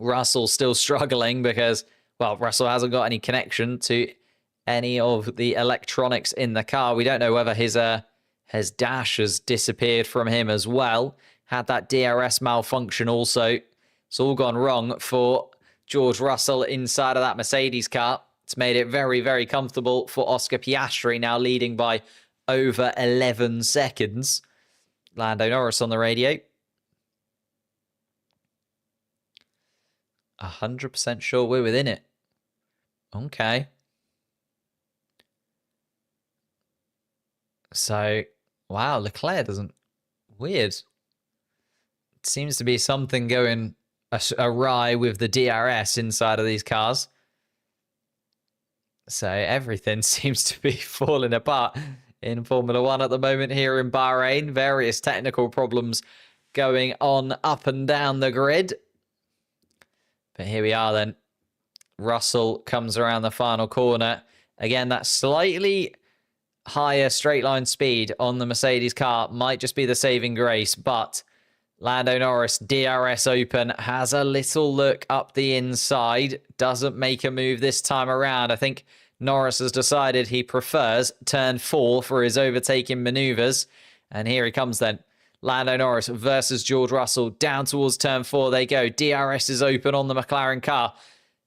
Russell still struggling because, well, Russell hasn't got any connection to any of the electronics in the car. We don't know whether his dash has disappeared from him as well. Had that DRS malfunction also. It's all gone wrong for George Russell inside of that Mercedes car. It's made it very, very comfortable for Oscar Piastri, now leading by over 11 seconds. Lando Norris on the radio. 100% sure we're within it. Okay. So, wow, Leclerc doesn't... Weird. Seems to be something going awry with the DRS inside of these cars. So everything seems to be falling apart in Formula One at the moment here in Bahrain. Various technical problems going on up and down the grid. But here we are then. Russell comes around the final corner. Again, that slightly higher straight line speed on the Mercedes car might just be the saving grace, but Lando Norris, DRS open, has a little look up the inside, doesn't make a move this time around. I think Norris has decided he prefers turn 4 for his overtaking maneuvers. And here he comes then. Lando Norris versus George Russell. Down towards turn 4 they go. DRS is open on the McLaren car.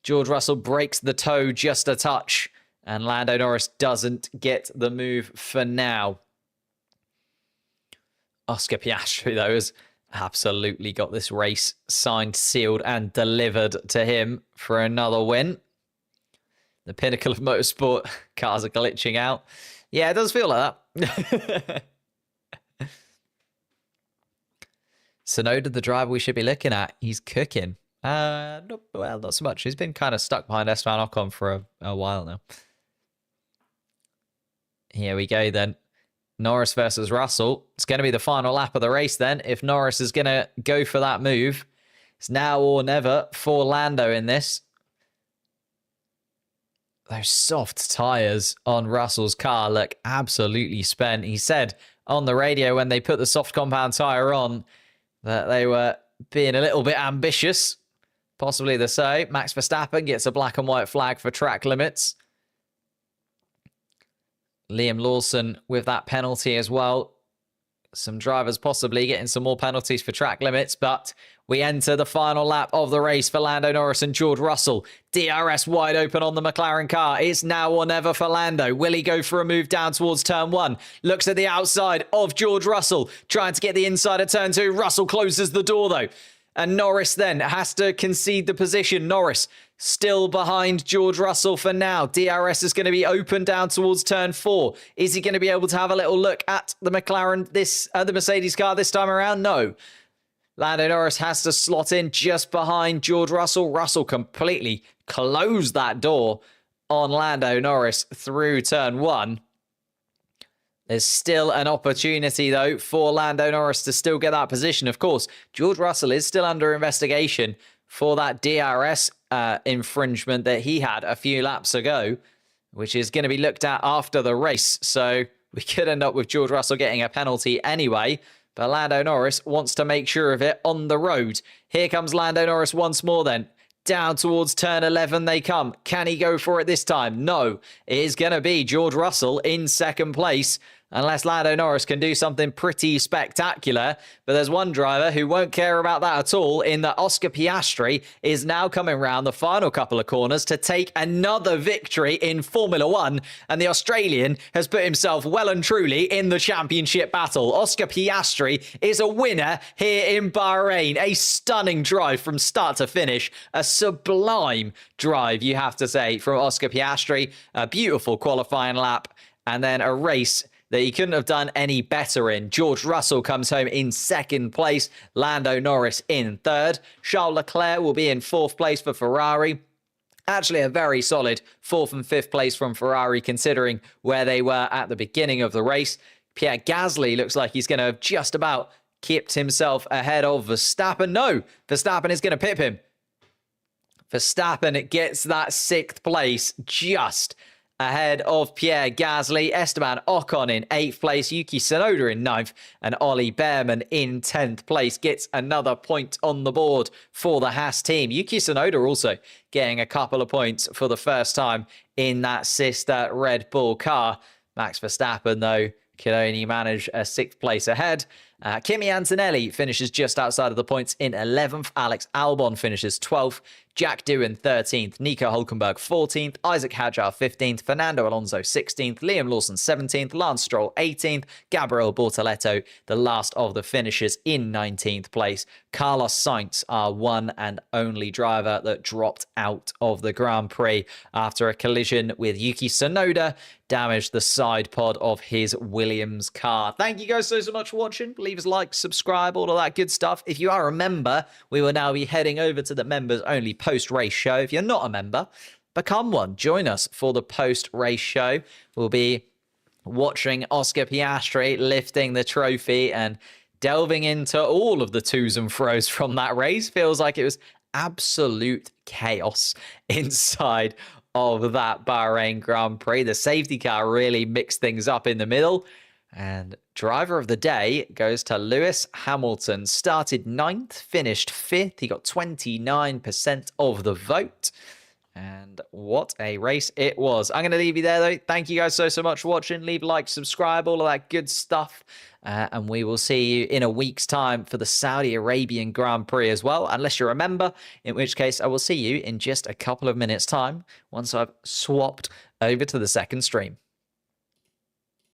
George Russell breaks the toe just a touch. And Lando Norris doesn't get the move for now. Oscar Piastri, though, has absolutely got this race signed, sealed, and delivered to him for another win. The pinnacle of motorsport. Cars are glitching out. Yeah, it does feel like that. Tsunoda, the driver we should be looking at, he's cooking. Not so much. He's been kind of stuck behind Esteban Ocon for a while now. Here we go then. Norris versus Russell. It's going to be the final lap of the race then. If Norris is going to go for that move, it's now or never for Lando in this. Those soft tyres on Russell's car look absolutely spent. He said on the radio when they put the soft compound tyre on that they were being a little bit ambitious. Possibly the so. Max Verstappen gets a black and white flag for track limits. Liam Lawson with that penalty as well. Some drivers possibly getting some more penalties for track limits, but we enter the final lap of the race for Lando Norris and George Russell. DRS wide open on the McLaren car. It's now or never for Lando. Will he go for a move down towards turn 1? Looks at the outside of George Russell, trying to get the inside of turn 2. Russell closes the door though. And Norris then has to concede the position. Norris still behind George Russell for now. DRS is going to be open down towards turn 4. Is he going to be able to have a little look at the McLaren, the Mercedes car this time around? No. Lando Norris has to slot in just behind George Russell. Russell completely closed that door on Lando Norris through turn 1. There's still an opportunity, though, for Lando Norris to still get that position. Of course, George Russell is still under investigation for that DRS infringement that he had a few laps ago, which is going to be looked at after the race. So we could end up with George Russell getting a penalty anyway. But Lando Norris wants to make sure of it on the road. Here comes Lando Norris once more then. Down towards turn 11 they come. Can he go for it this time? No. It is going to be George Russell in second place, unless Lando Norris can do something pretty spectacular. But there's one driver who won't care about that at all, in that Oscar Piastri is now coming round the final couple of corners to take another victory in Formula 1. And the Australian has put himself well and truly in the championship battle. Oscar Piastri is a winner here in Bahrain. A stunning drive from start to finish. A sublime drive, you have to say, from Oscar Piastri. A beautiful qualifying lap. And then a race that he couldn't have done any better in. George Russell comes home in second place. Lando Norris in third. Charles Leclerc will be in fourth place for Ferrari. Actually, a very solid fourth and fifth place from Ferrari, considering where they were at the beginning of the race. Pierre Gasly looks like he's going to have just about kept himself ahead of Verstappen. No, Verstappen is going to pip him. Verstappen gets that sixth place just ahead of Pierre Gasly. Esteban Ocon in 8th place, Yuki Tsunoda in 9th, and Ollie Behrman in 10th place gets another point on the board for the Haas team. Yuki Tsunoda also getting a couple of points for the first time in that sister Red Bull car. Max Verstappen, though, can only manage a 6th place ahead. Kimi Antonelli finishes just outside of the points in 11th. Alex Albon finishes 12th. Jack Doohan 13th. Nico Hulkenberg 14th. Isaac Hadjar 15th. Fernando Alonso 16th. Liam Lawson 17th. Lance Stroll 18th. Gabriel Bortoleto, the last of the finishers, in 19th place. Carlos Sainz, our one and only driver that dropped out of the Grand Prix after a collision with Yuki Tsunoda, damaged the side pod of his Williams car. Thank you guys so much for watching. Leave us a like, subscribe, all of that good stuff. If you are a member, we will now be heading over to the members only post-race show. If you're not a member, become one. Join us for the post-race show. We'll be watching Oscar Piastri lifting the trophy and delving into all of the twos and fros from that race. Feels like it was absolute chaos inside of that Bahrain Grand Prix. The safety car really mixed things up in the middle. And driver of the day goes to Lewis Hamilton. Started 9th, finished 5th. He got 29% of the vote. And what a race it was. I'm going to leave you there, though. Thank you guys so much for watching. Leave a like, subscribe, all of that good stuff. And we will see you in a week's time for the Saudi Arabian Grand Prix as well, unless you're a member, in which case I will see you in just a couple of minutes' time once I've swapped over to the second stream.